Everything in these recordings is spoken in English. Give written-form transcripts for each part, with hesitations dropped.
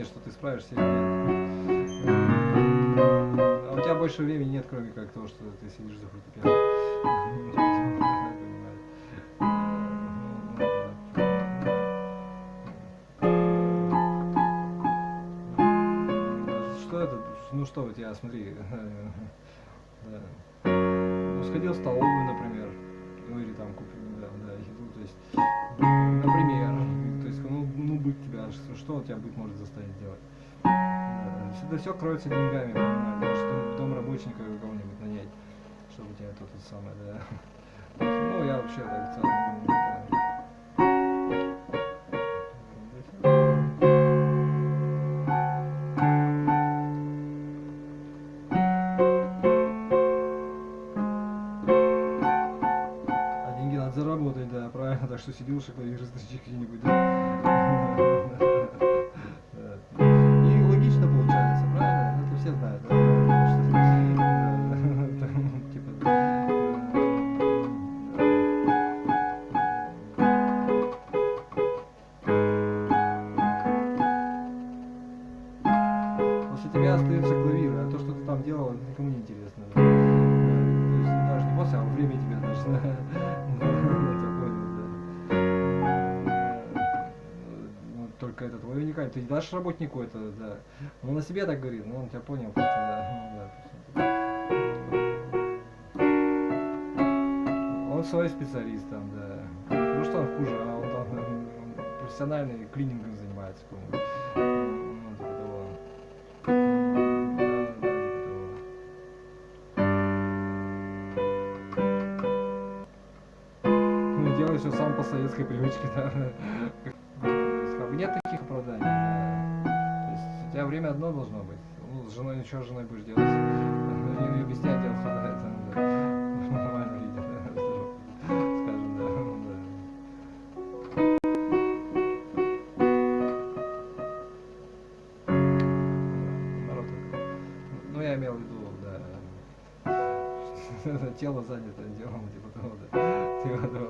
что ты справишься или нет. А у тебя больше времени нет, кроме как того, что ты сидишь за фортепиано. Что это? Ну что у тебя, смотри. Ну, сходил в столовую, например. Ну или там купил, еду, то есть, например, то есть, ну быт тебя, что у тебя быт может заставить делать? Это все кроется деньгами, понимаешь, может дом рабочника кого-нибудь нанять, чтобы у тебя тут это самое, да. Ну я вообще так целом. Заработать, да, правильно, так что сидел клавиатуристочек где-нибудь, да. И логично получается, правильно? Это все знают, да. После тебя остается клавир, а то, что ты там делал, никому не интересно. То есть даже не после, а во время тебя даже. Только это твой уникальный. Ты не дашь работнику это, да. Он на себе так говорит, но он тебя понял просто, да. Он свой специалист там, да. Ну что он хуже, а он там профессиональный клинингом занимается, по-моему. Ну, делай все сам по советской привычке, да. Нет таких оправданий. То есть у тебя время одно должно быть. Ну, с женой ничего с женой будешь делать. Ее объяснять дело, это нормально видно, скажем, народ. Ну я имел в виду, да. Тело занято делом, типа того, да. Типа того.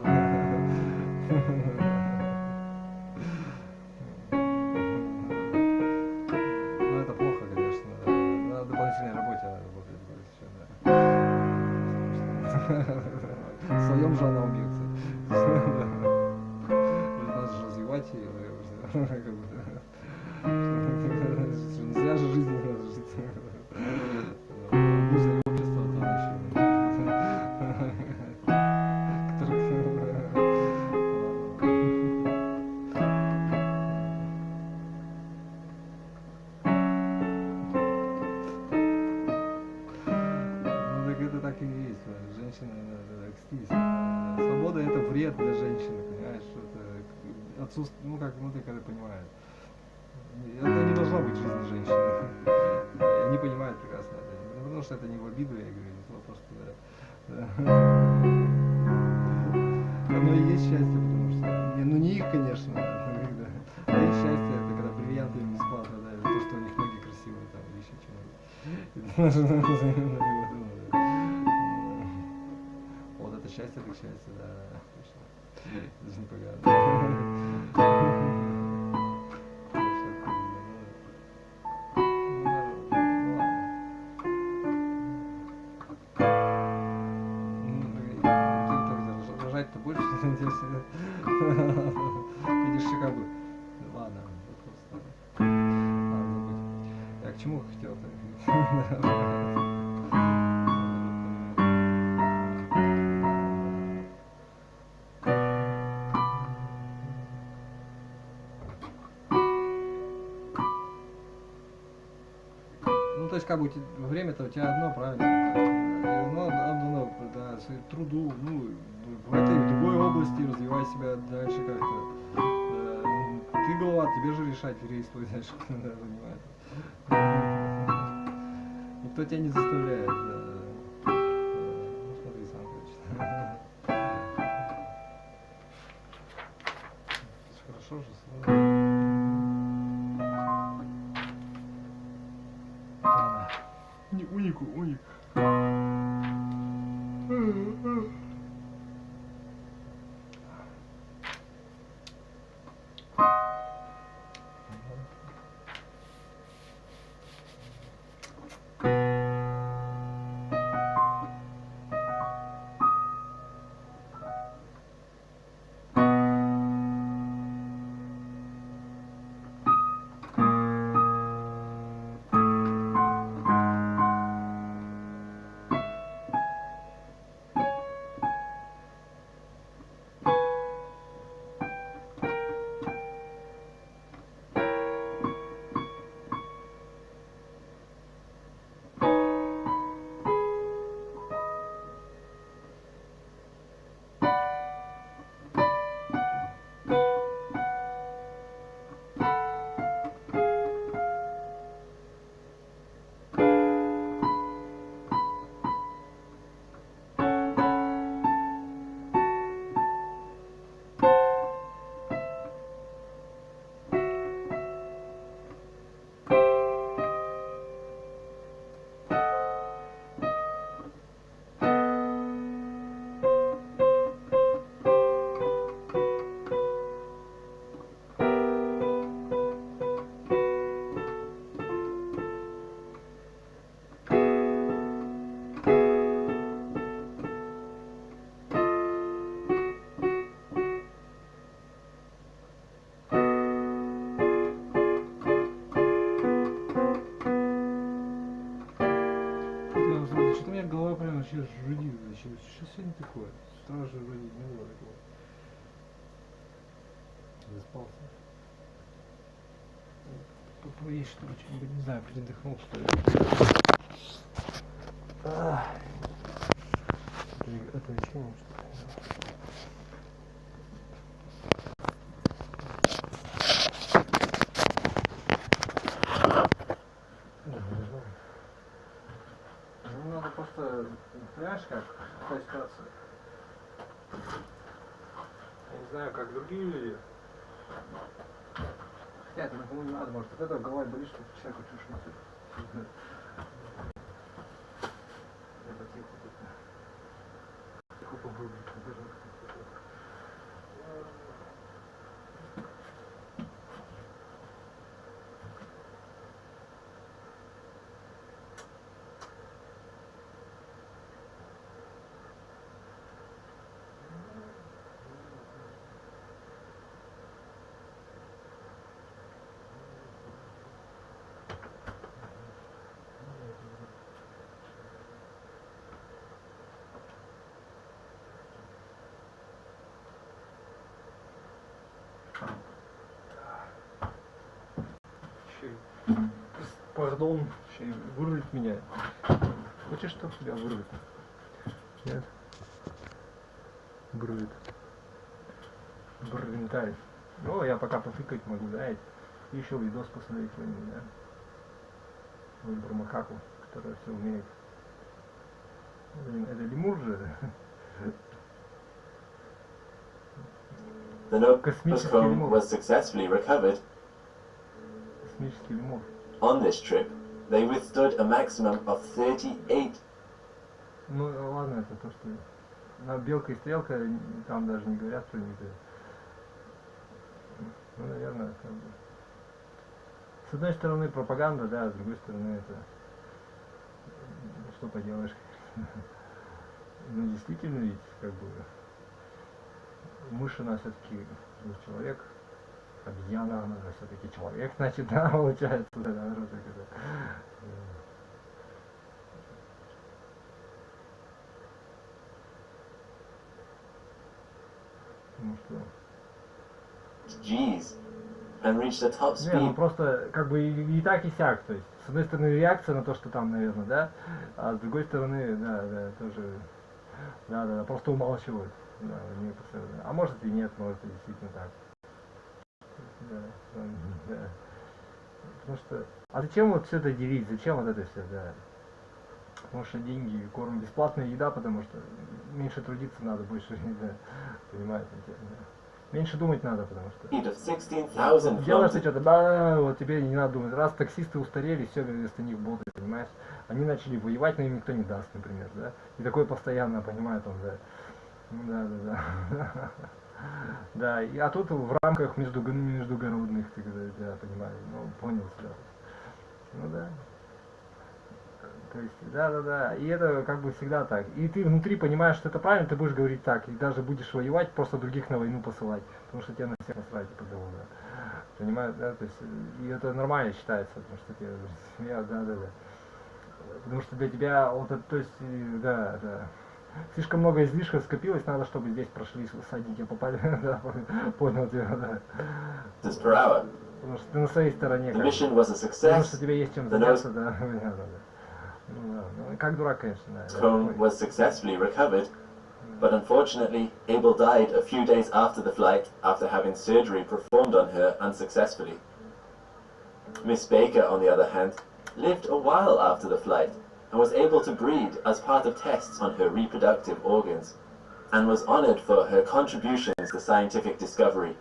В своем жанре убийцы. Надо же развивать ее. Не зря же жизнь надо жить. Музыка общества там еще. Ну так это так и есть. Женщина свобода это вред для женщины, понимаешь, что это отсутствие, ну как, ну ты когда понимаешь. Это не должно быть в жизни женщины. Они понимают прекрасно это. Потому что это не в обиду, я говорю, это просто, да. Оно и есть счастье, потому что, ну не их, конечно, а их счастье это когда бриллианты им бесплатно, да, то, что у них ноги красивые, там, или еще чего-нибудь. Вот это счастье, так счастье, да, точно. Даже не погано. Рожать-то больше, видишь, все как бы. Ладно, ладно, забудь. Я к чему хотел-то? Ну, то есть, как бы, время-то у тебя одно, правильно? Ну, одно, да, труду, ну, в этой, в другой области развивай себя дальше как-то. Ты голова, тебе же решать, переисповедать дальше, да, понимаешь. Никто тебя не заставляет, да. Ну, смотри, сам хочешь. Хорошо же, сложно. Уник. правда, что-то у меня голова прям вообще жудит. Что сегодня такое? Сразу же вроде не было такого. Заспался. Поесть что ли, что-нибудь, не знаю, передохнул что ли. Это вечернее что ли? Ну надо просто, понимаешь как, какая ситуация? Я не знаю, как другие люди. Хотя это никому не надо, может от этого голова болит, что человеку чушь несет. Это тихо тут. Тихо побыл. Пардон, вырвет меня. Хочешь, чтоб тебя вырвет? Нет? Вырвет. Брвенталь. Ну, я пока потыкать могу, да? И еще видос посмотреть какой-нибудь, да? Выбор макаку, которая все умеет. Блин, это лемур же. The notebook home was successfully recovered. Космический лемур. On this trip, they withstood a maximum of 38. Ну ладно, это то, что на белка и стрелка там даже не говорят про них. Ну, наверное, как бы. С одной стороны пропаганда, да, с другой стороны это. Что поделаешь? Ну действительно ведь как бы мышь она все-таки человек. Обезьяна, она все-таки человек, значит, да, получается, да, народ так это. Ну что? Jeez. And reached the top Не, ну speed. просто как бы и так и сяк, то есть, с одной стороны реакция на то, что там, наверное, да, а с другой стороны, да, тоже, да, просто умалчивают, да, не постоянно. А может и нет, может и действительно так. Да. Потому что. А зачем вот все это делить? Зачем вот это все, да? Потому что деньги, корм, бесплатная еда, потому что меньше трудиться надо, больше, да, понимаете, да. Меньше думать надо, потому что. Делаешь ты что-то, да, вот тебе не надо думать. Раз таксисты устарели, все вместо них боты, понимаешь? Они начали воевать, но им никто не даст, например, да? И такое постоянно, понимает он, да. Да. Да, а тут в рамках междугородных, ты говоришь, да, понимаю, ну, понял себя. Ну да. То есть, да, и это как бы всегда так. И ты внутри понимаешь, что это правильно, ты будешь говорить так, и даже будешь воевать, просто других на войну посылать, потому что тебе на всех насрать, типа того, да. Понимаешь, да, то есть, и это нормально считается, потому что тебе, да. Потому что для тебя, вот это, то есть, да. Слишком много излишков скопилось, надо, чтобы здесь прошли садики, попали, да, понял тебя, да. Потому что ты на своей стороне, как, потому что тебе есть чем заняться, да. Ну, как дурак, конечно, да. Home was successfully recovered, but unfortunately, Abel died a few days after the flight after having surgery performed on her unsuccessfully. Miss Baker, on the other hand, lived a while after the flight and was able to breed as part of tests on her reproductive organs, and was honored for her contributions to scientific discovery.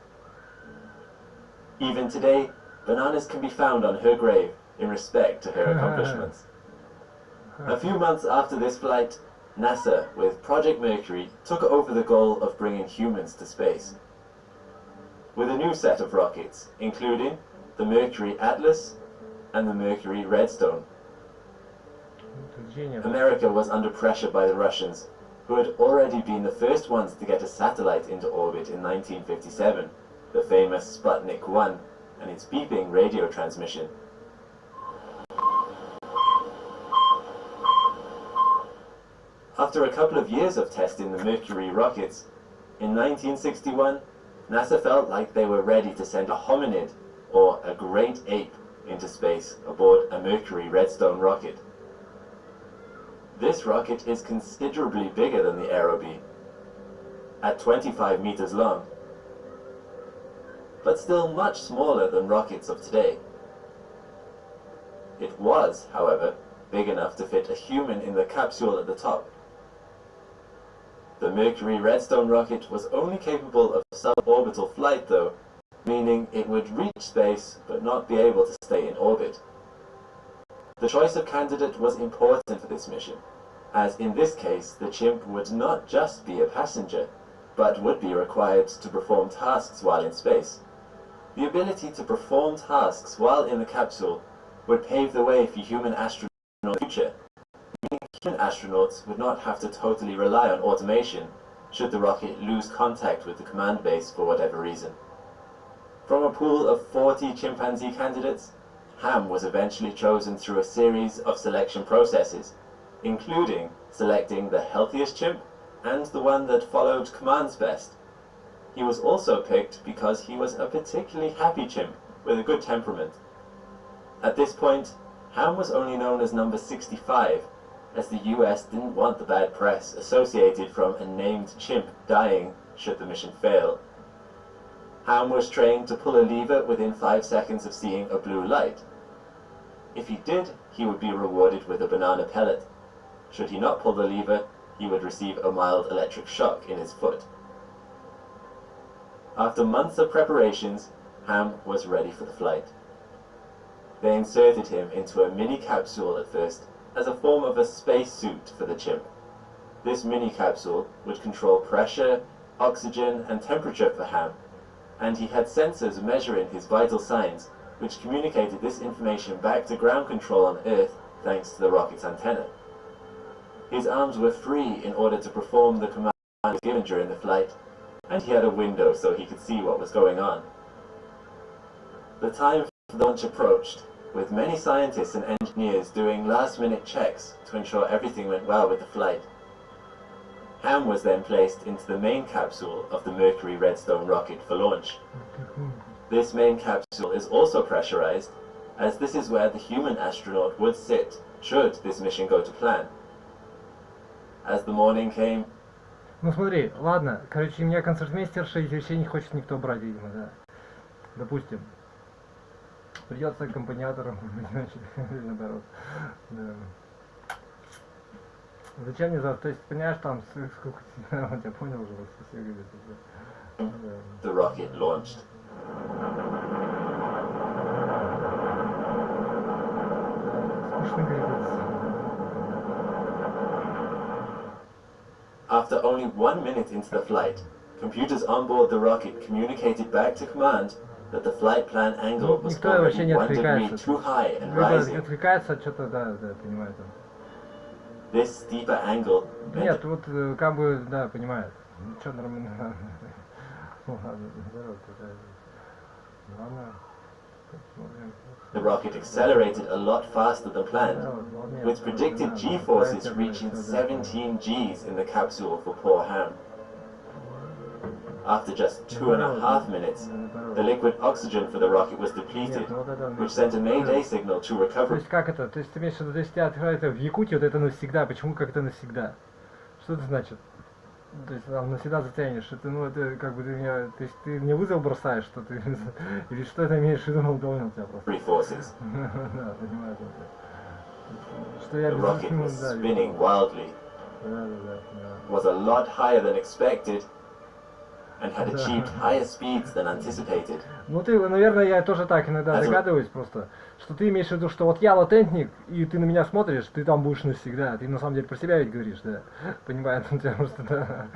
Even today, bananas can be found on her grave in respect to her accomplishments. A few months after this flight, NASA, with Project Mercury, took over the goal of bringing humans to space. With a new set of rockets, including the Mercury Atlas and the Mercury Redstone. America was under pressure by the Russians, who had already been the first ones to get a satellite into orbit in 1957, the famous Sputnik 1, and its beeping radio transmission. After a couple of years of testing the Mercury rockets, in 1961, NASA felt like they were ready to send a hominid, or a great ape, into space aboard a Mercury Redstone rocket. This rocket is considerably bigger than the Aerobee, at 25 meters long, but still much smaller than rockets of today. It was, however, big enough to fit a human in the capsule at the top. The Mercury Redstone rocket was only capable of suborbital flight though, meaning it would reach space but not be able to stay in orbit. The choice of candidate was important for this mission, as in this case the chimp would not just be a passenger, but would be required to perform tasks while in space. The ability to perform tasks while in the capsule would pave the way for human astronauts in the future, meaning human astronauts would not have to totally rely on automation should the rocket lose contact with the command base for whatever reason. From a pool of 40 chimpanzee candidates, Ham was eventually chosen through a series of selection processes, including selecting the healthiest chimp and the one that followed commands best. He was also picked because he was a particularly happy chimp with a good temperament. At this point, Ham was only known as number 65, as the US didn't want the bad press associated from a named chimp dying should the mission fail. Ham was trained to pull a lever within 5 seconds of seeing a blue light. If he did, he would be rewarded with a banana pellet. Should he not pull the lever, he would receive a mild electric shock in his foot. After months of preparations, Ham was ready for the flight. They inserted him into a mini capsule at first, as a form of a space suit for the chimp. This mini capsule would control pressure, oxygen, and temperature for Ham, and he had sensors measuring his vital signs, which communicated this information back to ground control on Earth thanks to the rocket's antenna. His arms were free in order to perform the command given during the flight, and he had a window so he could see what was going on. The time for the launch approached, with many scientists and engineers doing last-minute checks to ensure everything went well with the flight. Ham was then placed into the main capsule of the Mercury Redstone rocket for launch. This main capsule is also pressurized, as this is where the human astronaut would sit should this mission go to plan. As the morning came... Ну смотри, ладно, короче, меня концертмейстерша и вообще не хочет никто брать, видимо, да. Допустим. Придется аккомпаниатором, значит, наоборот. Да. Зачем мне завтра? То есть, понимаешь, там, сколько... Вот я понял уже, вот все говорят. The rocket launched. Скучно говорить. After only 1 minute into the flight, computers on board the rocket communicated back to command that the flight plan angle was already 1 degree too high and rising. Отвлекается что-то, да, понимаю там. This steeper angle... Нет, вот как бы, да, понимает. Ничего нормально. Ладно, здорово, ладно. The rocket accelerated a lot faster than planned, with predicted G-forces reaching 17 Gs in the capsule for poor Ham. After just 2.5 minutes, the liquid oxygen for the rocket was depleted, which sent a mayday signal to То recovery. есть как это? То есть ты имеешь в виду, если тебя отправляют в Якутию, вот это навсегда. Почему как это навсегда? Что это значит? То есть там навсегда затянешь. Это, ну, это как бы ты меня... То есть ты мне вызов бросаешь, что ты... Или что это имеешь в виду, он понял тебя просто. Forces. Да, понимаю. Что я The rocket was spinning wildly, was a lot higher than expected, and had achieved higher speeds than anticipated. Ну ты, наверное, я тоже так иногда догадываюсь просто, что ты имеешь в виду, что вот я латентник, и ты на меня смотришь, ты там будешь навсегда. Ты на самом деле про себя ведь говоришь, да? Понимает, он тебя просто, да.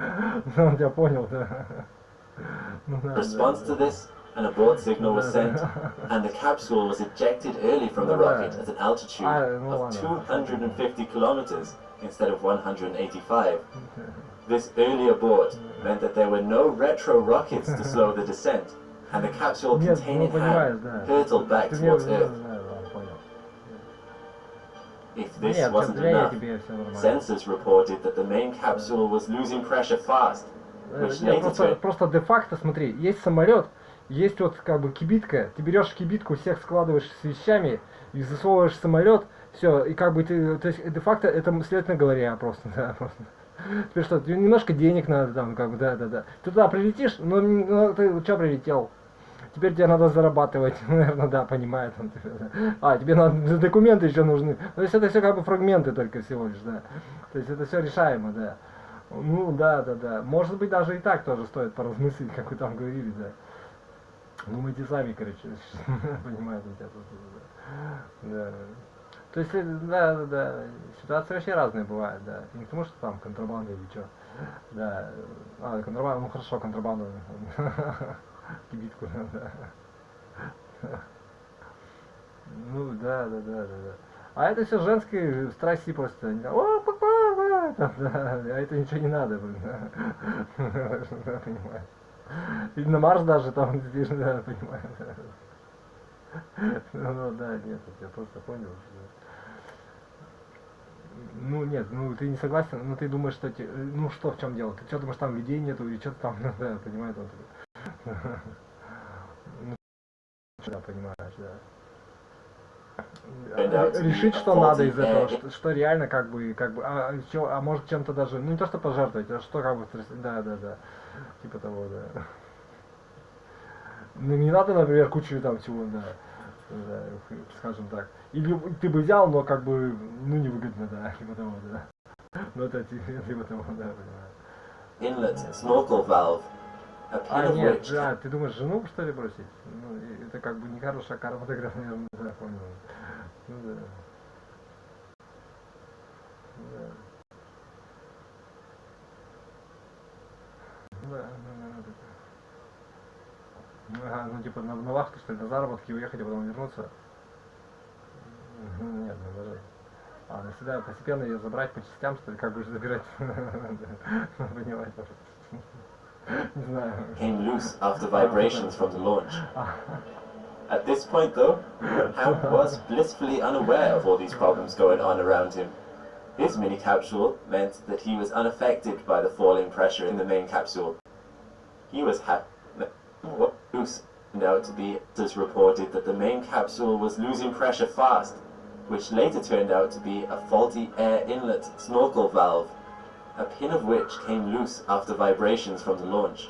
Он тебя понял, да. Response to this, an abort signal was sent, and the capsule was ejected early from the rocket at an altitude of 250 kilometers instead of 185. This early abort meant that there were no retro rockets to slow the descent, and the capsule containing Ham hurtled back towards Earth. if this Нет, wasn't для enough, тебе все нормально. sensors reported that the main capsule was losing pressure fast, which Нет, later turned... просто де-факто, смотри, есть самолет, есть вот как бы кибитка, ты берешь кибитку, всех складываешь с вещами и засовываешь в самолет, все, и как бы ты, то есть де-факто это, следовательно говоря, просто, да, просто. Теперь что, тебе немножко денег надо там, как бы, да. Ты туда прилетишь, но ты что прилетел? Теперь тебе надо зарабатывать, наверное, да, понимаю. Там, тебе надо документы еще нужны. То есть это все как бы фрагменты только всего лишь, да. То есть это все решаемо, да. Ну, да. Может быть, даже и так тоже стоит поразмыслить, как вы там говорили, да. Ну, мы эти сами, короче, понимаете, у тебя тут, да. То есть, да, ситуации вообще разные бывают, да. Не потому что там контрабанда или что. Да. Контрабанда, ну хорошо, контрабанда. Кибитку, да. Ну, да. А это все женские страсти просто. А это ничего не надо, блин. Понимаю. И на Марс даже там, да, понимаю. Ну, да, нет, я просто понял, что... Ну, нет, ну, ты не согласен, ну, ты думаешь, что... Ну, что, в чем дело? Ты что думаешь, там людей нету, или что-то там, да, понимаешь, вот... Ну, да, понимаешь, да. Решить, что надо из этого, что реально, как бы, а может чем-то даже, ну, не то, что пожертвовать, а что, как бы, да, типа того, да. Ну, не надо, например, кучу там всего, да, скажем так. Или ты бы взял, но как бы, ну, невыгодно, да, типа того, да. Ну, это типа того, да, понимаю. Inlet snorkel valve, a pin of Нет, which... да, ты думаешь, жену, что ли, бросить? Ну, это как бы нехорошая карма, наверное, да, понял. Ну, да. Ну, типа, на вахту, что ли, на заработки уехать, а потом вернуться? Нет, даже... на себя постепенно ее забрать по частям, что ли, как будешь забирать? Понимаете, не знаю. Came loose after vibrations from the launch. At this point, though, Ham was blissfully unaware of all these problems going on around him. His mini capsule meant that he was unaffected by the falling pressure in the main capsule. He was happy. What loose turned out to be as reported that the main capsule was losing pressure fast, which later turned out to be a faulty air inlet snorkel valve, a pin of which came loose after vibrations from the launch.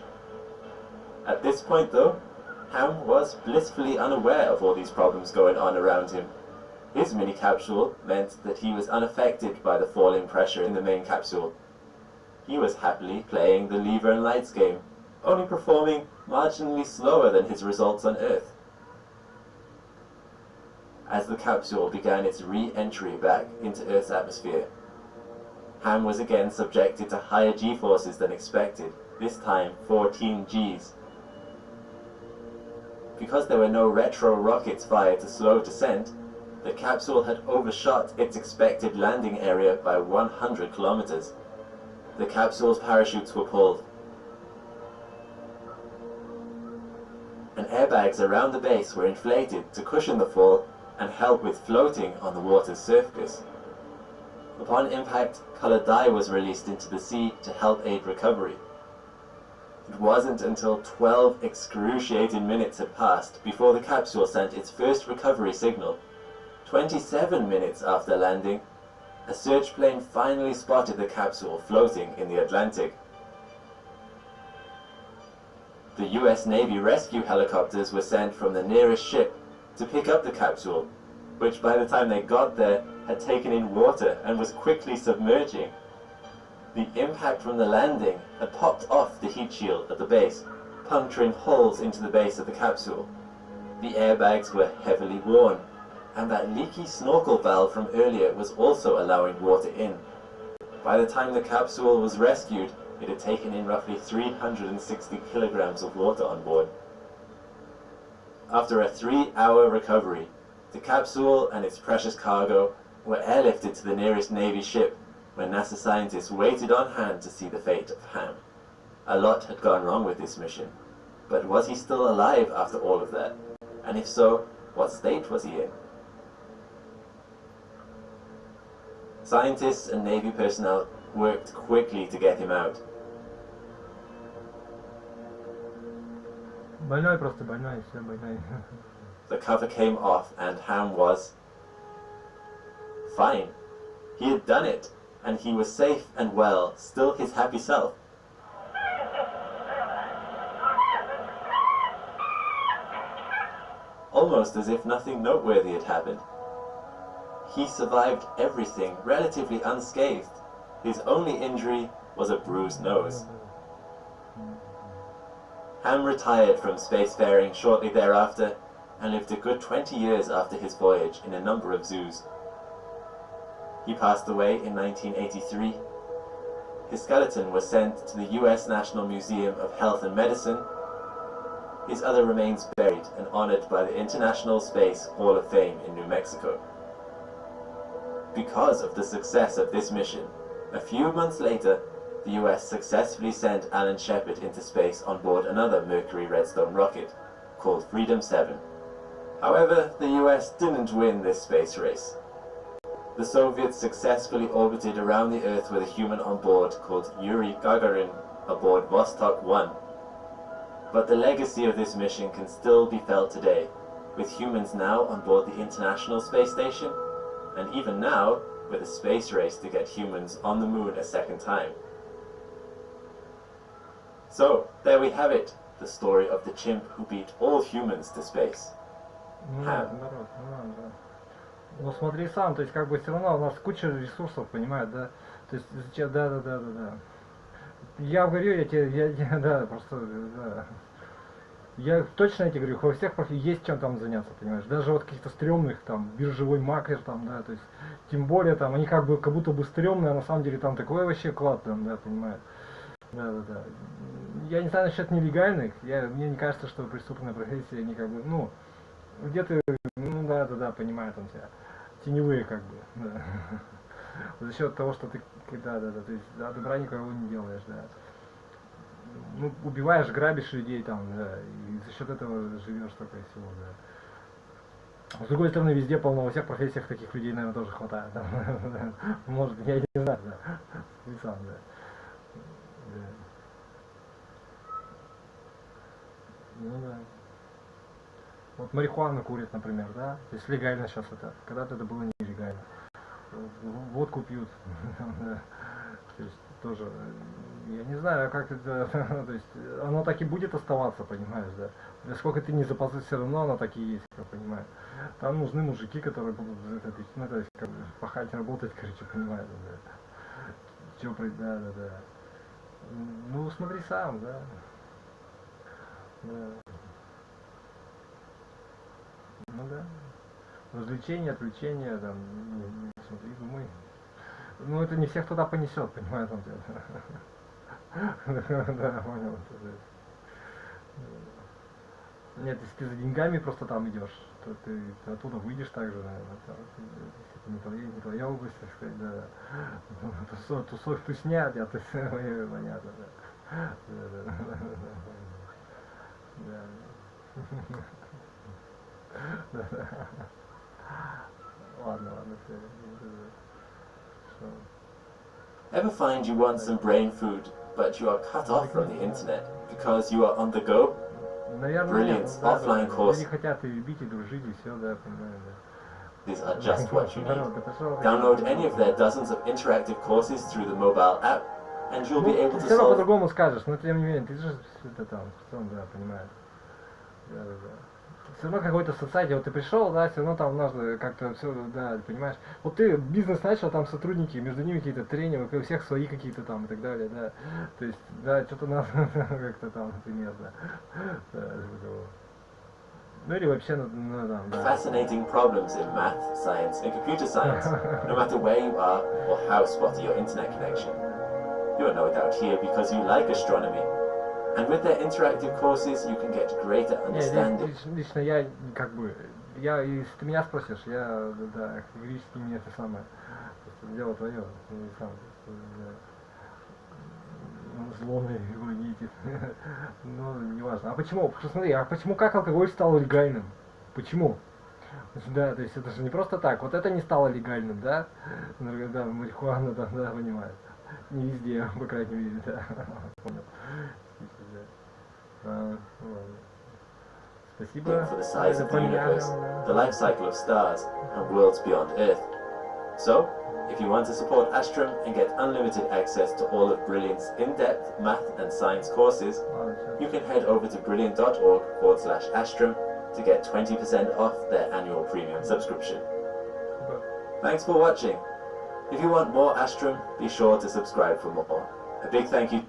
At this point, though, Ham was blissfully unaware of all these problems going on around him. His mini capsule meant that he was unaffected by the falling pressure in the main capsule. He was happily playing the lever and lights game, only performing marginally slower than his results on Earth. As the capsule began its re-entry back into Earth's atmosphere, Ham was again subjected to higher G-forces than expected, this time 14 Gs. Because there were no retro rockets fired to slow descent, the capsule had overshot its expected landing area by 100 kilometers. The capsule's parachutes were pulled, and airbags around the base were inflated to cushion the fall and help with floating on the water's surface. Upon impact, colored dye was released into the sea to help aid recovery. It wasn't until 12 excruciating minutes had passed before the capsule sent its first recovery signal. 27 minutes after landing, a search plane finally spotted the capsule floating in the Atlantic. The US Navy rescue helicopters were sent from the nearest ship to pick up the capsule, which by the time they got there had taken in water and was quickly submerging. The impact from the landing had popped off the heat shield at the base, puncturing holes into the base of the capsule. The airbags were heavily worn, and that leaky snorkel valve from earlier was also allowing water in. By the time the capsule was rescued, it had taken in roughly 360 kilograms of water on board. After a 3-hour recovery, the capsule and its precious cargo were airlifted to the nearest Navy ship, where NASA scientists waited on hand to see the fate of Ham. A lot had gone wrong with this mission, but was he still alive after all of that? And if so, what state was he in? Scientists and Navy personnel worked quickly to get him out. Больной просто, больной, все больной. The cover came off and Ham was fine. He had done it, and he was safe and well, still his happy self. Almost as if nothing noteworthy had happened. He survived everything relatively unscathed. His only injury was a bruised nose. Ham retired from spacefaring shortly thereafter and lived a good 20 years after his voyage in a number of zoos. He passed away in 1983. His skeleton was sent to the US National Museum of Health and Medicine. His other remains buried and honored by the International Space Hall of Fame in New Mexico. Because of the success of this mission, a few months later, the US successfully sent Alan Shepard into space on board another Mercury Redstone rocket, called Freedom 7. However, the US didn't win this space race. The Soviets successfully orbited around the Earth with a human on board called Yuri Gagarin aboard Vostok 1. But the legacy of this mission can still be felt today, with humans now on board the International Space Station, and even now, with a space race to get humans on the moon a second time. So, there we have it, the story of the chimp who beat all humans to space. Да. Ну смотри сам, то есть как бы все равно у нас куча ресурсов, понимаешь, да? То есть зачем, да. Я говорю, да, просто, да. Я точно тебе говорю, во всех профилях есть чем там заняться, понимаешь? Даже вот каких-то стрёмных, там, биржевой макер, там, да, то есть, тем более, там, они как будто бы стрёмные, а на самом деле там такой вообще клад, там, да, понимаешь? Да. Я не знаю насчет нелегальных, мне не кажется, что преступная профессия, они как бы, ну, где-то, ну, да, понимаю, там, тебя, теневые, как бы, да. За счет того, что ты, да, то есть, да, добра никого не делаешь, да. Ну, убиваешь, грабишь людей там, да, и за счет этого живешь только и всего, да. С другой стороны, везде полно, во всех профессиях таких людей, наверное, тоже хватает, да. Может, я не знаю, да. Ты сам, да. Ну да. Вот марихуану курят, например, да, то есть легально сейчас это, когда-то это было нелегально. Водку пьют, да. То есть тоже, я не знаю, как это, то есть оно так и будет оставаться, понимаешь, да. Сколько ты не запасываешь, все равно оно так и есть, как понимаешь. Там нужны мужики, которые будут, ну, то есть, как бы, пахать, работать, короче, понимаешь, да. Чё, да. Ну, смотри сам, да. Ну да. Развлечения, отвлечения, там, смотри, думай. Ну это не всех туда понесет, понимаешь, там. Да, понял. Нет, если ты за деньгами просто там идешь, то ты оттуда выйдешь так же, наверное. Не твоя область, так сказать, да. Тусовь тусня, а ты понятно, да. Да. Ладно, все. Ever find you want some brain food, but you are cut off from the internet because you are on the go? Brilliant offline course. Люди хотят и любить, и дружить, и все, да, понимаю, да. These are just what you need. Download any of their dozens of interactive courses through the mobile app, and you'll be able to все равно solve... по-другому скажешь, но тем не менее, ты же это там, да, понимаешь. Да. Все равно какой-то социальный, вот ты пришел, да, все равно там надо как-то все, да, понимаешь. Вот ты бизнес начал, там сотрудники, между ними какие-то тренинги, у всех свои какие-то там и так далее, да. То есть, да, что-то надо как-то там, например, да. Ну или вообще, ну да. Fascinating problems in math, science, and computer science, no matter where you are or how spotty your internet connection. You are no doubt here because you like astronomy. And with their interactive courses, you can get greater understanding. Лично я, как бы, если ты меня спросишь, я, да, категорически не это самое. Дело твое, не сам. Злобный гонитель. Ну, неважно. А почему? Посмотри, а почему как алкоголь стал легальным? Почему? Да, то есть это же не просто так. Вот это не стало легальным, да? Да, марихуана, да, да, понимаю. Не везде, по крайней мере, да. Понял. Ну ладно. Спасибо. For the size Это of про the меня. universe, the life cycle of stars, and worlds beyond Earth. So, if you want to support Astrum and get unlimited access to all of Brilliant's in-depth math and science courses, you can head over to brilliant.org/Astrum to get 20% off their annual premium subscription. Thanks for watching. If you want more Astrum, be sure to subscribe for more. A big thank you.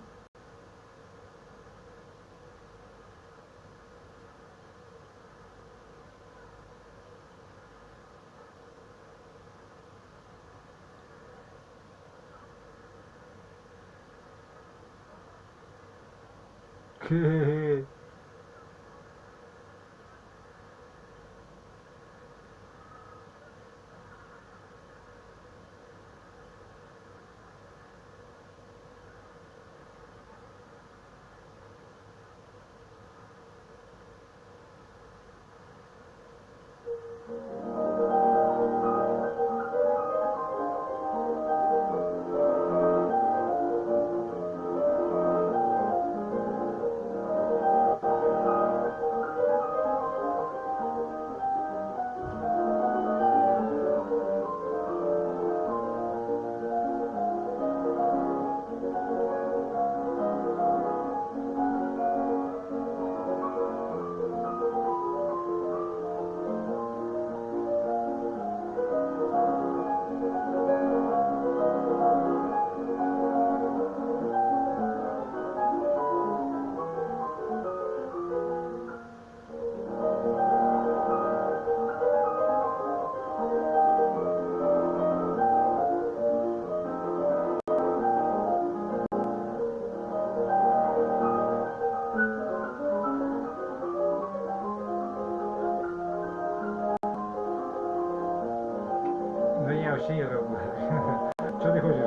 Хе-хе-хе. Да я вообще не работаю. Что ты хочешь?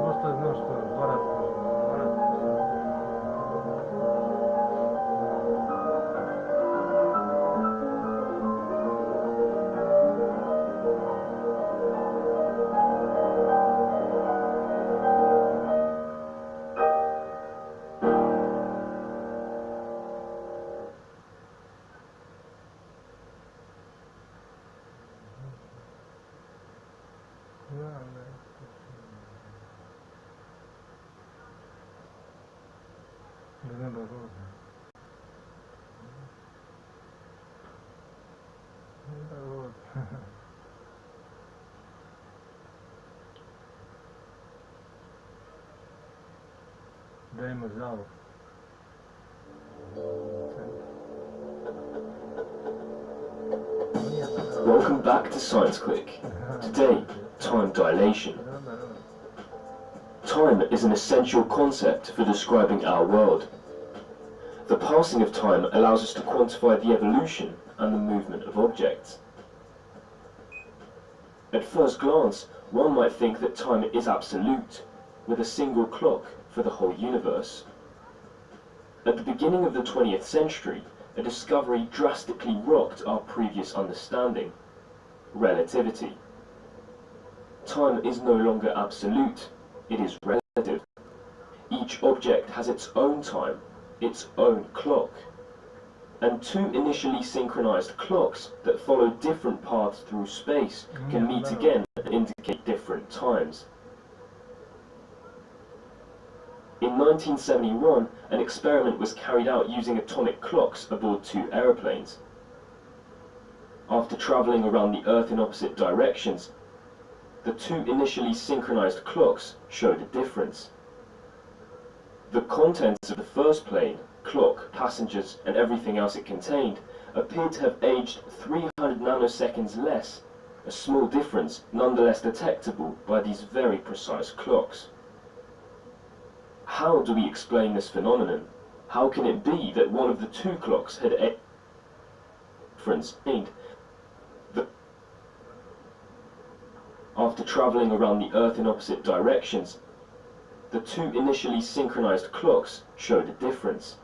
Просто, ну что, 2 раза. 2 раза. Да наоборот. Наоборот. Дай ему залу. Welcome back to Science Click. Today, time dilation. Time is an essential concept for describing our world. The passing of time allows us to quantify the evolution and the movement of objects. At first glance, one might think that time is absolute, with a single clock for the whole universe. At the beginning of the 20th century, a discovery drastically rocked our previous understanding: relativity. Time is no longer absolute, it is relative. Each object has its own time, its own clock. And two initially synchronized clocks that follow different paths through space can meet again and indicate different times. In 1971, an experiment was carried out using atomic clocks aboard 2 aeroplanes. After traveling around the Earth in opposite directions, the 2 initially synchronized clocks showed a difference. The contents of the first plane, clock, passengers, and everything else it contained, appeared to have aged 300 nanoseconds less, a small difference nonetheless detectable by these very precise clocks. How do we explain this phenomenon? How can it be that one of the 2 clocks had a difference made? After traveling around the Earth in opposite directions, the the two initially synchronized clocks showed a difference.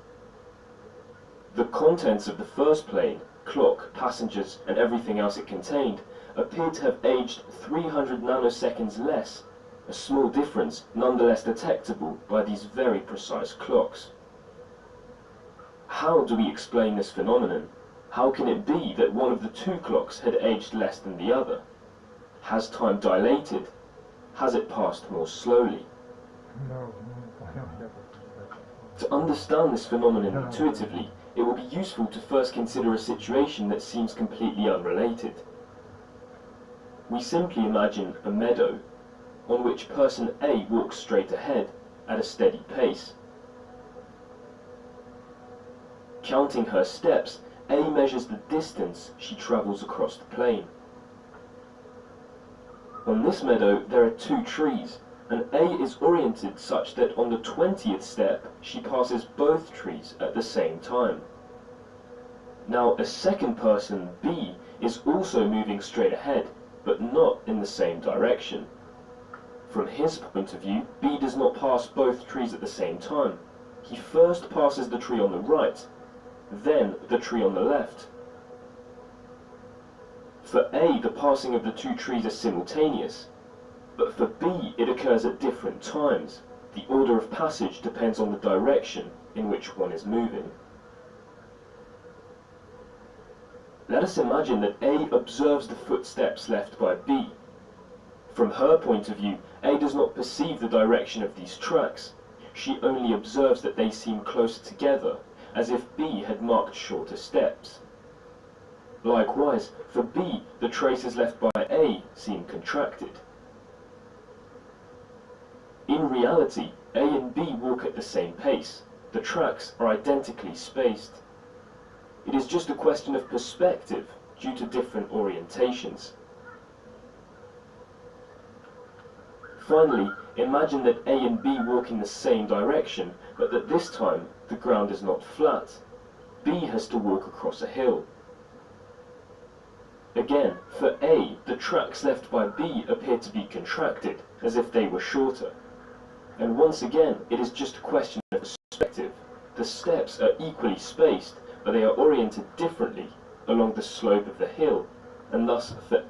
The contents of the first plane, clock, passengers, and everything else it contained, appeared to have aged 300 nanoseconds less, a small difference nonetheless detectable by these very precise clocks. How do we explain this phenomenon? How can it be that one of the two clocks had aged less than the other? Has time dilated? Has it passed more slowly? To understand this phenomenon intuitively, it will be useful to first consider a situation that seems completely unrelated. We simply imagine a meadow on which person A walks straight ahead at a steady pace. Counting her steps, A measures the distance she travels across the plain. On this meadow there are two trees, and A is oriented such that on the 20th step she passes both trees at the same time. Now a second person, B, is also moving straight ahead, but not in the same direction. From his point of view, B does not pass both trees at the same time. He first passes the tree on the right, then the tree on the left. For A, the passing of the two trees is simultaneous, but for B, it occurs at different times. The order of passage depends on the direction in which one is moving. Let us imagine that A observes the footsteps left by B. From her point of view, A does not perceive the direction of these tracks. She only observes that they seem closer together, as if B had marked shorter steps. Likewise, for B, the traces left by A seem contracted. In reality, A and B walk at the same pace. The tracks are identically spaced. It is just a question of perspective due to different orientations. Finally, imagine that A and B walk in the same direction, but that this time the ground is not flat. B has to walk across a hill. Again, for A, the tracks left by B appear to be contracted, as if they were shorter. And once again, it is just a question of perspective. The steps are equally spaced, but they are oriented differently along the slope of the hill, and thus for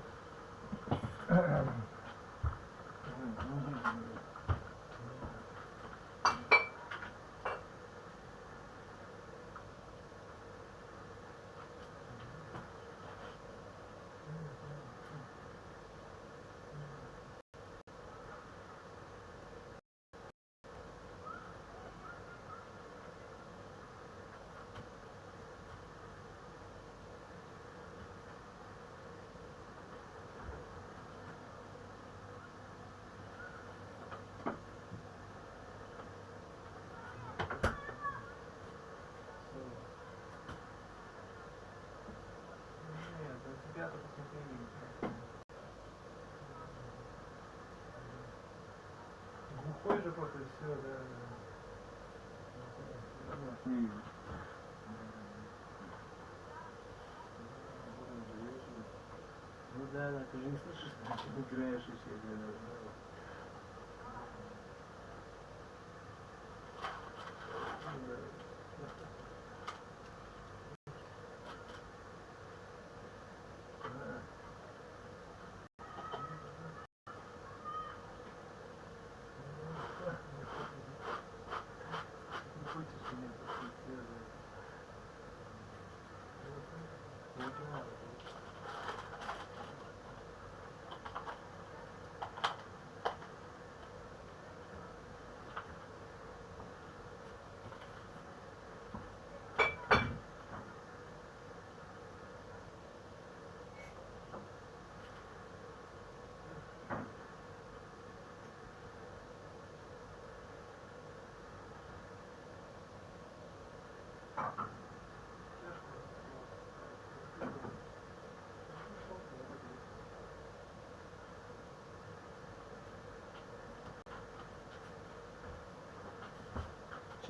Глухой же просто все, да. Ну да, ты же не слышишь, что ты играешь еще.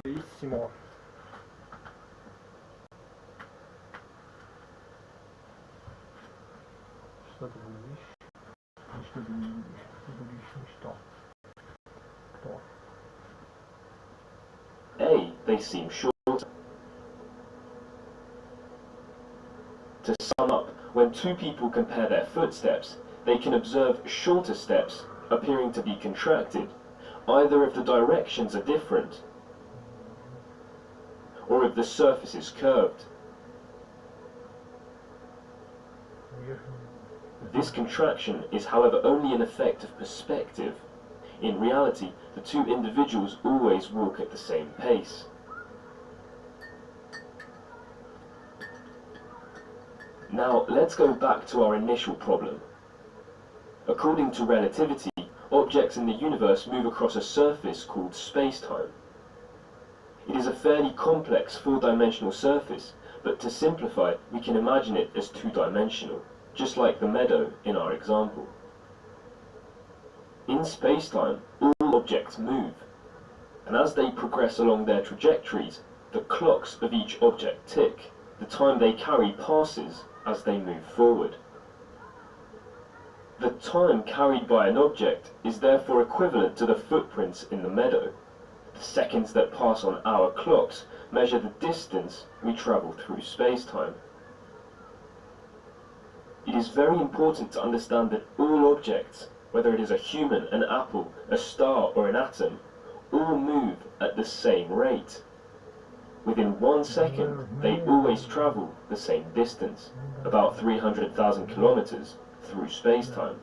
Bellissimo. Что ты не видишь? Что ты не видишь? Ты видишь что? Кто? they seem shorter. To sum up, when two people compare their footsteps, they can observe shorter steps appearing to be contracted, either if the directions are different or if the surface is curved. This contraction is, however, only an effect of perspective. In reality, the two individuals always walk at the same pace. Now, let's go back to our initial problem. According to relativity, objects in the universe move across a surface called space-time. It is a fairly complex four-dimensional surface, but to simplify, we can imagine it as two-dimensional, just like the meadow in our example. In space-time, all objects move, and as they progress along their trajectories, the clocks of each object tick. The time they carry passes as they move forward. The time carried by an object is therefore equivalent to the footprints in the meadow. The seconds that pass on our clocks measure the distance we travel through space-time. It is very important to understand that all objects, whether it is a human, an apple, a star or an atom, all move at the same rate. Within 1 second, they always travel the same distance, about 300,000 kilometers, through space-time,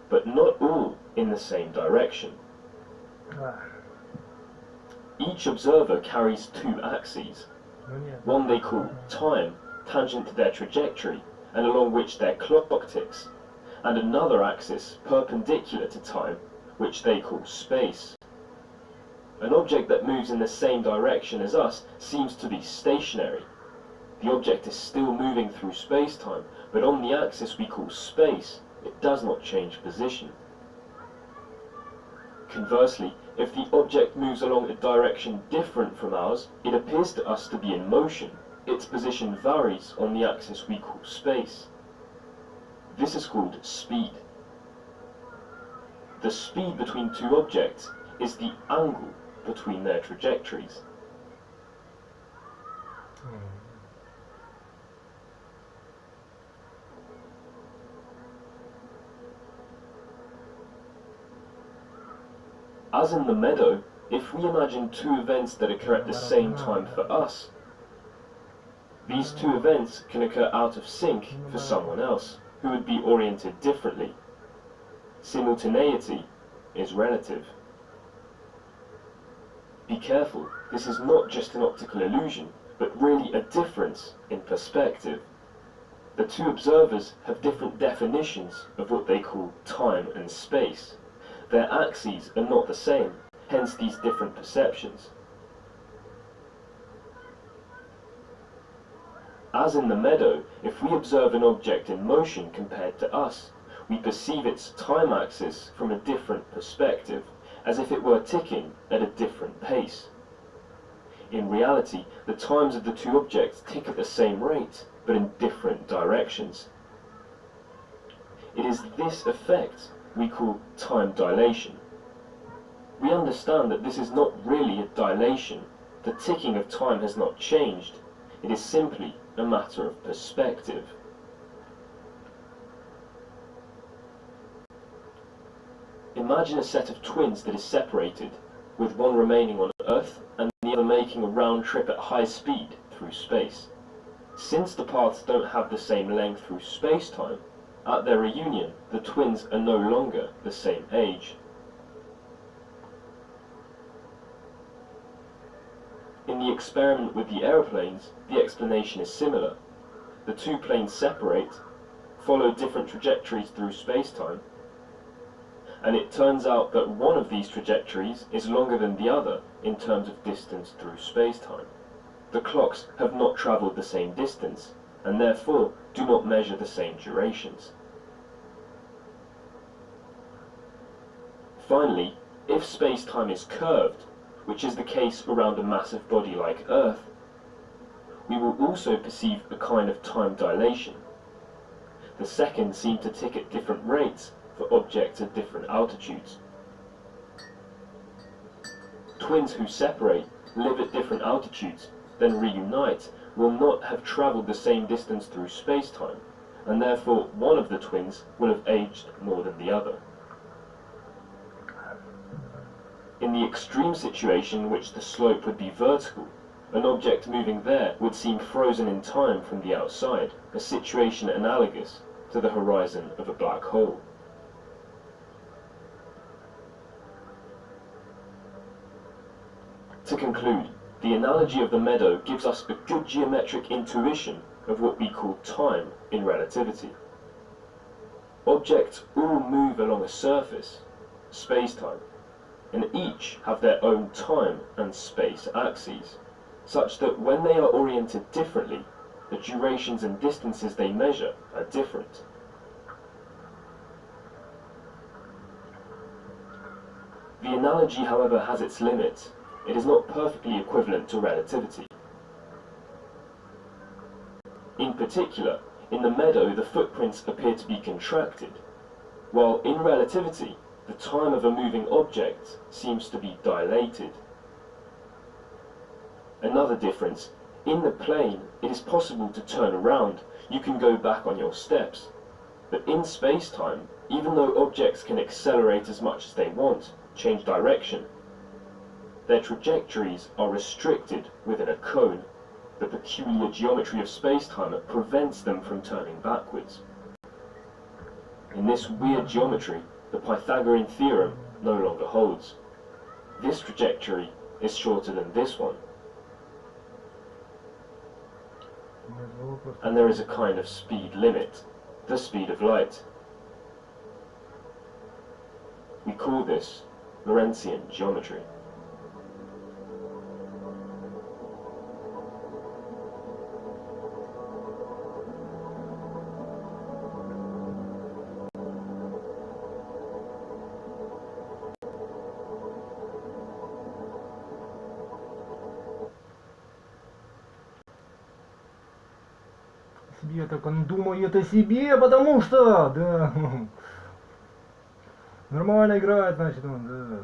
but not all in the same direction. Each observer carries two axes, one they call time, tangent to their trajectory, and along which their clock ticks, and another axis perpendicular to time, which they call space. An object that moves in the same direction as us seems to be stationary. The object is still moving through space-time, but on the axis we call space, it does not change position. Conversely, if the object moves along a direction different from ours, it appears to us to be in motion. Its position varies on the axis we call space. This is called speed. The speed between two objects is the angle between their trajectories. As in the meadow, if we imagine two events that occur at the same time for us, these two events can occur out of sync for someone else, who would be oriented differently. Simultaneity is relative. Be careful, this is not just an optical illusion, but really a difference in perspective. The two observers have different definitions of what they call time and space. Their axes are not the same, hence these different perceptions. As in the meadow, if we observe an object in motion compared to us, we perceive its time axis from a different perspective, as if it were ticking at a different pace. In reality, the times of the two objects tick at the same rate, but in different directions. It is this effect we call time dilation. We understand that this is not really a dilation. The ticking of time has not changed. It is simply a matter of perspective. Imagine a set of twins that is separated, with one remaining on Earth and the other making a round trip at high speed through space. Since the paths don't have the same length through space-time, at their reunion, the twins are no longer the same age. In the experiment with the aeroplanes, the explanation is similar. The two planes separate, follow different trajectories through space-time, and it turns out that one of these trajectories is longer than the other in terms of distance through space-time. The clocks have not travelled the same distance, and therefore do not measure the same durations. Finally, if space-time is curved, which is the case around a massive body like Earth, we will also perceive a kind of time dilation. The seconds seem to tick at different rates for objects at different altitudes. Twins who separate live at different altitudes, then reunite, will not have travelled the same distance through space-time, and therefore one of the twins will have aged more than the other. In the extreme situation in which the slope would be vertical, an object moving there would seem frozen in time from the outside, a situation analogous to the horizon of a black hole. To conclude, the analogy of the meadow gives us a good geometric intuition of what we call time in relativity. Objects all move along a surface, space-time, and each have their own time and space axes, such that when they are oriented differently, the durations and distances they measure are different. The analogy, however, has its limits. It is not perfectly equivalent to relativity. In particular, in the meadow the footprints appear to be contracted, while in relativity the time of a moving object seems to be dilated. Another difference, in the plane it is possible to turn around, you can go back on your steps, but in space-time, even though objects can accelerate as much as they want, change direction, their trajectories are restricted within a cone. The peculiar geometry of space-time prevents them from turning backwards. In this weird geometry, the Pythagorean theorem no longer holds. This trajectory is shorter than this one. And there is a kind of speed limit, the speed of light. We call this Lorentzian geometry. Себе так он думает о себе, потому что, да, нормально играет, значит он, да.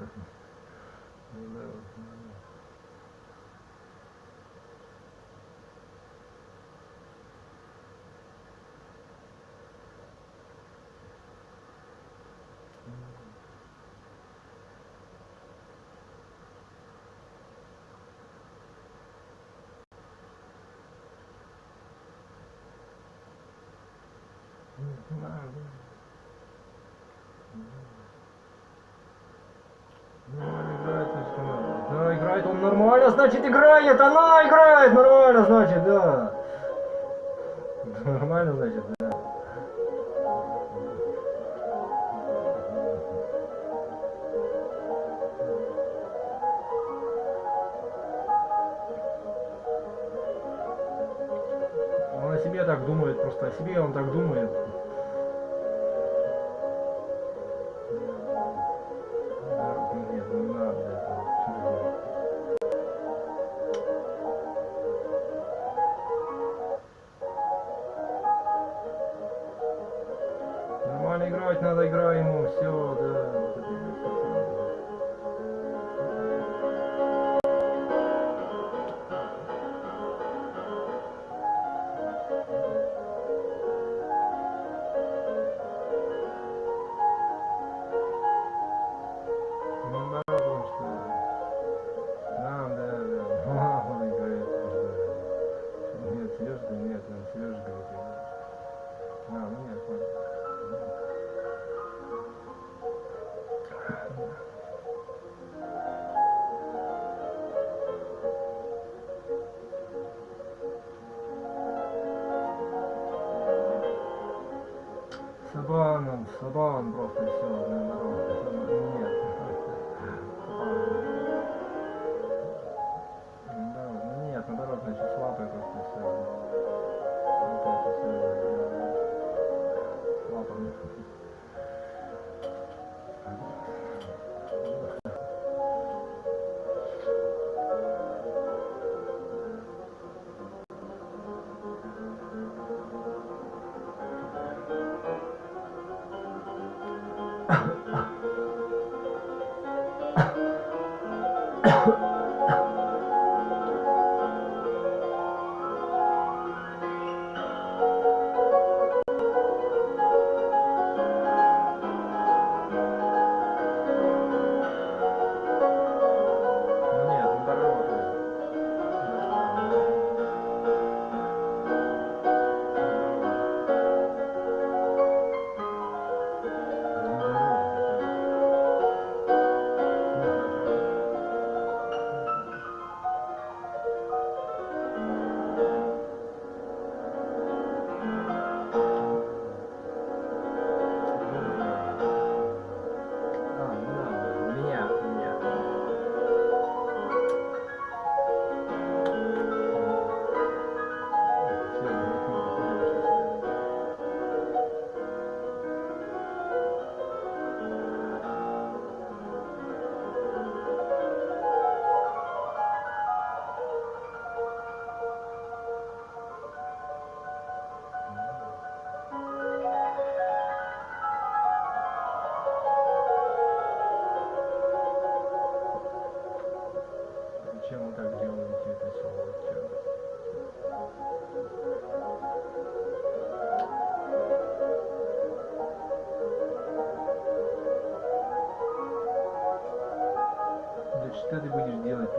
Да, играет он нормально, значит играет, она играет нормально, значит, да. Нормально, значит, да. Он о себе так думает, просто о себе он так думает. Нет, не надо этого. Нормально играть надо, играй ему, все, да. Вот это и пацан. Сабан просто все, наоборот. Нет. Да, нет, наоборот, значит слабый просто все. Вот это все. Слабый.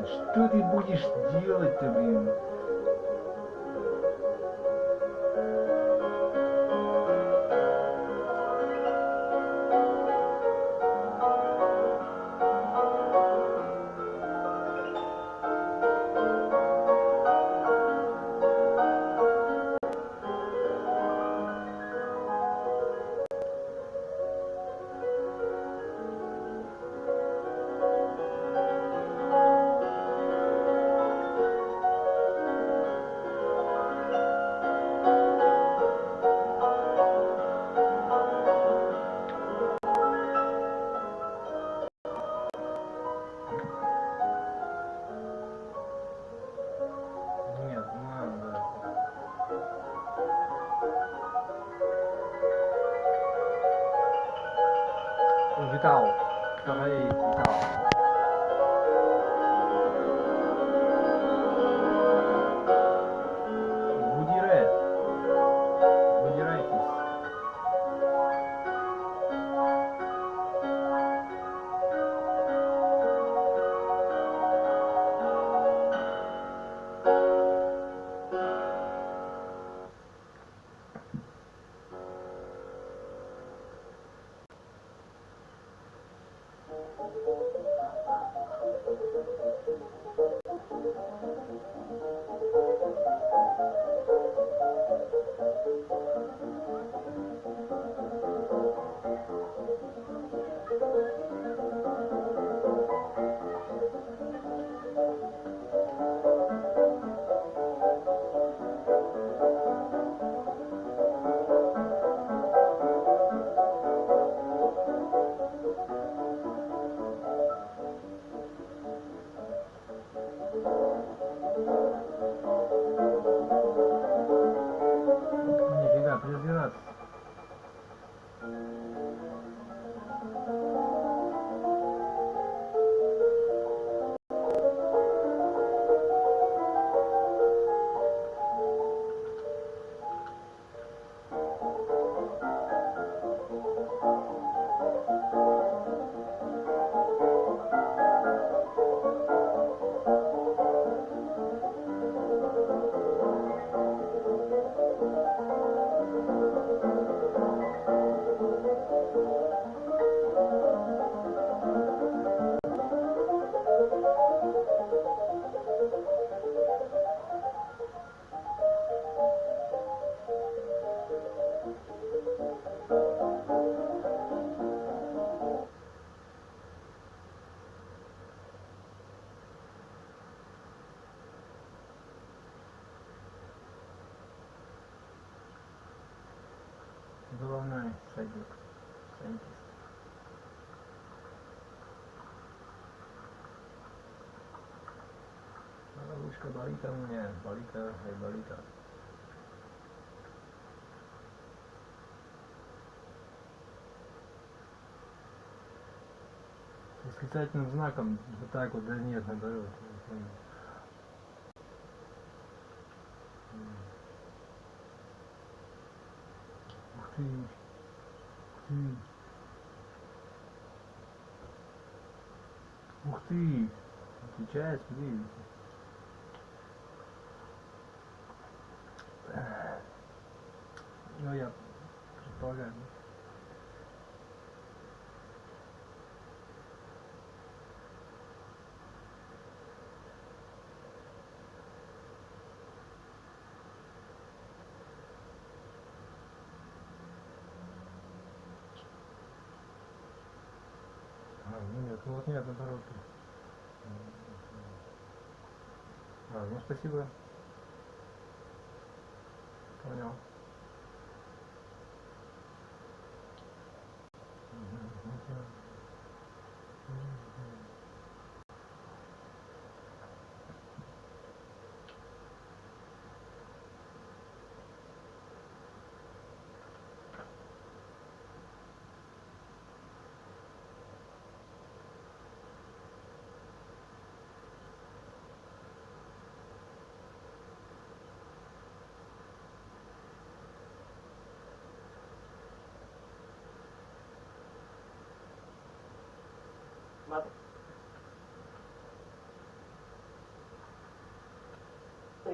Что ты будешь делать-то, блин? Нет, ну ладно, да. Витал. Давай, Витал. Будире. Будирайтесь. Нифига, плюс 12. Головной садик. Сантист. Ручка болит у меня, болит и болит. С восклицательным знаком вот так вот, да нет, наоборот. Ух ты. Ух ты. Отвечает, смотри. Ну, я предполагаю. Ну нет, ну вот нет, наоборот. Ну спасибо. Понял.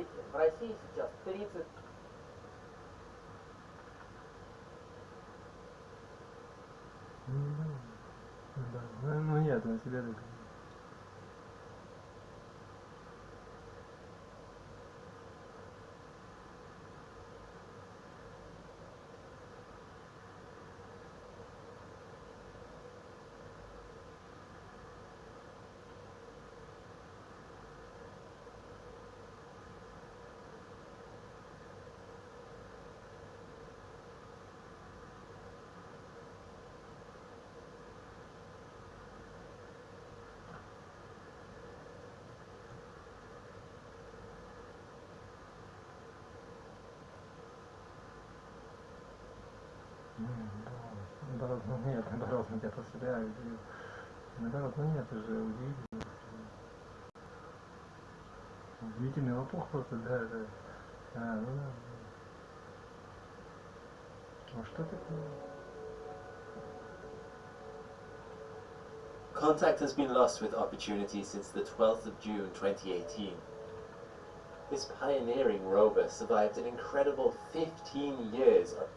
смотрите, в России сейчас 30... Ну нет, на себя так. Наоборот, ну нет, наоборот, я про себя говорю. Наоборот, ну нет, это же удивительно. Удивительный лопух просто, да, да. Ну да. А что такое? Contact has been lost with opportunity since the 12th of June 2018. This pioneering rover survived an incredible 15 years of...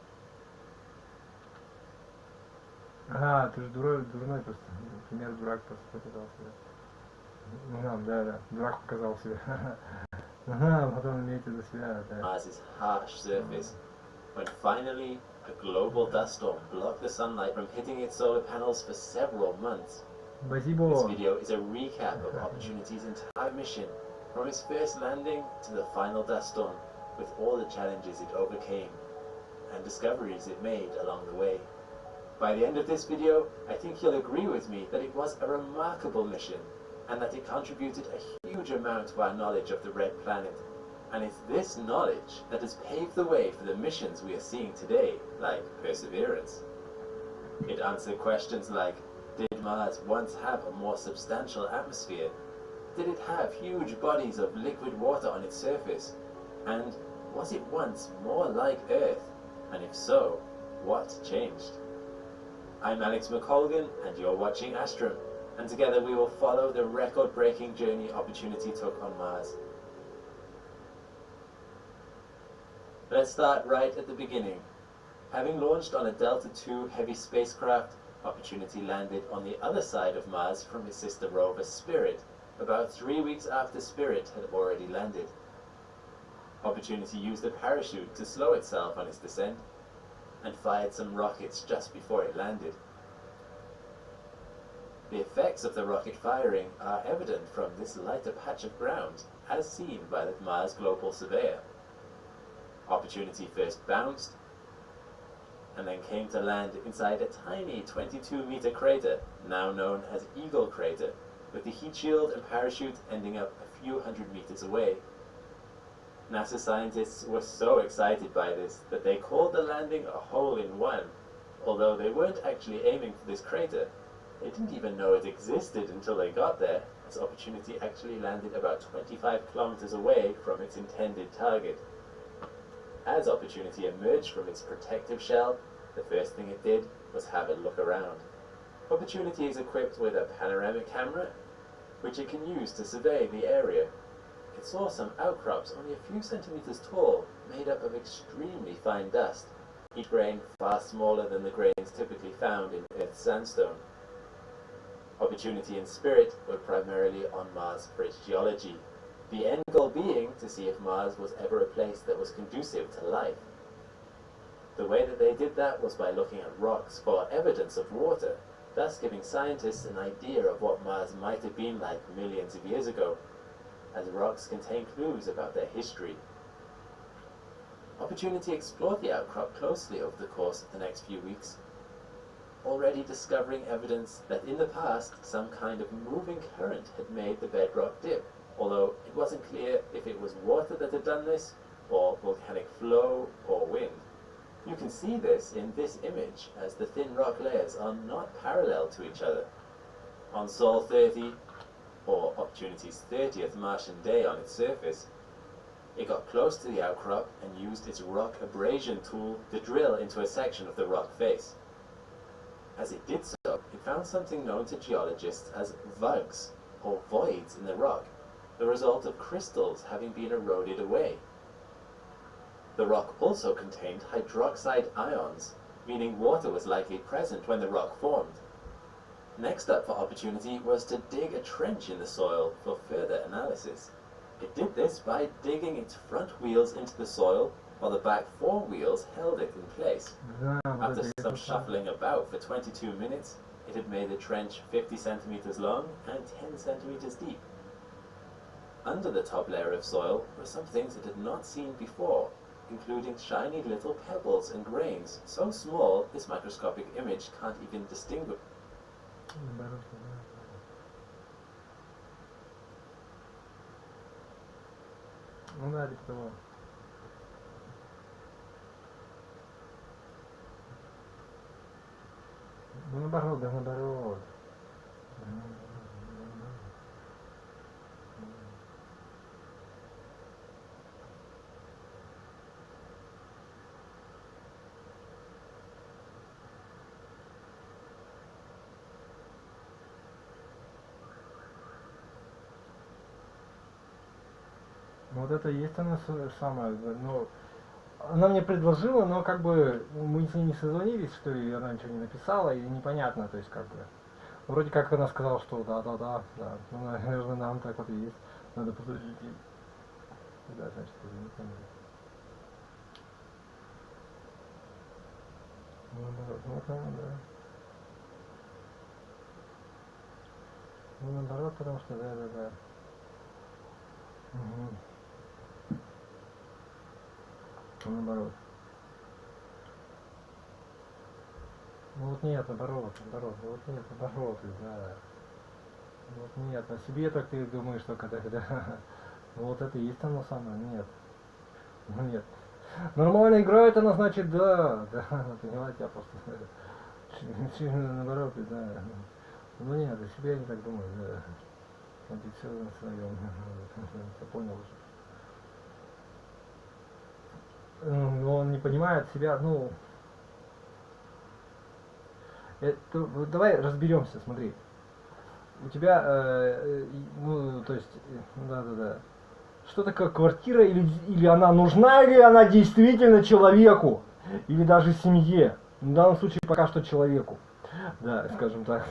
Ага, ты же дурной просто. Например, дурак просто показал себя. Ну да, дурак показал себя. Ага, потом имеете за себя, да. Mars's harsh surface, when finally a global dust storm blocked the sunlight from hitting its solar panels for several months. This Спасибо. video is a recap of Opportunity's entire mission, from its first landing to the final dust storm, with all the challenges it overcame and discoveries it made along the way. By the end of this video, I think you'll agree with me that it was a remarkable mission, and that it contributed a huge amount to our knowledge of the Red Planet. And it's this knowledge that has paved the way for the missions we are seeing today, like Perseverance. It answered questions like, did Mars once have a more substantial atmosphere? Did it have huge bodies of liquid water on its surface? And was it once more like Earth? And if so, what changed? I'm Alex McColgan, and you're watching Astrum, and together we will follow the record-breaking journey Opportunity took on Mars. Let's start right at the beginning. Having launched on a Delta II heavy spacecraft, Opportunity landed on the other side of Mars from its sister rover Spirit, about 3 weeks after Spirit had already landed. Opportunity used a parachute to slow itself on its descent, and fired some rockets just before it landed. The effects of the rocket firing are evident from this lighter patch of ground, as seen by the Mars Global Surveyor. Opportunity first bounced, and then came to land inside a tiny 22-meter crater, now known as Eagle Crater, with the heat shield and parachute ending up a few hundred meters away. NASA scientists were so excited by this that they called the landing a hole-in-one, although they weren't actually aiming for this crater. They didn't even know it existed until they got there, as Opportunity actually landed about 25 kilometers away from its intended target. As Opportunity emerged from its protective shell, the first thing it did was have a look around. Opportunity is equipped with a panoramic camera, which it can use to survey the area. It saw some outcrops only a few centimeters tall, made up of extremely fine dust, each grain far smaller than the grains typically found in Earth's sandstone. Opportunity and Spirit were primarily on Mars for its geology, the end goal being to see if Mars was ever a place that was conducive to life. The way that they did that was by looking at rocks for evidence of water, thus giving scientists an idea of what Mars might have been like millions of years ago, as rocks contain clues about their history. Opportunity explored the outcrop closely over the course of the next few weeks, already discovering evidence that in the past some kind of moving current had made the bedrock dip, although it wasn't clear if it was water that had done this, or volcanic flow, or wind. You can see this in this image, as the thin rock layers are not parallel to each other. On Sol 30, or Opportunity's 30th Martian day on its surface, it got close to the outcrop and used its rock abrasion tool to drill into a section of the rock face. As it did so, it found something known to geologists as vugs, or voids in the rock, the result of crystals having been eroded away. The rock also contained hydroxide ions, meaning water was likely present when the rock formed. Next up for opportunity was to dig a trench in the soil for further analysis. It did this by digging its front wheels into the soil, while the back 4 wheels held it in place. Да, вот After это some это shuffling about for 22 minutes, it had made the trench 50 centimeters long and 10 centimeters deep. Under the top layer of soil were some things it had not seen before, including shiny little pebbles and grains, so small this microscopic image can't even distinguish. Ну да, типа того. Ну наоборот, да наоборот. Вот это есть она самая, ну, она мне предложила, но как бы мы с ней не созвонились, что ли, она ничего не написала, и непонятно, то есть как бы, вроде как она сказала, что да, ну, наверное, нам так вот и есть, надо подождать. Да, значит, не понял. Ну, наоборот, ну, да. Ну, наоборот, потому что, да. Угу. Наоборот. Ну вот нет, наоборот, вот нет, наоборот, да. Вот нет, о себе так ты думаешь только тогда. Вот это и есть оно самое, нет. Ну нет. Нормально играет она, значит, да, понимаете, я просто наоборот, да. Ну нет, о себе я не так думаю, да. Смотрите, все на своем, я понял уже. Он не понимает себя, ну... давай разберемся, смотри. У тебя, ну, то есть, да. Что такое квартира, или она нужна, или она действительно человеку, или даже семье. В данном случае пока что человеку, да, скажем так.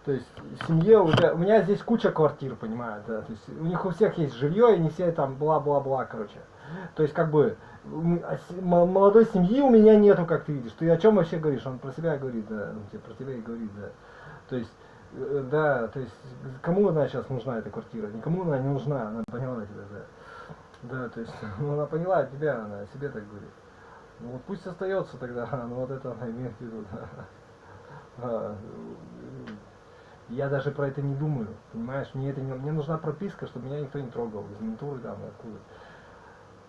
То есть в семье у меня здесь куча квартир, понимаешь, да, то есть у них у всех есть жилье, и не все там бла-бла-бла, короче. То есть как бы молодой семьи у меня нету, как ты видишь. Ты о чем вообще говоришь? Он про себя говорит, да, он тебе про тебя и говорит, да. То есть, да, то есть кому она сейчас нужна, эта квартира? Никому она не нужна, она поняла тебя, да. Да, то есть, ну, она поняла тебя, она о себе так говорит. Ну вот пусть остается тогда, ну вот это она имеет в виду, да. Я даже про это не думаю, понимаешь, мне нужна прописка, чтобы меня никто не трогал, из ментуры там, откуда.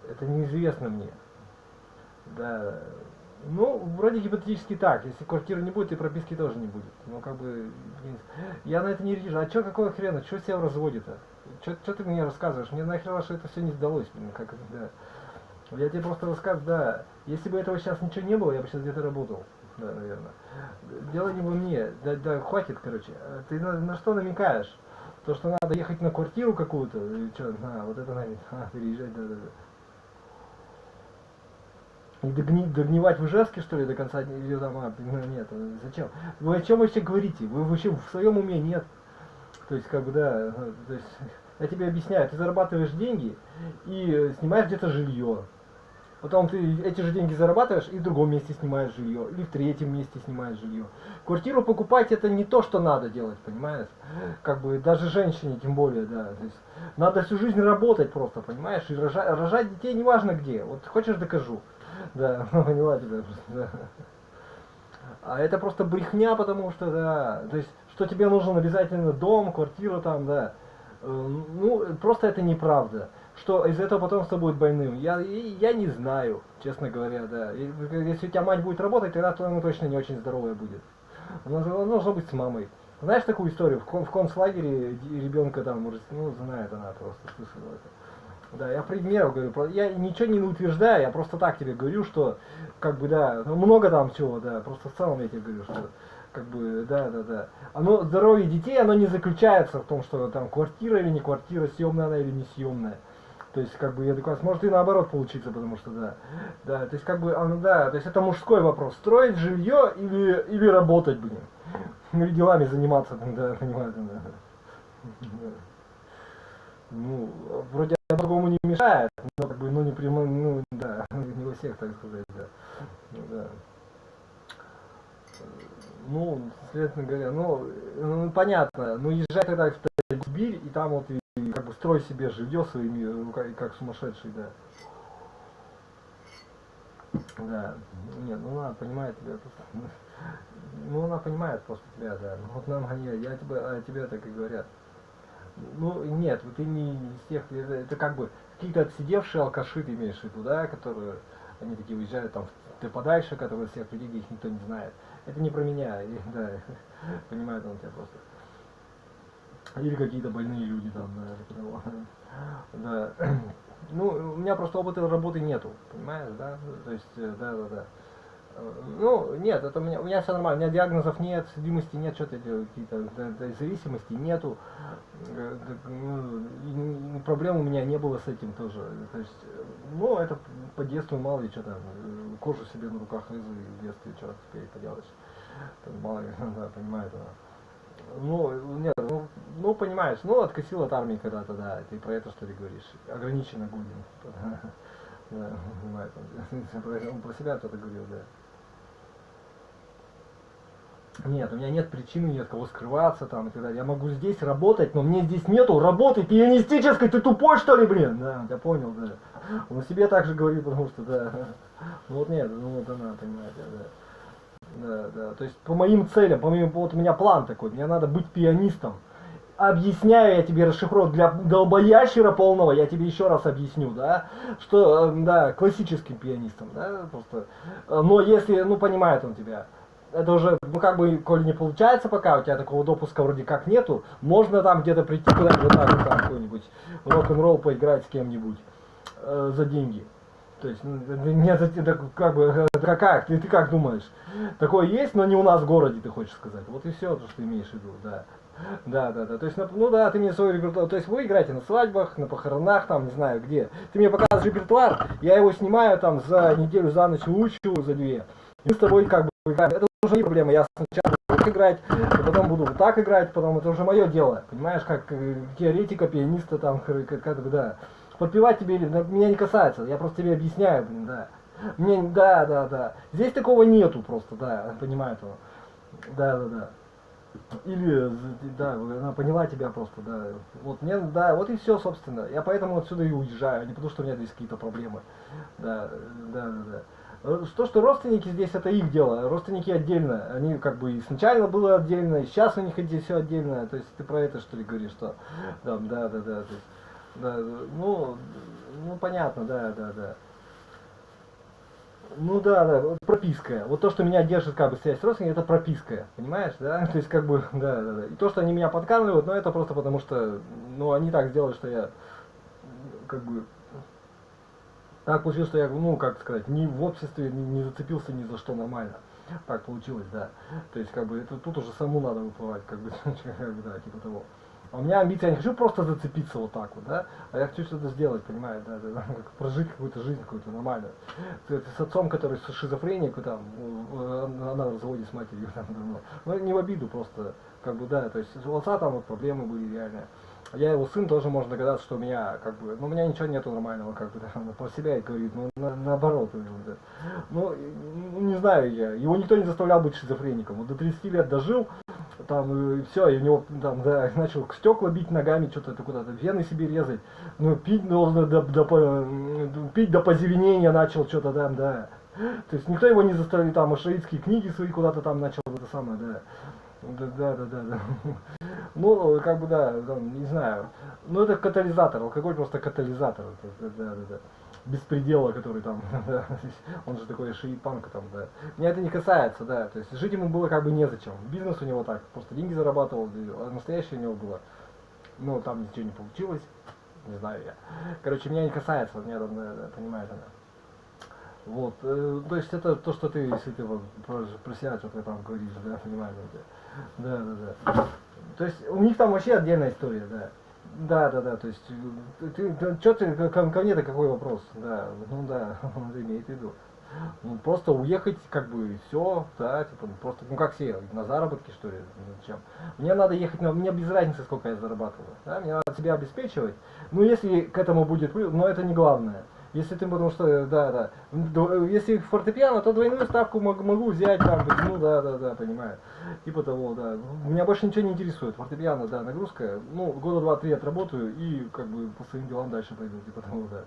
Это неизвестно мне. Да. Ну, вроде гипотетически так, если квартиры не будет, и прописки тоже не будет. Ну, как бы, я на это не режу. А чё, какого хрена, чё себя в разводе-то? Чё ты мне рассказываешь? Мне нахер, что это все не сдалось, как это, да. Я тебе просто рассказываю, да, если бы этого сейчас ничего не было, я бы сейчас где-то работал. Да, наверное. Дело не во мне. Да, хватит, короче. Ты на что намекаешь? То, что надо ехать на квартиру какую-то, или что, вот это надо, переезжать, да. И догнивать в Ижевске, что ли, до конца или там, нет, зачем? Вы о чем вообще говорите? Вы вообще в своем уме нет. То есть, как бы, да, то есть, я тебе объясняю, ты зарабатываешь деньги и снимаешь где-то жилье. Потом ты эти же деньги зарабатываешь и в другом месте снимаешь жилье, или в третьем месте снимаешь жилье. Квартиру покупать это не то, что надо делать, понимаешь? Как бы даже женщине тем более, да. То есть надо всю жизнь работать просто, понимаешь? И рожать детей неважно где. Вот хочешь докажу. Да, поняла тебя просто, да. А это просто брехня, потому что, да, то есть, что тебе нужен обязательно дом, квартира там, да. Ну, просто это неправда. Что из этого потомство будет больным, я не знаю, честно говоря, да. Если у тебя мать будет работать, тогда она точно не очень здоровая будет. Она должна быть с мамой. Знаешь такую историю? В концлагере ребенка там, ну, знает она просто, слышала это. Да, я пример говорю, я ничего не утверждаю, я просто так тебе говорю, что, как бы, да, много там чего, да, просто в целом я тебе говорю, что, как бы, да. Оно, здоровье детей, оно не заключается в том, что там квартира или не квартира, съемная она или не съемная. То есть, как бы, я такой, может и наоборот получиться, потому что, да, то есть, как бы, то есть, это мужской вопрос, строить жилье или работать, блин, или делами заниматься, да, понимаете, да. Ну, вроде другому не мешает, но, как бы, ну, не прямо, ну, да, не во всех, так сказать, да. Ну, следственно говоря, ну понятно, ну, езжай тогда в Сибирь, и там вот, и как бы строй себе жилье своими руками, как сумасшедший, да. Да, нет, ну она понимает тебя просто. Ну она понимает просто тебя, да. Ну, вот нам они, тебе так и говорят. Ну нет, вот ты не из тех, это как бы какие-то отсидевшие алкаши ты имеешь в виду, да, которые, они такие уезжают там, ты подальше, которые всех людей, где их никто не знает. Это не про меня, и, да, понимает он тебя просто. Или какие-то больные люди там, да. Ну, у меня просто опыта работы нету, понимаешь, да? То есть, да. Ну, нет, это у меня все нормально, у меня диагнозов нет, судимости нет, что-то какие-то зависимости нету. И проблем у меня не было с этим тоже. То есть, ну, это по детству мало ли что там, кожу себе на руках рызу в детстве, что теперь поделаешь. Мало ли, да, понимает она. Ну, нет, ну, понимаешь, ну, откосил от армии когда-то, да, ты про это что ли говоришь, ограниченно Гудин, да, понимает, он про себя кто-то говорил, да. Нет, у меня нет причины ни от кого скрываться там и так далее, я могу здесь работать, но мне здесь нету работы пианистической, ты тупой что ли, блин, да, я понял, да, он о себе так же говорит, потому что, да, ну вот нет, ну вот она, понимаете, да. Да, то есть по моим целям, вот у меня план такой, мне надо быть пианистом. Объясняю я тебе, расшифровку для долбоящера полного, я тебе еще раз объясню, да, что, да, классическим пианистом, да, просто, но если, ну, понимает он тебя, это уже, ну, как бы, коли не получается пока, у тебя такого допуска вроде как нету, можно там где-то прийти куда-нибудь, вот так вот, какой-нибудь рок-н-ролл поиграть с кем-нибудь за деньги. То есть, нет, это как бы, ты как думаешь? Такое есть, но не у нас в городе, ты хочешь сказать. Вот и все, то, что ты имеешь в виду, да. Да. То есть, ну да, ты мне свой репертуар, то есть вы играете на свадьбах, на похоронах, там, не знаю где. Ты мне показываешь репертуар, я его снимаю там за неделю, за ночь учу, за две. И мы с тобой как бы играем. Это уже не проблема, я сначала буду так играть, а потом буду вот так играть, потом это уже мое дело. Понимаешь, как теоретика, пианиста, там, как бы, да. Подпевать тебе или меня не касается, я просто тебе объясняю, блин, да. Мне, да. Здесь такого нету просто, да, понимаю этого. Да. Или, да, она поняла тебя просто, да. Вот мне, да, вот и все, собственно. Я поэтому отсюда и уезжаю, а не потому что у меня здесь какие-то проблемы. Да. То, что родственники здесь, это их дело. Родственники отдельно. Они как бы и сначала было отдельно, и сейчас у них здесь все отдельно. То есть ты про это что ли говоришь, что да. То есть, да, ну понятно, да. Ну да, вот прописка. Вот то, что меня держит как бы связь с родственниками, это прописка, понимаешь, да? То есть как бы, да. И то, что они меня подкармливают, но это просто потому что, ну, они так сделали, что я, как бы, так получилось, что я, ну, как сказать, ни в обществе не зацепился ни за что нормально. Так получилось, да. То есть, как бы, это тут уже саму надо выплывать, как бы, да, типа того. А у меня амбиция, я не хочу просто зацепиться вот так вот, да, а я хочу что-то сделать, понимаешь, да, прожить какую-то жизнь какую-то нормальную. С отцом, который шизофреник, там, она в разводе с матерью, там, ну, не в обиду просто, как бы, да, то есть у отца там вот проблемы были реальные. Я его сын, тоже можно догадаться, что у меня, как бы, ну, у меня ничего нету нормального, как бы, да, про себя и говорит, ну, наоборот, да. Ну, не знаю я, его никто не заставлял быть шизофреником, вот до 30 лет дожил, там, и все, и у него, там, да, начал стекла бить ногами, что-то куда-то, вены себе резать, ну, пить должен, пить до позеленения начал, что-то там, да. То есть никто его не заставил, там, ашаитские книги свои куда-то там начал, это самое, да. Да. Ну, как бы, да, не знаю. Ну, это катализатор, алкоголь просто катализатор, да. Беспредела, который там, да, он же такой шиит-панк там, да. Меня это не касается, да, то есть жить ему было как бы незачем. Бизнес у него так, просто деньги зарабатывал, а настоящее у него было. Ну, там ничего не получилось, не знаю я. Короче, меня не касается, меня там, да, понимаете, да. Вот, то есть это то, что ты, если ты вот про себя что-то там говоришь, да, понимаешь, да, да, да. То есть у них там вообще отдельная история, да. Да, да, да, то есть что ты ко мне-то какой вопрос, да, ну да, он имеет в виду. Ну, просто уехать, как бы, и все, да, типа, ну, просто, ну, как все, на заработки, что ли, ну, зачем? Мне надо ехать, мне без разницы, сколько я зарабатываю, да, мне надо себя обеспечивать, ну, если к этому будет, но это не главное. Если ты, потому что, да, да, если фортепиано, то двойную ставку могу взять, там, ну, да, да, да, понимаю, типа того, да, меня больше ничего не интересует, фортепиано, да, нагрузка, ну, года 2-3 отработаю и, как бы, по своим делам дальше пойду, типа того, да.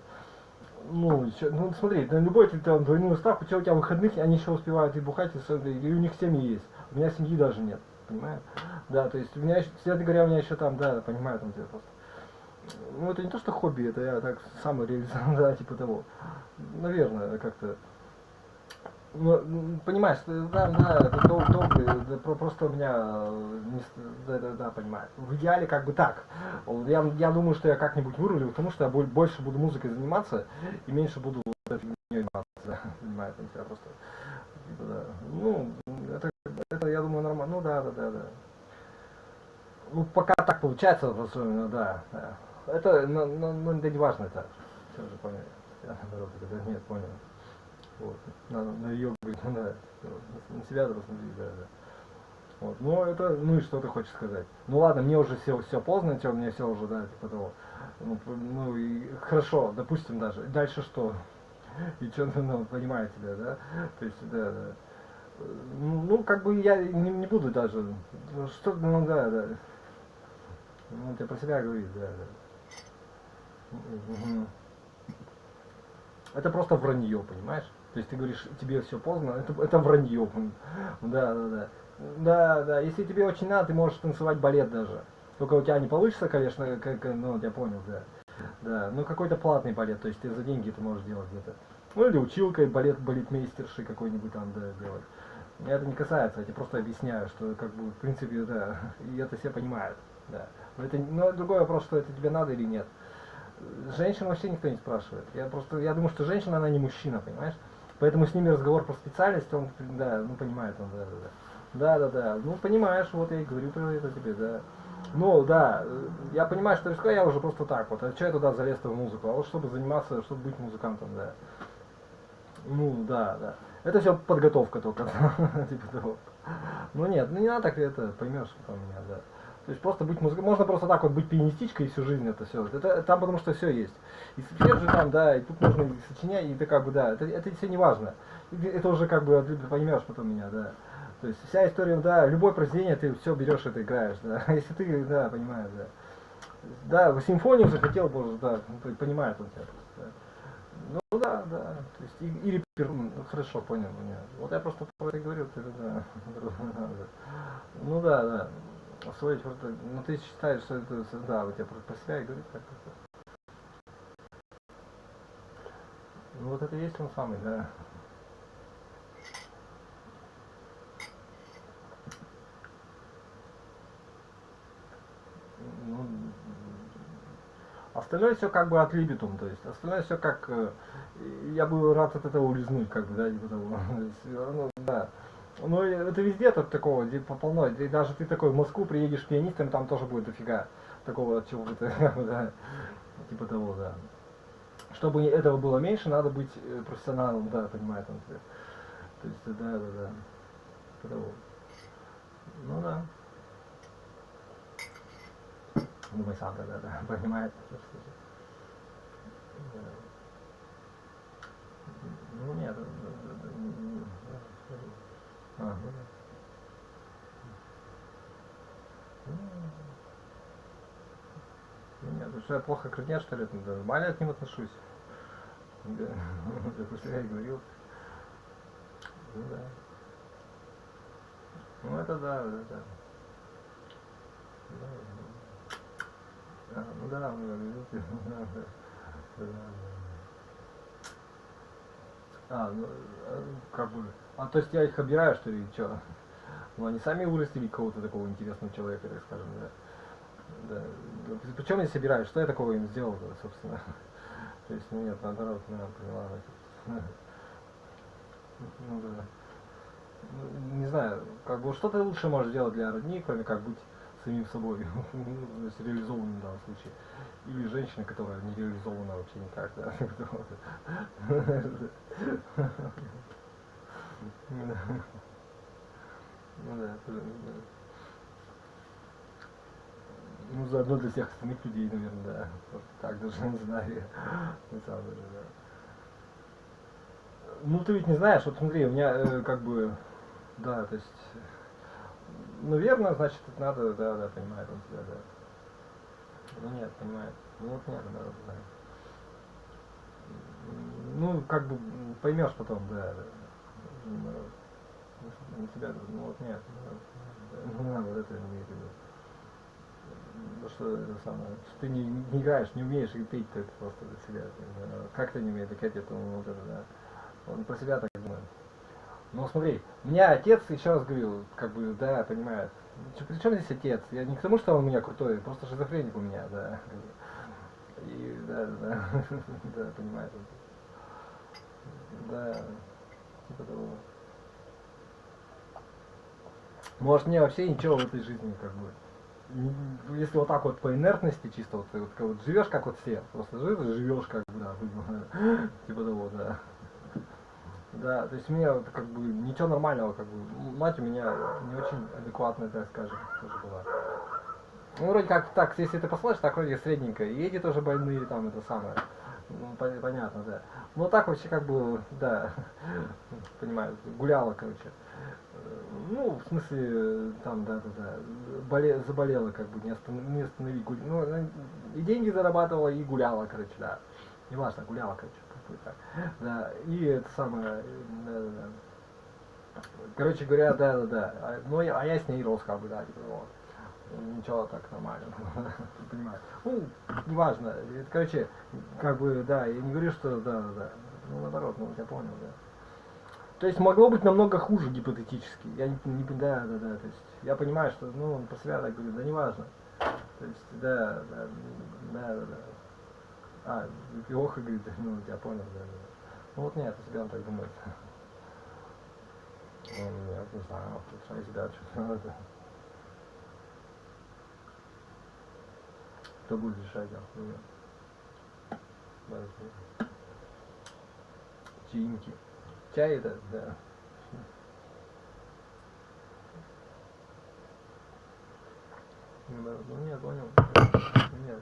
Ну, ну смотри, на любой ты там двойную ставку, у тебя выходных, они еще успевают и бухать, и у них семьи есть. У меня семьи даже нет, понимаешь? Да, то есть у меня, кстати говоря, у меня еще там, да, понимаю, там тебе просто. Ну это не то, что хобби, это я так самореализован, да, типа того. Наверное, как-то. Ну, понимаешь, да, да, это долго, да, просто у меня, да, да, да, понимаю. В идеале как бы так. Я думаю, что я как-нибудь вырулю, потому что я больше буду музыкой заниматься и меньше буду заниматься, да, понимаю, там себя просто, типа, да. Ну, это, я думаю, нормально, ну да, да, да, да. Ну, пока так получается, особенно, да, да. Это, ну, да не важно, это, все уже понял, я наоборот, это нет, понял. Вот. На ее, ну да, на себя посмотри, да, да. Вот. Ну это, ну и что ты хочешь сказать? Ну ладно, мне уже все поздно, что мне все уже, да, типа того. Ну и хорошо, допустим даже. Дальше что? И что, ну, понимаю тебя, да? То есть, да, да. Ну, как бы я не буду даже. Что, ну да, да. Ну, тебе про себя говорит, да, да. Угу. Это просто вранье, понимаешь? То есть ты говоришь, тебе все поздно, это вранье. Да, да, да. Да, да. Если тебе очень надо, ты можешь танцевать балет даже. Только у тебя не получится, конечно, как, ну, я понял, да. Да, ну какой-то платный балет, то есть ты за деньги это можешь делать где-то. Ну или училкой, балетмейстершей какой-нибудь там, да, делать. Меня это не касается, я тебе просто объясняю, что как бы в принципе, да, и это все понимают, да. Но другой вопрос, что это тебе надо или нет. Женщин вообще никто не спрашивает. Я думаю, что женщина, она не мужчина, понимаешь? Поэтому с ними разговор про специальность, он, да, ну понимает он, да, да, да. Да, да, да. Ну понимаешь, вот я и говорю про это тебе, да. Ну да, я понимаю, что я уже просто так вот. А что я туда залез-то в музыку? А вот чтобы заниматься, чтобы быть музыкантом, да. Ну да, да. Это все подготовка только, типа того. Ну нет, ну не надо так это, поймешь, что у меня, да. То есть просто быть музыкантом, можно просто так вот быть пианистичкой и всю жизнь это все. Это там потому что все есть. И спеть же там, да, и тут нужно и сочинять, и ты как бы, да, это все не важно. Это уже как бы поймешь потом меня, да. То есть вся история, да, любое произведение ты все берешь и ты играешь, да. Если ты, да, понимаешь, да. Да, симфонию захотел, боже, да, понимает он тебя просто, да. Ну да, да. То есть или ну, хорошо, понял меня. Вот я просто про это говорю, ты, да. Ну да, да. Освоить ну ты считаешь, что это, да, у тебя про себя и говорит так. Ну вот это и есть он самый, да. Ну, остальное все как бы от либитум, то есть остальное все как я бы рад от этого улизнуть, как бы, да, типа того. Ну, да. Ну это везде так такого, типа полно. И даже ты такой в Москву приедешь пианистом, там тоже будет дофига такого чего-то, да, типа того, да. Чтобы этого было меньше, надо быть профессионалом, да, понимает он тебя. То есть, да, да, да. Типа того. Ну да. Думай сам, да, да, да, понимает. Да. Ну нет, ну да. Ну нет, что я плохо к родне, что ли? Нормально к ним отношусь. Я после себя и говорил. Ну да. Ну это да, да. Ну да, видите, ну, как бы, то есть я их обираю, что ли, что? Ну, они сами вырастили кого-то такого интересного человека, так скажем, да. Да. Причем я собираю, что я такого им сделал, собственно? То есть, ну нет, наоборот, поняла, Ну, да. Ну, не знаю, как бы что ты лучше можешь сделать для родни, кроме как быть самим собой, ну, то есть реализованным в данном случае. Или женщина, которая не реализована вообще никак, да. Ну да, ну заодно для всех остальных людей, наверное, да. Просто так даже не знаю. На самом деле, да. Ну ты ведь не знаешь, вот смотри, у меня как бы, да, то есть, ну верно, значит, это надо, да, понимает он тебя, да. Ну нет, понимает. Ну вот нет, да, да. Ну, как бы поймешь потом, да. На тебя, ну вот нет, ну надо вот это иметь в виду. Ну что это самое, что ты не играешь, не умеешь и петь, то это просто для себя. Как ты не умеешь, так это, вот это, да. Он про себя так думает. Ну смотри, у меня отец, еще раз говорю, как бы, да, понимает. При чем здесь отец? Я не к тому, что он у меня крутой, просто шизофреник у меня, да. И да, да, понимает он. Да, типа того. Может мне вообще ничего в этой жизни как бы. Если вот так вот по инертности чисто вот живешь как вот все, просто живешь как бы, да, типа того, да. Да, то есть у меня вот, как бы ничего нормального, как бы мать у меня не очень адекватная, так скажем, тоже была. Ну вроде как так, если ты посмотришь, так вроде средненькая, и эти тоже больные, там это самое. Ну, понятно, да. Но так вообще как бы, да, понимаю, гуляла, короче. Ну, в смысле, там, заболела, как бы, не остановить, ну, и деньги зарабатывала, и гуляла, короче, да. Неважно, гуляла, короче, как бы так. Да, и это самое, да. Короче говоря, да. Ну, а я с ней рос, как бы, да, типа, вот. Ничего, так нормально, понимаю. Ну, неважно, это, короче, как бы, да, я не говорю, что, да, ну, наоборот, ну, я понял, да. То есть могло быть намного хуже гипотетически. Я да, то есть я понимаю, что, ну, он по себя так говорит, да неважно. То есть, да. А, плохо говорит, ну, я понял, да. Ну вот нет, у себя он так думает. Ну, я не знаю, улучшай себя, что надо. Кто будет решать, чаинки. Чай это, да. Ну нет, понял. Нет.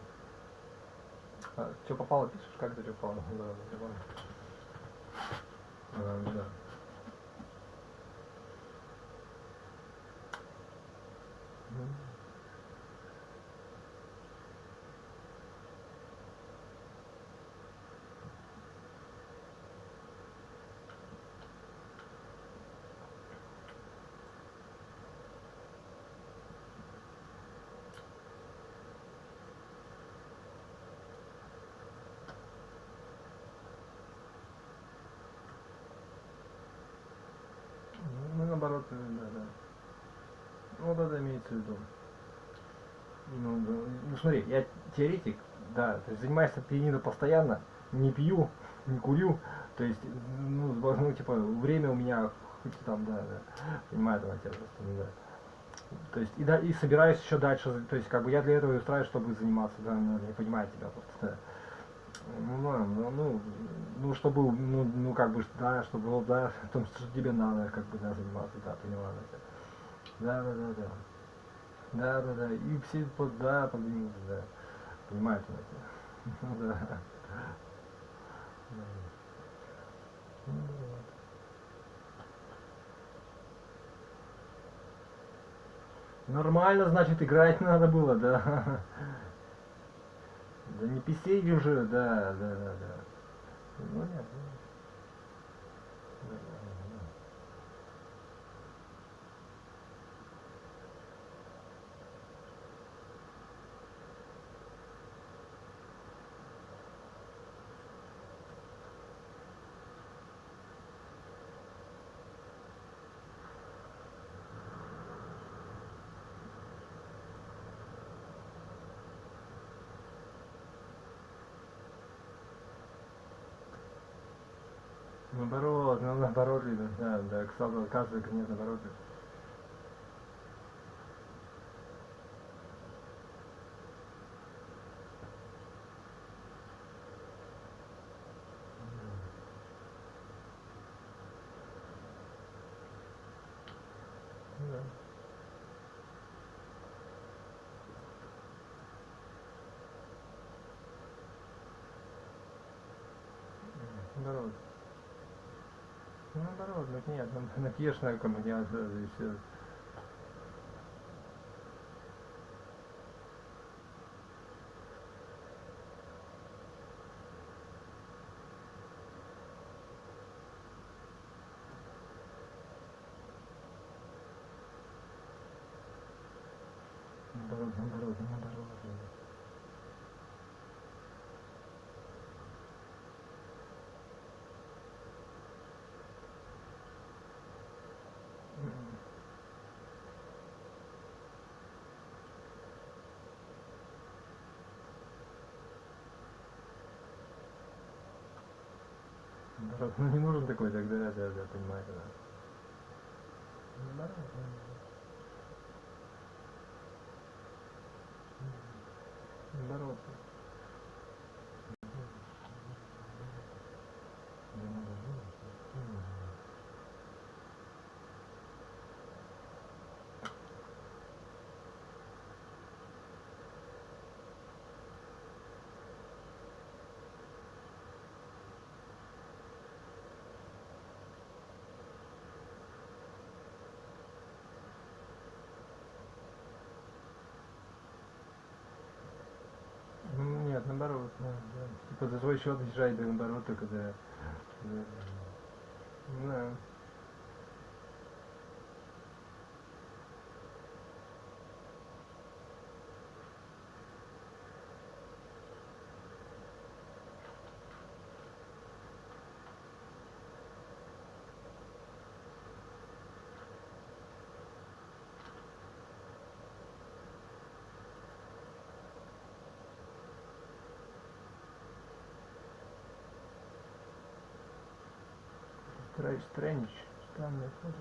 А, что попало, пишешь? Как это что попало? Да, я понял. Да. Ну, наоборот, да. Ну, да, имеется в виду. Ну, смотри, я теоретик, да, то есть занимаюсь пианино постоянно, не пью, не курю, то есть, ну типа, время у меня, хоть там, да, понимаю, там, отец, да. То есть, и собираюсь еще дальше, то есть, как бы я для этого и устраиваюсь, чтобы заниматься, да, не понимаю тебя просто, да. Ну, чтобы, как бы, да, чтобы, вот, да, о том, что тебе надо, как бы, да, заниматься, да, поняла, да. Да, и все, да, подвинуты, да, понимаете, да. Нормально, значит, играть надо было, да. Да не писей уже, да. Ну нет, да. Наоборот, ну наоборот, видно, да, да, кстати, оказывается, нет, наоборот. Да. Наоборот. Ну, наоборот, ну нет, напьешь на коммуняцию и все. Наоборот, наоборот, наоборот. Наоборот, ну не нужен такой тогда, да, да, понимаете, да. Наоборот, наоборот. Ну, нет, наоборот, да, да. Типа за свой счет езжай, да, наоборот, только да. Да. Да. Странный, странная фото.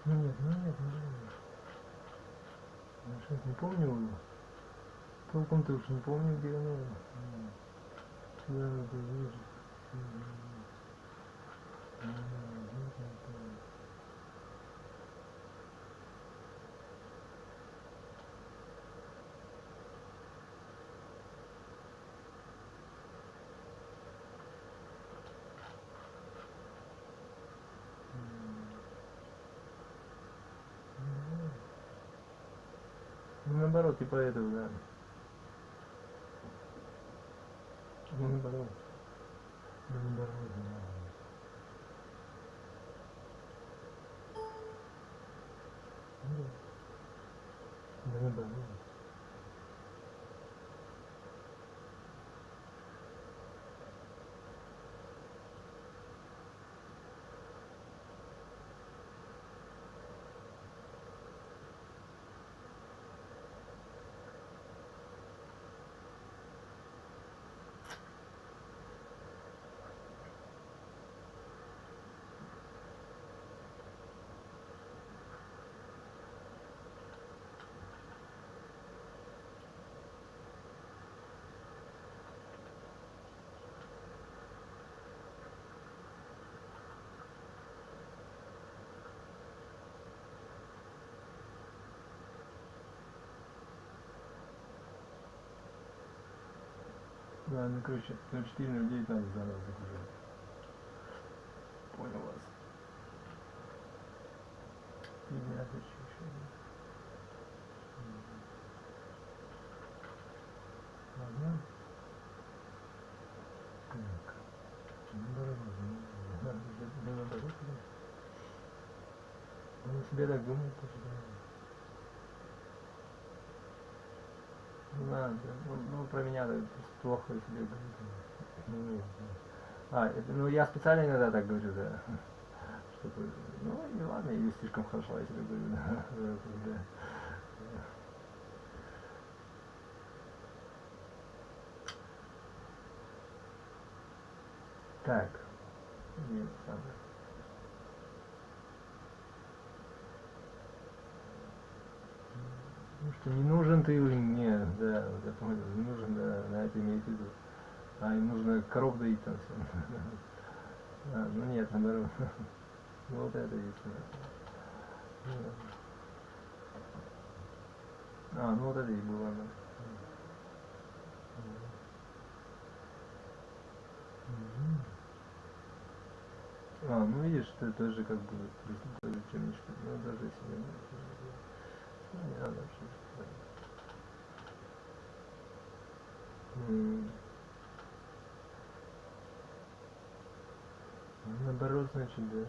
Ну нет, ну нет, ну нет. Я сейчас не помню его. Толком-то уж не помню, где оно. Да, это вижу. Ну, наоборот, типа этого, да. Ну, наоборот. Ну, наоборот, да. Ну, да. Да, наоборот. Да, ну, короче, 0409 надо заново загружать. Понял вас. И я хочу еще. Ладно. Так. себе так думаю, тоже, да. Ну, ладно, ну, про меня так плохо себе говорю. Ну, ну, я специально иногда так говорю, да. Чтобы, ну, и ладно, или слишком хорошо я себе говорю, да. Да. Так. Нет, самое. Ну что, не нужен ты или нет, да, вот я понял, не нужен, да, на это имеет в виду. А им нужно коров доить там все. А, ну нет, наоборот. Вот это есть. А, ну вот это и было, да. А, ну видишь, ты тоже как бы тоже чем-нибудь, ну даже себе не надо вообще. Наоборот, значит, да.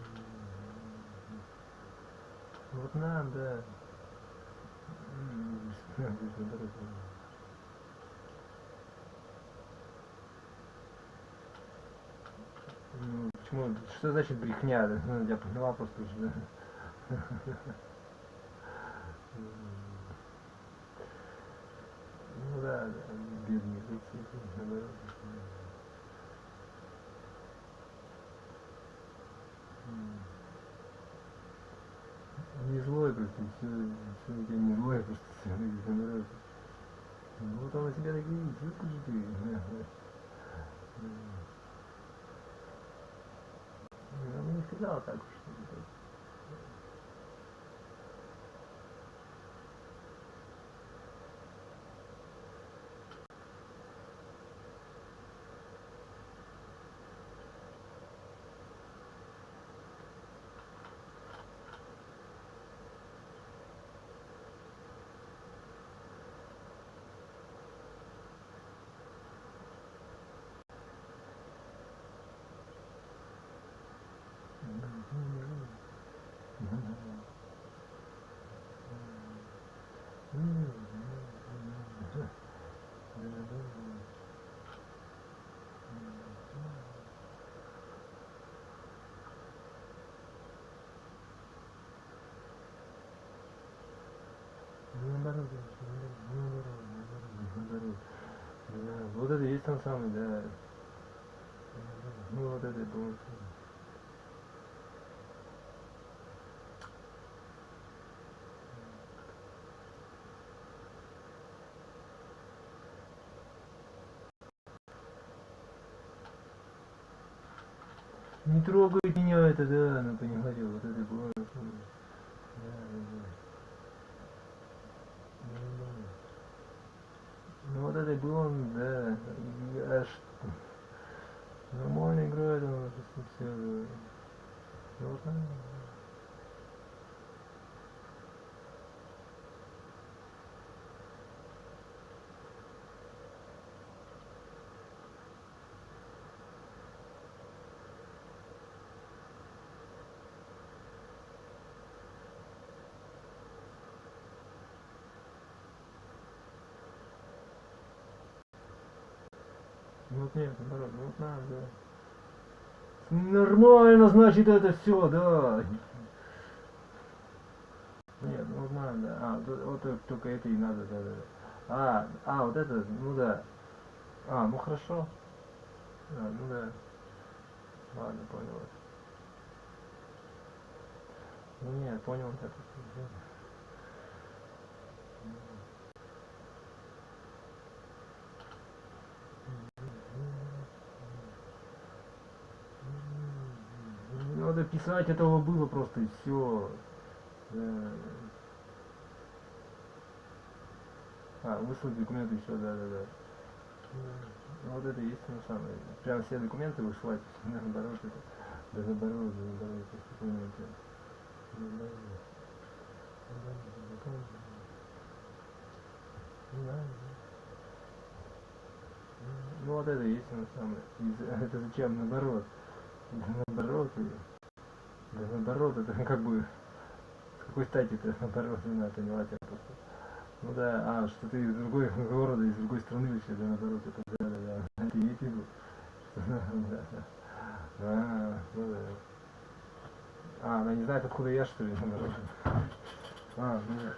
Вот нам, да. Наоборот. Ну, почему? Что значит брехня? Да? Ну, я поняла просто уже, да. Ну да, да, бедные лица, наоборот. Не злой просто, все у тебя не злой, просто все наоборот. Вот он на тебя так видит, выскажи ты. Я бы не сказал так уж. Вот это есть он самый, да. Ну вот это был. Не трогает меня это, да, ну понимаете, вот это было. Да, да. Ну вот это был он, да, аж нормально играет он, все, да. Ну, вот, ну вот нет, наоборот, ну вот надо, да. Нормально, значит, это все, да. Нет, ну вот надо, да. А, вот только это и надо, да, да. Вот это, ну да. А, ну хорошо. А, ну да. Ладно, понял. Ну нет, понял, как это. Надо писать этого было просто и все. Выслать документы еще, да. Ну, вот это есть на самом деле. Прям все документы выслать, наоборот, это. Да наоборот, документы. Ну вот это есть на самом деле. Это зачем наоборот? Да наоборот, это как бы какой стати ты наоборот, не поняла тебя просто. Ну да, что ты из другой города, из другой страны вообще, да, наоборот, это да. Ты имеешь в виду? Ну да. Она не знает, откуда я, что ли, наоборот. Ну нет.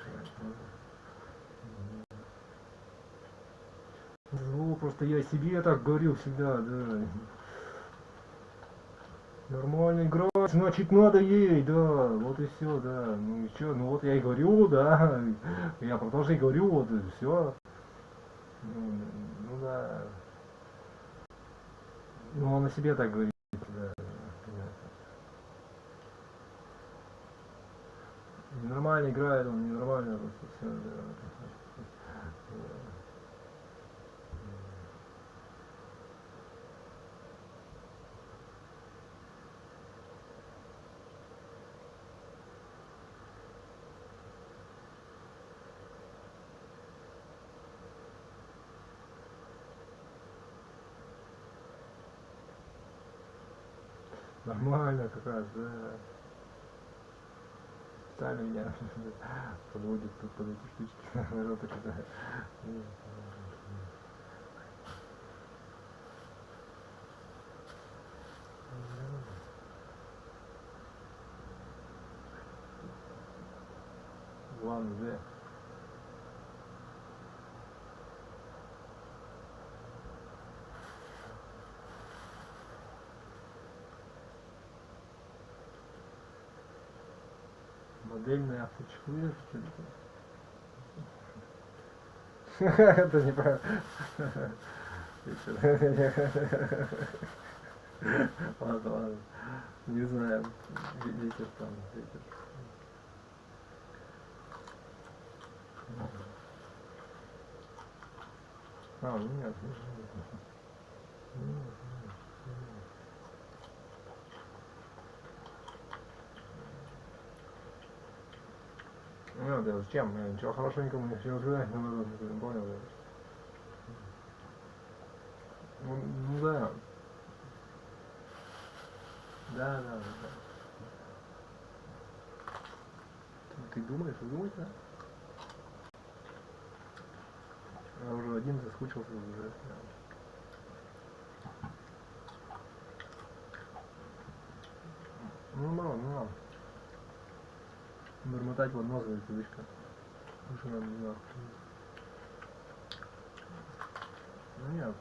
Звук, просто я себе так говорил всегда, да. Нормально играть, значит надо ей, да, вот и все, да. Ну и что, ну вот я и говорю, да. Я про то же и говорю, вот и все. Ну да. Ну он о себе так говорит, да. Ненормально играет, он ненормально просто все, да. Нормально как раз, да. Специально меня подводит тут под эти штучки. Ворота, когда... Главное, да. Модельные авточехлы, что это? Это неправильно. Ладно. Не знаю. Ветер там, ветер. Нет. Ну, да, зачем? Я ничего хорошего никому не хотел сказать, не понял, да. Ну да. Да. Ты думаешь, да? Я уже один заскучился уже. Ну мало. Бормотать в одно за привычка. Лучше надо не знаю. Ну нет.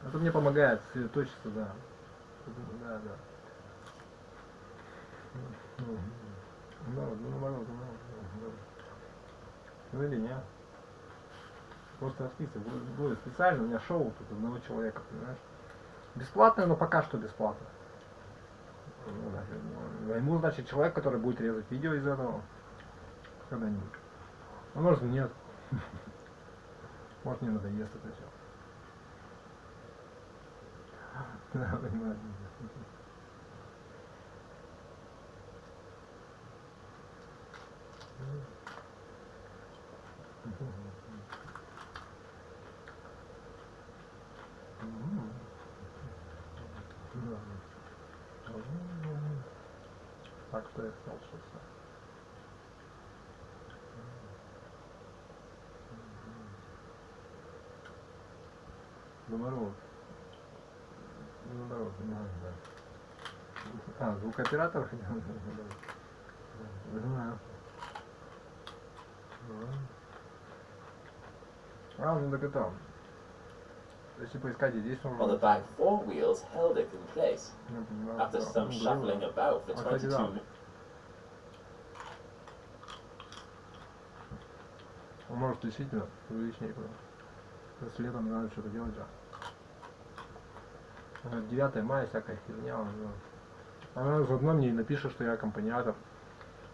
Это мне помогает сосредоточиться, да. Да. Наоборот. Ну или нет. Просто артисты. Будет специально, у меня шоу тут одного человека, понимаешь? Бесплатное, но пока что бесплатно. Ему, значит, человек, который будет резать видео из этого когда-нибудь. А может нет. Может мне надоест это все. Да, понимаю. Так что я сказал, что все. Наоборот, да. Звукооператор хотел? Не знаю. Ну так это. Если поискать здесь, On the back four wheels held it in place. After some shuffling about for 22 minutes. Может действительно приличнее было. С летом надо что-то делать же. 9 мая всякая херня. Она заодно мне и напишет, что я аккомпаниатор.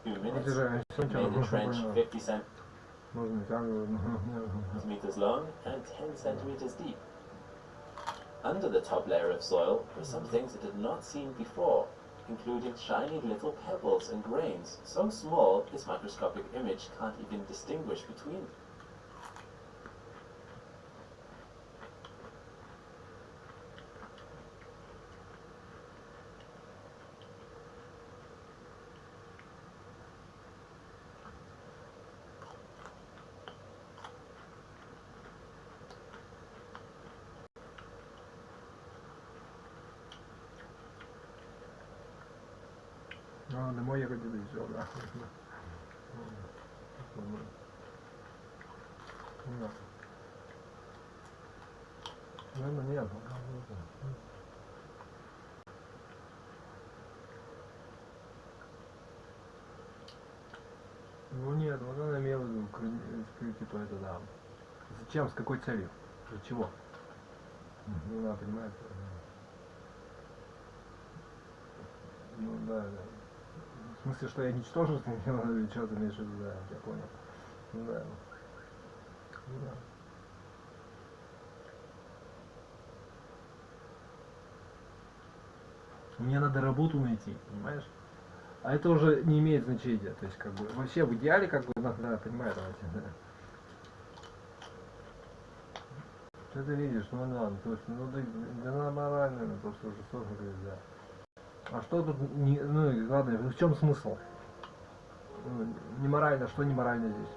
It made a trench 50 centimeters long and 10 centimeters deep. Under the top layer of soil were some things it had not seen before, including shiny little pebbles and grains, so small its microscopic image can't even distinguish between them. Ну, домой ехать и все, да. Наверное, нет. Ну нет, вот она имела в виду, типа это да. Зачем, с какой целью? Для чего? Ну да, понимаете? Ну да, да. В смысле, что я ничтожество или что ты имеешь в виду, да, я понял. Ну да. Ну да. Мне надо работу найти, понимаешь? А это уже не имеет значения, то есть как бы вообще в идеале как бы надо, понимаешь, да. Что ты видишь, ну ладно, то есть, ну да нормально, то что уже сложно говорить, да. А что тут, не, ну ладно, в чем смысл? Ну, не морально, что не морально здесь?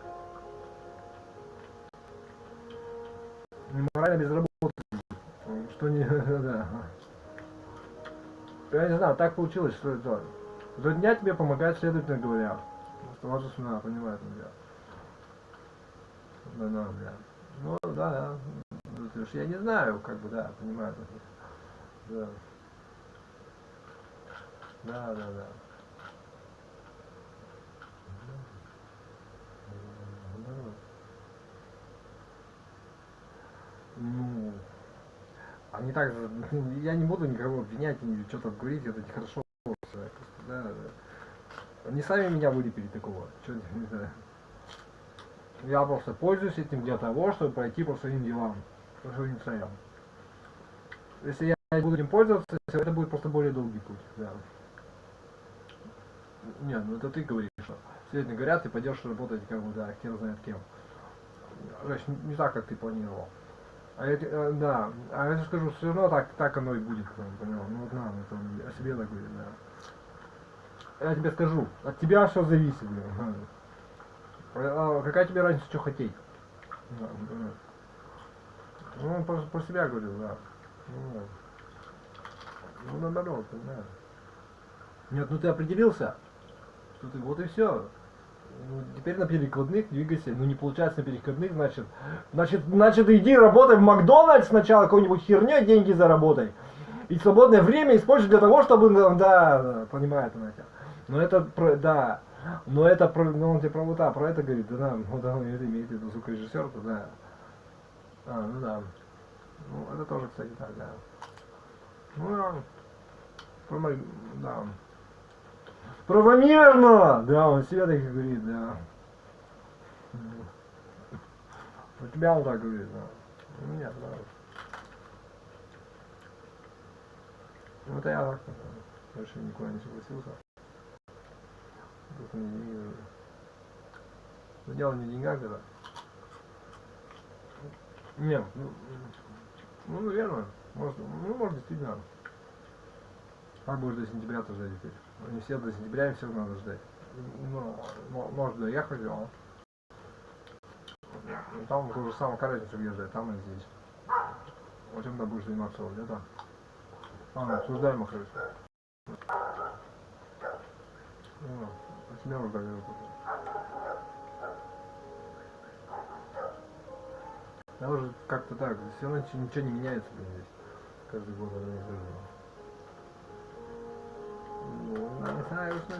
Не морально без работы, что не, да. Я не знаю, так получилось, что это. За дня тебе помогает, следовательно говоря. Оставаться сюда, понимаешь, бля. Да, бля. Ну, да. Я не знаю, как бы, да, понимаю. Да. Да. Ну, а не так, я не буду никого обвинять или что-то говорить, это нехорошо. Да. Они сами меня вылепили такого. Чё, не знаю. Я просто пользуюсь этим для того, чтобы пройти по своим делам, по своим целям. Если я буду им пользоваться, это будет просто более долгий путь. Да. Нет, ну это ты говоришь, что сегодня говорят, ты пойдешь работать, как бы, да, хер знает кем. Значит, не так, как ты планировал. А я, да, а я скажу, все равно так оно и будет, понял? Ну вот надо, это о себе так говорит, да. Я тебе скажу, от тебя все зависит, блин. Какая тебе разница, что хотеть? Да, ну, про себя говорю, да. Ну, наоборот, понимаешь. Нет, ну ты определился, что ты, вот и все. Ну, теперь на перекладных двигайся. Ну не получается на перекладных, значит иди работай в Макдональдс сначала какой-нибудь херней, деньги заработай. И свободное время используй для того, чтобы, да, понимает она тебя. Но это, да, но это, ну он тебе про вот про это говорит, да, вот он имеет в виду звукорежиссер, то да. Ну да. Ну это тоже, кстати, так, да. Ну да. Правомерно! Да, он себе так и говорит, да. У тебя он так говорит, да. Ну нет, да. Ну это я так, больше никуда не согласился. Но дело не в деньгах, это. Нет, ну наверное, может действительно. Как будешь до сентября-то ждать теперь? Не все до сентября, и все надо ждать. Ну, может доехать, но там то же самое, какая разница, где ждать, там и здесь. Вот чем ты будешь заниматься вот это. Обсуждаемо, короче. Тебя уже говорю. Я уже как-то так, все равно ничего не меняется, блин, здесь. Каждый год оно не заживо. Ну, не знаю, что...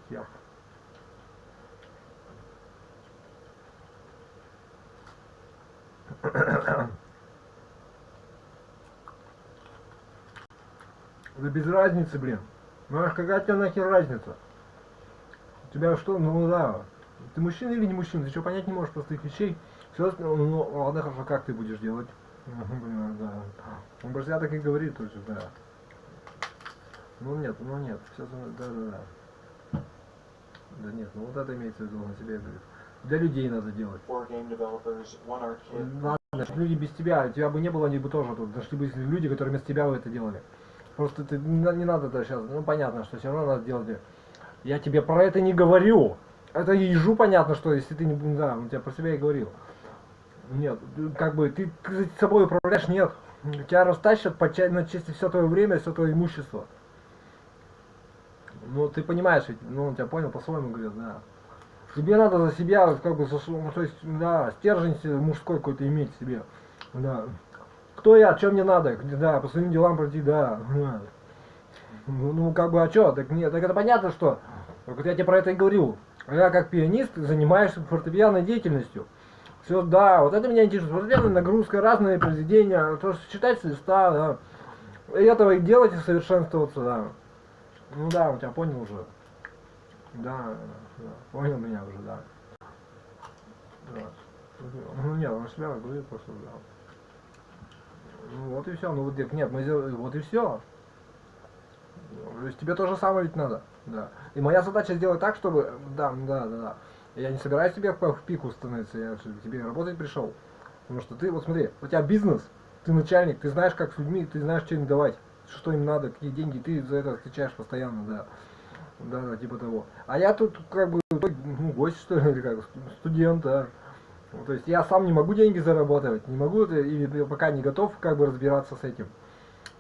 Я. Да без разницы, блин. Ну а какая тебе нахер разница? У тебя что, ну да. Ты мужчина или не мужчина? Ты что понять не можешь простых вещей? Все, ну ладно, хорошо, как ты будешь делать? Блин, да. Он просто так и говорит тоже, да. Ну нет, все, да. Да нет, ну вот это имеется в виду, на себе говорит. Для людей надо делать. Ладно, люди без тебя бы не было, они бы тоже тут. Даже были люди, которые вместо тебя бы это делали. Просто ты не надо это сейчас, ну понятно, что все равно надо делать. Я тебе про это не говорю. Это ежу понятно, что если ты не, да, у тебя про себя и говорил. Нет, как бы ты с собой управляешь, нет. Тебя растащат на чести все твое время, все твое имущество. Ну ты понимаешь, ну он тебя понял, по-своему говорит, да. Тебе надо за себя, как бы, ну, то есть, да, стержень мужской какой-то иметь себе. Да. Кто я, что мне надо? Да, по своим делам пройти, да. Ну, как бы, а что? Так нет, так это понятно, что. Вот я тебе про это и говорю. Я как пианист занимаюсь фортепианной деятельностью. Все, да, вот это меня интересует. Фортепианная нагрузка, разные произведения, то, что читать с листа, да. И этого и делать, и совершенствоваться, да. Ну да, он тебя понял уже. Да, понял меня уже, да. Да. Ну нет, он себя говорит просто, да. Ну вот и все, ну вот нет, мы сделали, вот и все. То есть тебе то же самое ведь надо, да. И моя задача сделать так, чтобы, да. Я не собираюсь тебе в пику становиться, я к тебе работать пришел. Потому что ты, вот смотри, у тебя бизнес, ты начальник, ты знаешь, как с людьми, ты знаешь, что им давать, что им надо, какие деньги, ты за это отвечаешь постоянно, да. Да, типа того. А я тут как бы, ну, гость, что ли, или как, студент, да. Ну, то есть я сам не могу деньги зарабатывать, не могу, или пока не готов как бы разбираться с этим.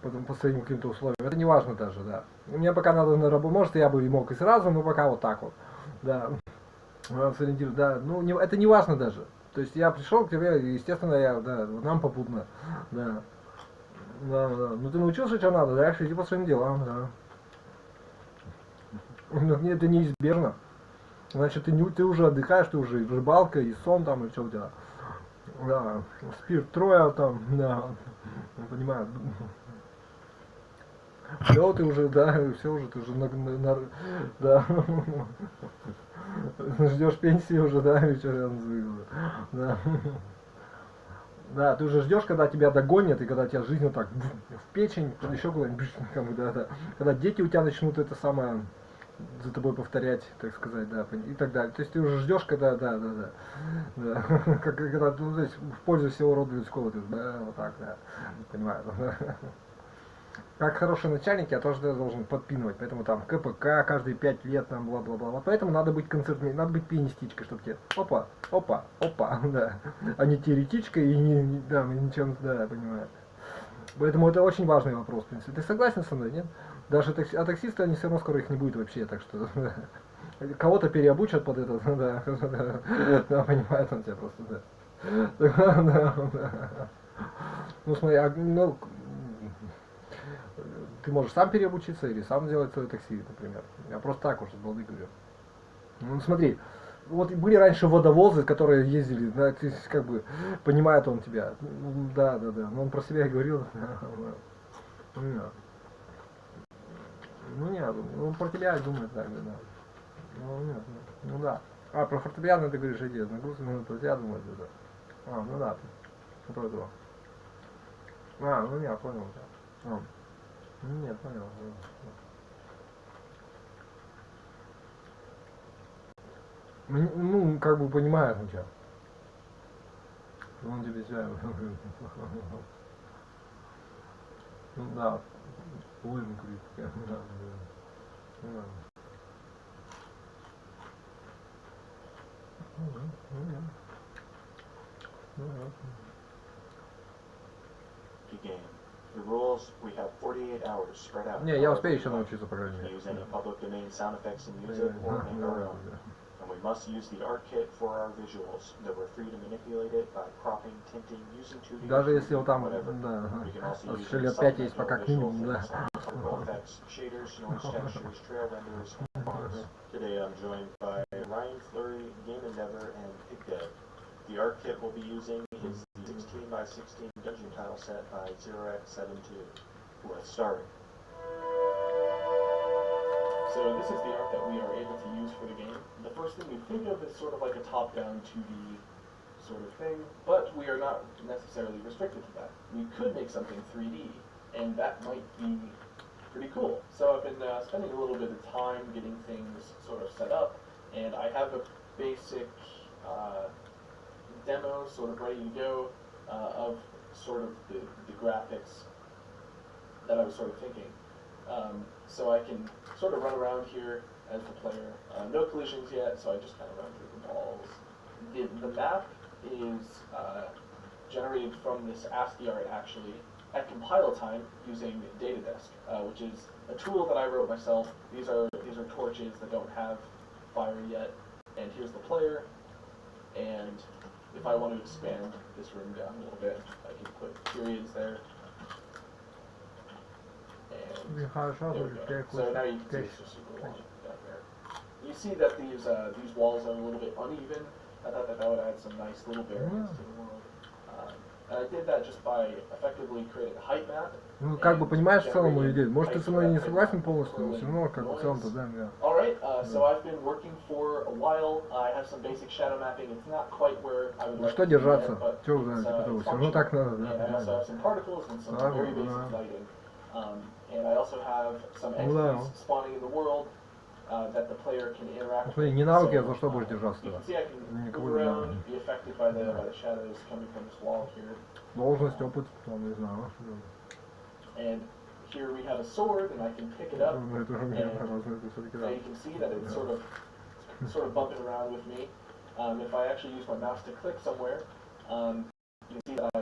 Потом по своим каким-то условиям. Это не важно даже, да. Мне пока надо на работу, может я бы и мог и сразу, но пока вот так вот. Да. Сориентировать, да. Ну, не, это не важно даже. То есть я пришел к тебе, естественно, я, да, нам попутно. Да. Да. Ну ты научился, что надо, дальше иди по своим делам, да. Нет, это неизбежно. Значит, ты уже отдыхаешь, ты уже и рыбалка, и сон там, и что у тебя. Да, спирт трое там, да, понимаю. Все, ты уже, да, все уже, ты уже да. Ждешь пенсии уже, да, вечером, да. Да, ты уже ждешь, когда тебя догонят, и когда тебя жизнь вот так в печень, еще куда-нибудь, да. Когда дети у тебя начнут это самое за тобой повторять, так сказать, да, и так далее. То есть ты уже ждешь, когда, да. Когда, ну, то есть в пользу всего рода людского, да, вот так, да, понимаю. Как хороший начальник, я тоже должен подпинывать, поэтому там КПК каждые 5 лет, там, бла-бла-бла. Поэтому надо быть концертмейстером, надо быть пианистичкой, чтобы тебе опа, да, а не теоретичкой и ничем, да, понимаю. Поэтому это очень важный вопрос, в принципе. Ты согласен со мной, нет? Даже таксисты, они все равно скоро их не будет вообще, так что кого-то переобучат под это, да, понимает он тебя просто, да. Ну смотри, ну, ты можешь сам переобучиться или сам сделать свое такси, например. Я просто так уж с балды говорю. Ну смотри, вот были раньше водовозы, которые ездили, да, ты как бы понимает он тебя. Да. Но он про себя и говорил. Ну нет, ну про тебя думает, да. Ну нет, ну да. А, про фортепиано ты говоришь, иди, нагрузка, ну про тебя думает, да. А, ну да, про этого. А, ну я понял тебя. Нет, понял. Ну, как бы понимает он тебя. Он тебе себя. Ну да. Ой, ну критика. Да. Game. The rules, we have 48 hours spread out. Не, я успею еще научиться, по крайней мере. Use any public domain sound effects and music or make our own. And we must use the art kit for our visuals, that we're free to manipulate it by cropping, tinting, using 2D, Даже если вот там, whatever. да, We can also use еще лет 5 есть пока к visual минимум, да. things like colorful effects, shaders, noise textures, trail renders, and fonts. Today I'm joined by Ryan Fleury, Game Endeavor, and PIANO. The art kit we'll be using is the 16 by 16 dungeon tile set by 0x72. Worth starting. So this is the art that we are able to use for the game. The first thing we think of is sort of like a top-down 2D sort of thing, but we are not necessarily restricted to that. We could make something 3D, and that might be pretty cool. So I've been spending a little bit of time getting things sort of set up, and I have a basic demo sort of ready to go of sort of the graphics that I was sort of thinking. So I can sort of run around here as the player. No collisions yet, so I just kind of run through the balls. The map is generated from this ASCII art actually at compile time using Datadesk, which is a tool that I wrote myself. These are torches that don't have fire yet, and here's the player. And if I want to expand this room down a little bit, I can put periods there. And there we go. So now you can see it's just super long down there. You see that these walls are a little bit uneven. I thought that would add some nice little variance to the world. And I did that just by effectively creating a height map. Ну, как бы понимаешь в целом мою идею. Может, ты со мной не согласен полностью, но все равно, как бы в целом-то, да, да. Alright, so I've been working for a while. I have some basic shadow mapping. It's not quite where I would like Что to держаться? but Чего вы знаете, it's все равно так надо, да. and I also have some particles and some very basic lighting. And I also have some entities spawning in the world that the player can interact with. Смотри, не навыки, а за что будешь держаться You тогда? can see I can move around, be affected by the shadows coming from this wall here. Должность, опыт, там, не знаю. And here we have a sword, and I can pick it up. And Это уже мне разное, это все-таки now you can see that it's sort of bumping around with me. If I actually use my mouse to click somewhere, you can see that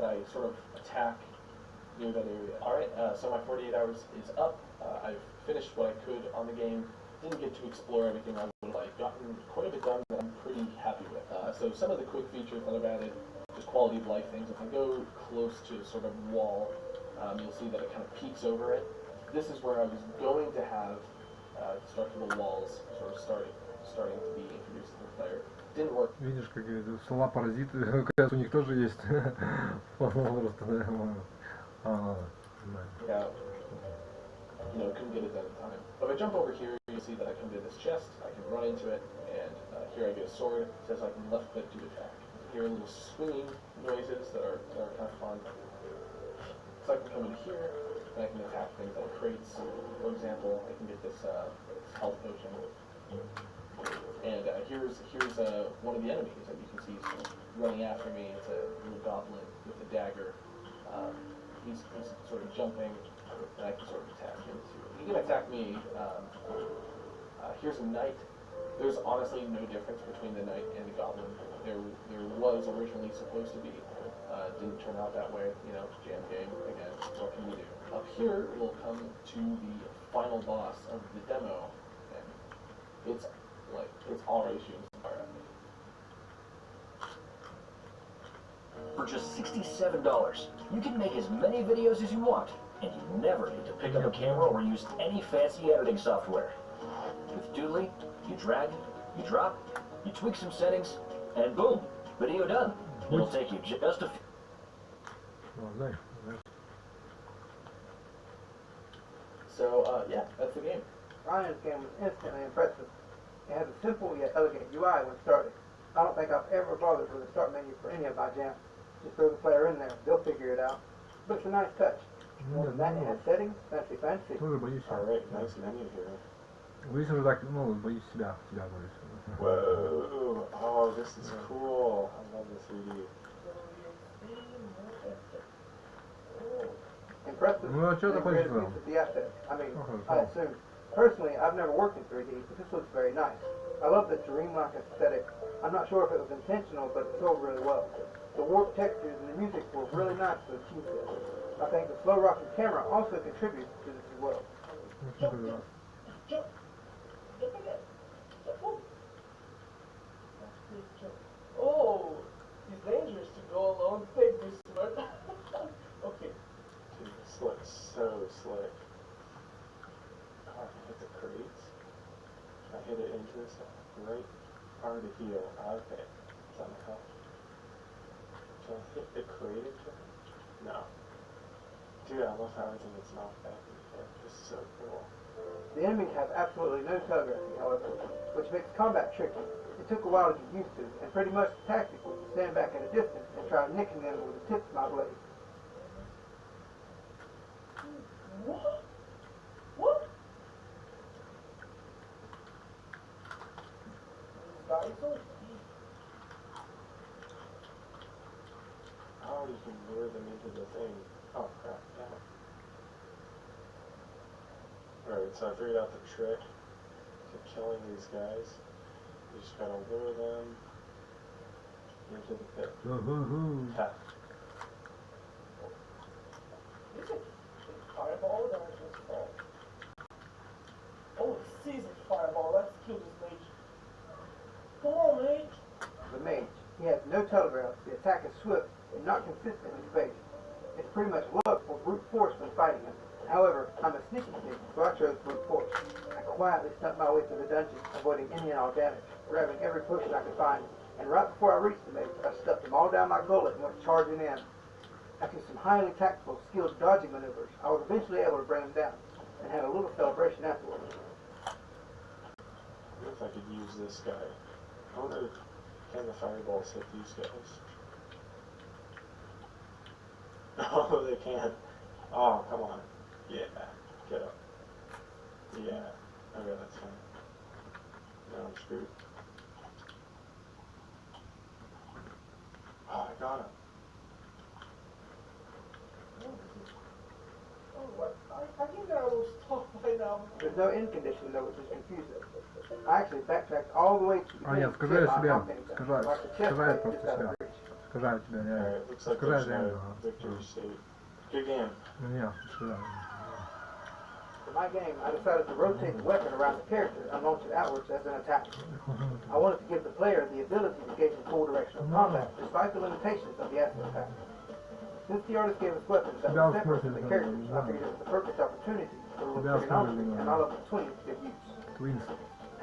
I sort of attack near that area. Alright, so my 48 hours is up. I've finished what I could on the game. Didn't get to explore everything I would like. Gotten quite a bit done that I'm pretty happy with. So some of the quick features that I've added, just quality of life things. If I go close to sort of wall, you'll see that it kind of peeks over it. This is where I was going to have destructible walls sort of starting to be introduced to the player. Didn't work. Видишь, как слова паразиты, кажется, у них тоже есть. Просто, да. Yeah. You know, couldn't get it done in time. But if I jump over here, you see that I come to this chest, I can run into it, and here I get a sword. It says I can left click to attack. Here are little swinging noises that are kind of fun. So I can come in here, and I can attack things like crates. For example, I can get this health potion. And here's one of the enemies that you can see is running after me. It's a little goblin with a dagger. He's sort of jumping, and I can sort of attack him too. He can attack me. Here's a knight. There's honestly no difference between the knight and the goblin. There was originally supposed to be. Didn't turn out that way. You know, jam game again. What can you do? Up here, we'll come to the final boss of the demo, and it's already shooting some fire at me. For just $67, you can make as many videos as you want, and you never need to pick up a camera or use any fancy editing software. With Doodly, you drag, you drop, you tweak some settings, and boom, video done. It'll take you just a few... So, yeah, that's the game. Ryan's game was instantly impressive. It has a simple yet elegant UI when started. I don't think I've ever bothered with a start menu for any of my jams. Just throw the player in there, they'll figure it out. But it's a nice touch. More than that, it has settings, fancy. Тоже боюсь. Alright, nice menu here. Боюсь уже так, ну, боюсь себя боюсь. Whoa! Oh, this is cool. I love the 3D. Impressive. Ну, а что ты хочешь Use of the assets. I mean, I assume. Personally, I've never worked in 3D, but this looks very nice. I love the dreamlike aesthetic. I'm not sure if it was intentional, but it sold really well. The warped textures and the music were really nice to achieve this. I think the slow rocking camera also contributes to this as well. Oh, it's dangerous to go alone. Take this one. Okay. Dude, this looks so slick. Oh, I can hit the crates. I hit it into this right part of the heel. Okay. Is that my help? Can I hit the crate into it? No. Dude, I love how everything is knocked back in the air. This is so cool. The enemies have absolutely no telegraphy, however, which makes combat tricky. It took a while to get used to, and pretty much the tactic was to stand back at a distance and try nicking them with the tips of my blade. What? What? Oh, you can lure them into the thing. Oh crap, damn it. Alright, so I figured out the trick to killing these guys. You just gotta lure them into the pit. Ha. Is it fireball or just fall? Oh, seasoned fireball. Let's kill this mage. Come on, mage. The mage. He has no telegraph. The attack is swift and not consistently spaced. It's pretty much luck or brute force when fighting him. However, I'm a sneaky thief, so I chose brute force. I quietly snuck my way through the dungeon, avoiding any and all damage, grabbing every potion I could find, and right before I reached the mage, I stuffed them all down my gullet and went charging in. After some highly tactical, skilled dodging maneuvers, I was eventually able to bring him down, and had a little celebration afterwards. What if I could use this guy? I wonder, can the fireballs hit these guys? Oh, they can't. Oh, come on. Yeah, get up. Yeah, okay, that's fine. Now I'm screwed. Oh, I got him. Oh, what? I think they're a little tough by now. There's no end condition though, which is confusing. I actually backtracked all the way to the А, нет, скажи о себе. Скажи просто себя. Скажи о тебе, реально. Alright, looks like Скажи there's реально. no victory state. Good game. Нет, скажи. For my game, I decided to rotate the weapon around the character and launch it outwards as an attack. I wanted to give the player the ability to engage in full directional combat, despite the limitations of the acid attack. Since the artist gave us weapons that were separate from the characters, I figured it was the perfect opportunity for a little trigonometry and all of the twins to give use. Twins.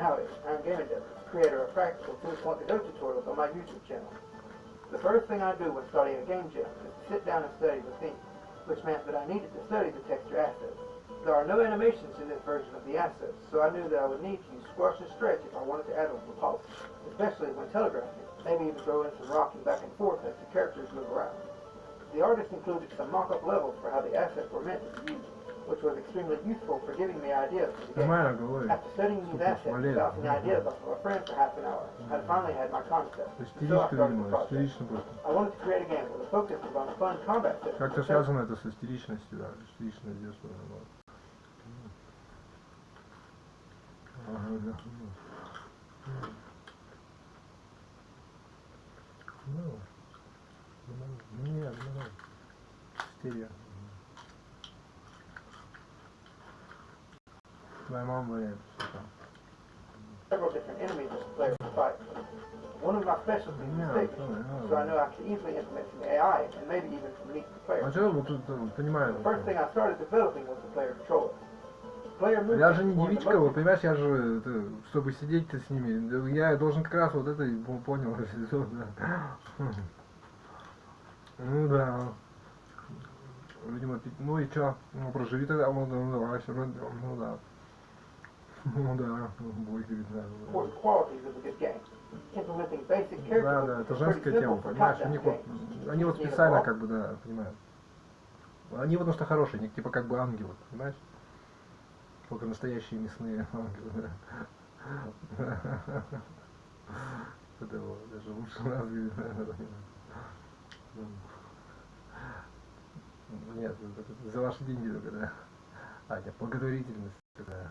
Howdy, I'm Game Endeavor, creator of practical 2.0 tutorials on my YouTube channel. The first thing I do when starting a game jam is to sit down and study the theme, which meant that I needed to study the texture assets. There are no animations in this version of the assets, so I knew that I would need to use squash and stretch if I wanted to add a little polish, especially when telegraphing, maybe even throw in some rocking back and forth as the characters move around. The artist included some mock-up levels for how the assets were meant to be used, which was extremely useful for giving me ideas for the game. After studying these assets and bouncing ideas off of a friend for half an hour, I finally had my concept, so I started the project. I wanted to create a game where the focus was on fun combat systems. Как-то связано это с истеричностью, да, истеричность детства. Нет, истерия. Твоя мама валяет все там. Several different enemies that the player can fight. One of my specialties is safety, so I know I can easily implement some AI and maybe even some meet the player. А что вот тут понимаю? The first thing I started developing was the player controller. Я же не девичка, вот понимаешь, я же, чтобы сидеть-то с ними, я должен как раз вот это, понял, ну да. Видимо, ну и чё, ну проживи тогда, ну давай, все равно, ну да. Ну да, бой, говорит, да. Да, да, это женская тема, понимаешь, у них вот, они вот специально как бы, да, понимаю. Они потому что хорошие, они типа как бы ангелы, понимаешь? Только настоящие мясные ангелы, да. Это вот, даже лучше нас видит. Нет, за ваши деньги только, да. А, нет, благотворительность. Да.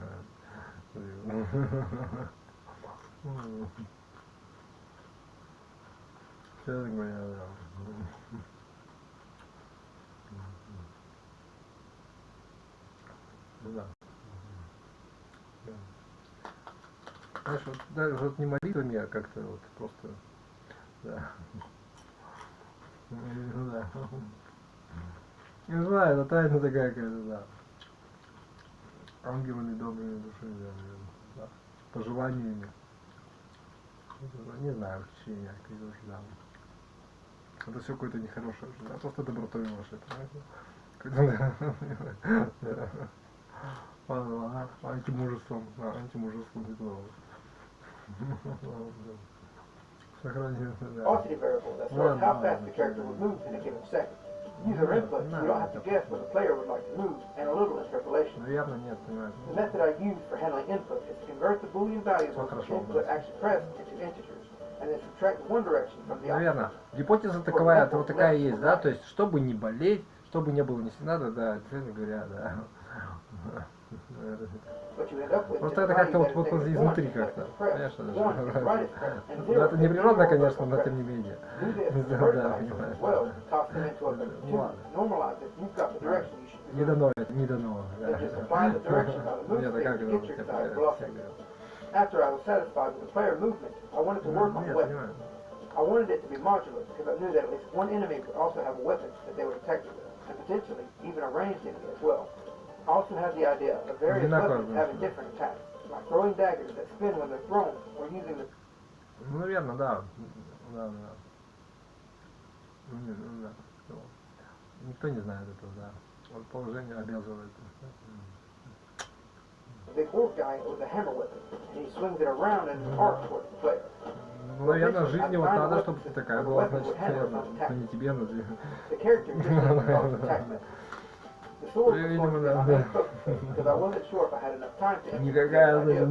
Все так понятно, да. Ну да. Знаешь, вот даже вот не молитвами, а как-то вот просто, да. Ну да. Не знаю, это тайна такая какая-то, да. Ангелами добрыми душами, да, наверное, да. Пожеланиями. Не знаю, впечатления, да. Это все какое-то нехорошее уже, да, просто добротой ваше, понимаете? Антимужеством, да, антимужеством этого. Velocity variable that stores how fast the character will move in a given second. User input, so you don't have to guess what the player would like to move, and a little interpolation. Наверное, нет, понимаешь. The method I use for handling input is to convert the Boolean values of the input actually pressed into integers, and then subtract one direction from the other. Наверное. Гипотеза таковая, вот такая есть, да, то есть, чтобы не болеть, чтобы не было не надо, да, честно говоря, да. What you end up with Вот is a это value как-то that вот is negative изнутри 1 is как-то. the press, Конечно, 1 is the brightest press, and ну 0 это is не the природно, lower конечно, но press. тем не менее. Do this Да, the first да, time понимаю. as well, toss them into a Ну tune, ладно. normalize it, you've got the direction you should be Не moving. дано это, не дано. Then just apply the direction by the move Нет, а stick как to это get вот your я desired пока velocity. всегда. After I was satisfied with the player movement, I wanted to work on the Нет, weapon. понимаю. I wanted it to be modular because I knew that at least one enemy would also have a weapon that they would attack with, and potentially even a ranged enemy as well. I also had the idea of various weapons having different attacks, like throwing daggers that spin when they're thrown, or using the Ну, наверное, да. Да, да. Ну, да. Ну, никто не знает этого, да. Вот положение обязывает. big orc guy with a hammer weapon, and he swings it around in an arc towards the player. Ну, наверное, в жизни вот надо, чтобы такая была, значит, наверное, но не тебе, но тебе. The character just needs to attack method. The sword was going to be my main focus because I wasn't sure if I had enough time to implement the idea,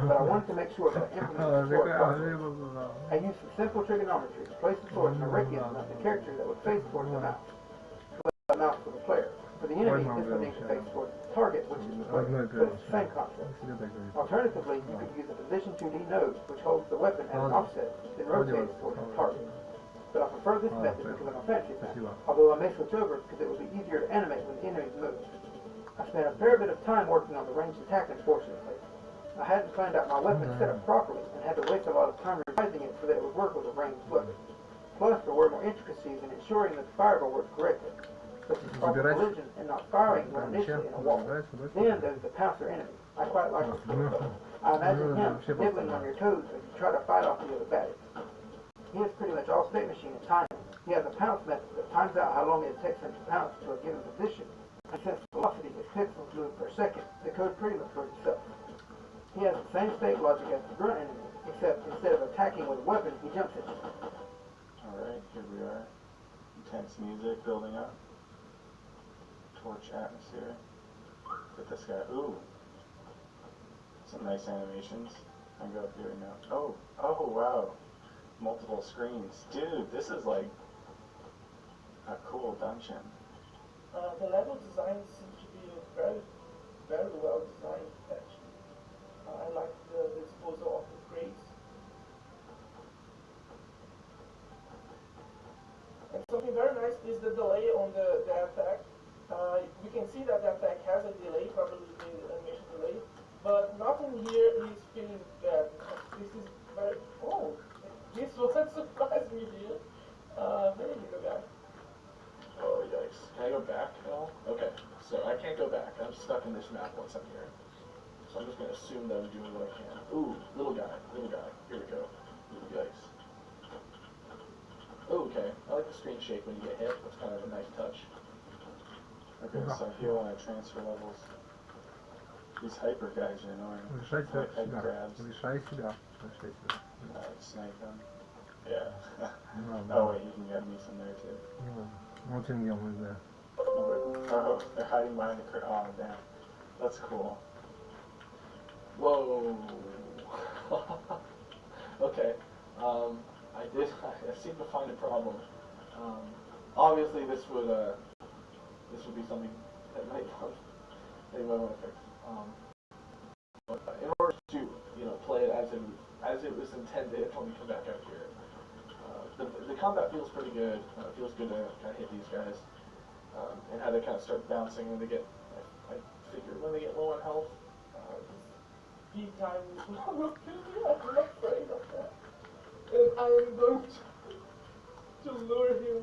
but I wanted to make sure that I implemented the sword properly. I used some simple trigonometry to place the sword directly in the character that would face towards the mouse. The mouse for the player. For the enemy, this would need to face towards the target, which is the player, but it's the same concept. Alternatively, you could use a position 2D node, which holds the weapon at an offset, then rotates towards the target. But I prefer this method because I'm a fancy fan, although I may switch over because it would be easier to animate when the enemies move. I spent a fair bit of time working on the ranged attack, unfortunately. I hadn't planned out my weapon setup properly and had to waste a lot of time revising it so that it would work with a ranged weapon. Plus, there were more intricacies in ensuring that the fireball worked correctly, such as proper collision and not firing when initially in a wall. Then there's the pouncer enemy. I quite like this one. I imagine him nibbling on your toes as you try to fight off the other baddies. He is pretty much all state machine and timing. He has a pounce method that times out how long it takes him to pounce to a given position. And since velocity is pixels moved per second, the code pretty much works itself. He has the same state logic as the grunt enemy, except instead of attacking with a weapon, he jumps at you. Alright, here we are. Intense music building up. Torch atmosphere. Get this guy. Ooh. Some nice animations. I'll go up here now. Oh wow. Multiple screens. Dude, this is like a cool dungeon. The level design seems to be very, very well designed, actually. I like the disposal of the grades. And something very nice is the delay on the attack. We can see that the attack has a delay, probably the animation delay, but nothing here is feeling bad. This is very, this was surprised me here. Very little guy. Oh, yikes. Can I go back at all? Okay, so I can't go back. I'm stuck in this map once I'm here. So I'm just going to assume that I'm doing what I can. Ooh, little guy. Here we go. Ooh, yikes. Oh, okay. I like the screen shake when you get hit. That's kind of a nice touch. Okay, so here when I transfer levels. These hyper guys are annoying. Решай Like head себя. grabs. Решай себя. Решай себя. Snipe them. Yeah. Oh wait, you can get me from there too. Ну, вот я не знаю. Oh, they're hiding behind the curtain. Oh, damn. That's cool. Whoa. Okay. I seem to find a problem. Obviously this would be something that you might want to fix. But in order to, play it as it was intended when we come back out here, the combat feels pretty good. It feels good to kind of hit these guys, and how they kind of start bouncing when they get, I figure when they get low on health. Speed time is not okay. I'm afraid of that. And I am going to lure him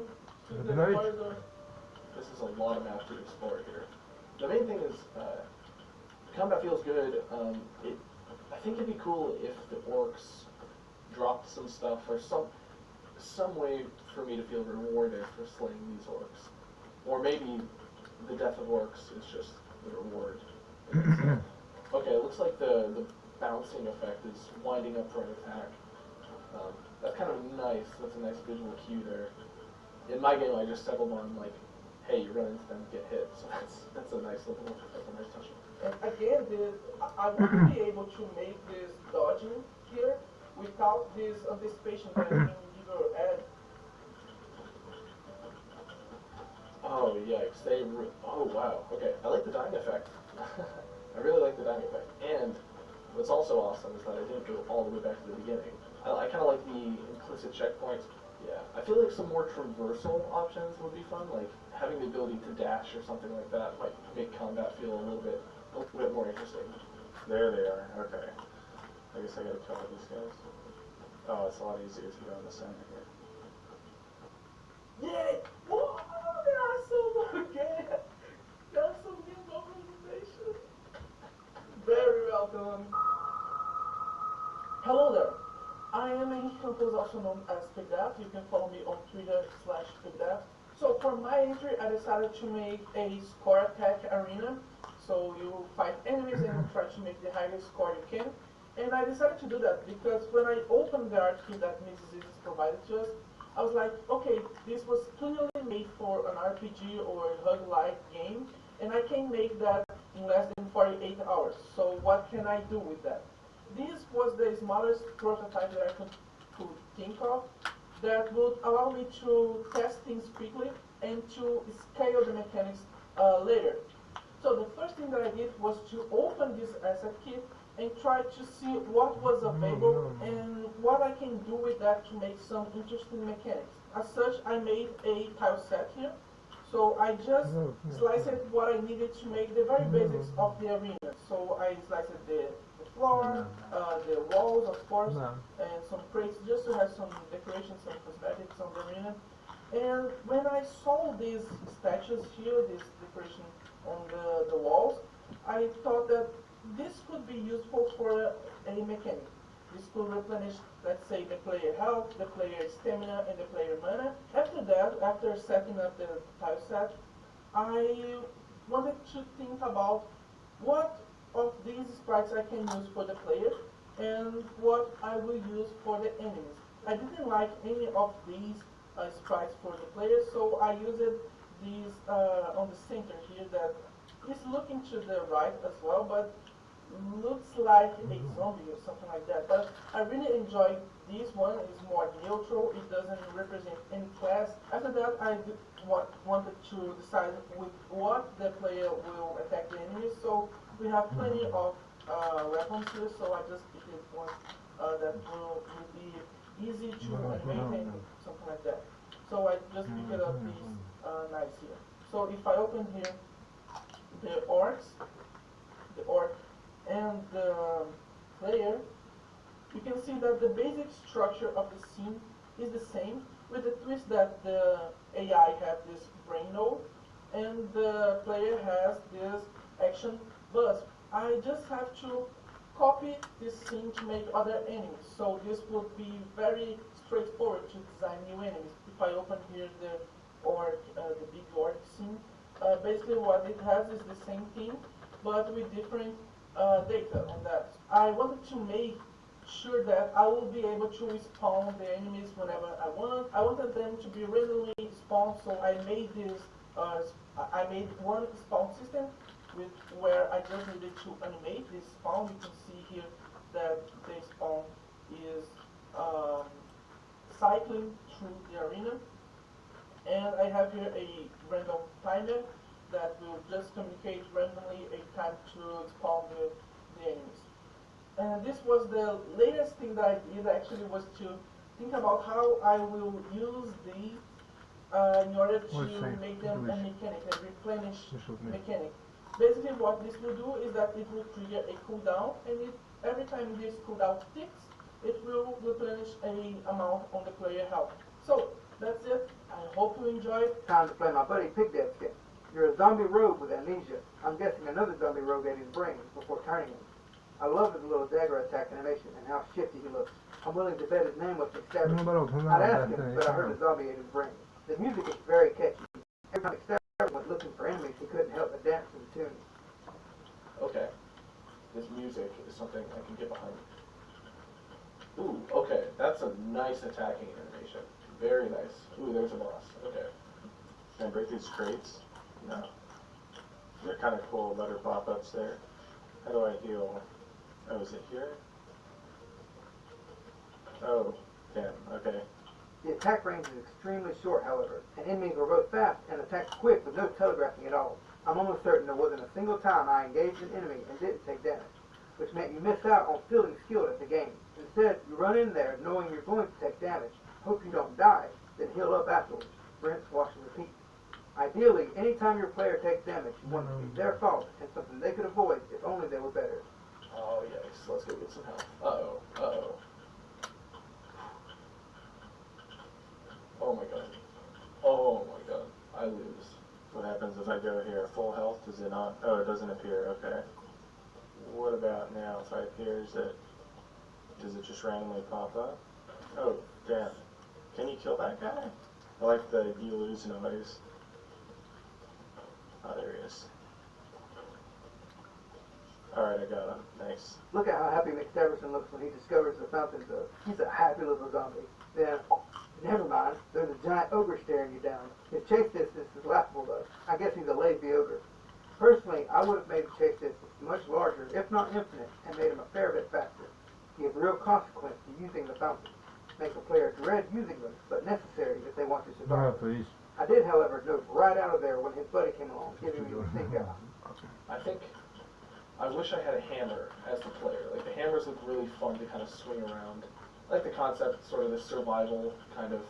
to the corridor. This is a lot of maps to explore here. The main thing is, combat feels good. I think it'd be cool if the orcs dropped some stuff or some way for me to feel rewarded for slaying these orcs. Or maybe the death of orcs is just the reward in itself. Okay, it looks like the bouncing effect is winding up for an attack. That's kind of nice. That's a nice visual cue there. In my game, I just settled on like, hey, you run into them, get hit. So that's a nice little, that's a nice touch. And again, I wouldn't be able to make this dodging here without this anticipation that you either add. Oh yikes! Oh wow. Okay, I like the dying effect. I really like the diving effect. And what's also awesome is that I didn't go all the way back to the beginning. I kind of like the implicit checkpoints. Yeah, I feel like some more traversal options would be fun, like having the ability to dash or something like that might make combat feel a little bit more interesting. There they are. Okay. I guess I gotta kill all these guys. Oh, it's a lot easier if you go in the center here. Yay! Whoa, there are some again. There are some new organizations. Very well done. Hello there. I am a composer also known as PIANO. You can follow me on Twitter/PIANO. So for my entry, I decided to make a score attack arena. So you fight enemies and try to make the highest score you can. And I decided to do that because when I opened the article that Mrs. is provided to us, I was like, okay, this was clearly made for an RPG or a hug-like game, and I can make that in less than 48 hours. So what can I do with that? This was the smallest prototype that I could think of that would allow me to test things quickly and to scale the mechanics later. So the first thing that I did was to open this asset kit and try to see what was available and what I can do with that to make some interesting mechanics. As such, I made a tile set here. So I just sliced what I needed to make the very basics of the arena. So I sliced the floor, the walls, of course, and some crates just to have some decoration, some cosmetics on the arena. And when I saw these statues here, this decoration on the walls, I thought that this could be useful for a mechanic. This could replenish, let's say, the player health, the player stamina, and the player mana. After that, after setting up the tile set, I wanted to think about what of these sprites I can use for the player and what I will use for the enemies. I didn't like any of these sprites for the player, so I used these on the center here that is looking to the right as well, but looks like a zombie or something like that. But I really enjoyed this one. It's more neutral. It doesn't represent any class. After that, I wanted to decide with what the player will attack the enemy. So we have plenty of weapons here. So I just picked one that will be easy to animate and something like that. So I just picked up these knives here. So if I open here the orc and the player, you can see that the basic structure of the scene is the same, with the twist that the AI has this brain node and the player has this action buzz. I just have to copy this scene to make other enemies, so this would be very straightforward to design new enemies. If I open here the big orc scene, basically what it has is the same thing, but with different data on that. I wanted to make sure that I will be able to spawn the enemies whenever I want. I wanted them to be randomly spawned, so I made this. I made one spawn system where I just needed to animate this spawn. You can see here that the spawn is cycling through the arena, and I have here a random timer that will just communicate randomly a time to spawn the enemies. And this was the latest thing that I did actually, was to think about how I will use these in order to make them a mechanic, a replenish mechanic. Basically what this will do is that it will trigger a cooldown, and every time this cooldown ticks, it will replenish a amount on the player health. So that's it. I hope you enjoy it. Time to play my buddy Pigdead skin. You're a zombie rogue with amnesia. I'm guessing another zombie rogue ate his brains before turning him. I love his little dagger attack animation and how shifty he looks. I'm willing to bet his name was Exterminator. I'd ask him, but I heard the zombie ate his brains. The music is very catchy. Every time Exterminator went looking for enemies, he couldn't help but dance to the tune. Okay. This music is something I can get behind. Ooh, okay. That's a nice attacking animation. Very nice. Ooh, there's a boss. Okay. Can I break these crates? No. They're kind of cool letter pop-ups there. How do I heal? Oh, is it here? Oh, damn, okay. The attack range is extremely short, however, and enemies are both fast and attack quick with no telegraphing at all. I'm almost certain there wasn't a single time I engaged an enemy and didn't take damage, which meant you missed out on feeling skilled at the game. Instead, you run in there knowing you're going to take damage, hope you don't die, then heal up afterwards. Rinse, wash, and repeat. Ideally, anytime your player takes damage, you want it to be their fault and something they could avoid if only they were better. Oh, yikes. Let's go get some help. Uh-oh. Uh-oh. Oh, my God. Oh, my God. I lose. What happens if I go here? Full health? Does it not? Oh, it doesn't appear. Okay. What about now? If I appears it, does it just randomly pop up? Oh, damn. Can you kill that guy? I like the you lose noise. Oh, there he is. Alright, I got him. Nice. Look at how happy McSteverson looks when he discovers the fountain though. He's a happy little zombie. Then, never mind, there's a giant ogre staring you down. His chase distance is laughable though. I guess he's a lazy ogre. Personally, I would have made the chase distance much larger, if not infinite, and made him a fair bit faster. Give real consequence to using the fountain. Make the player dread using them, but necessary if they want to survive. мАRATOVICH. I did, however, note right out of there when his buddy came along, giving me the stink eye. I wish I had a hammer as the player. Like, the hammers look really fun to kind of swing around. I like the concept, sort of this survival kind of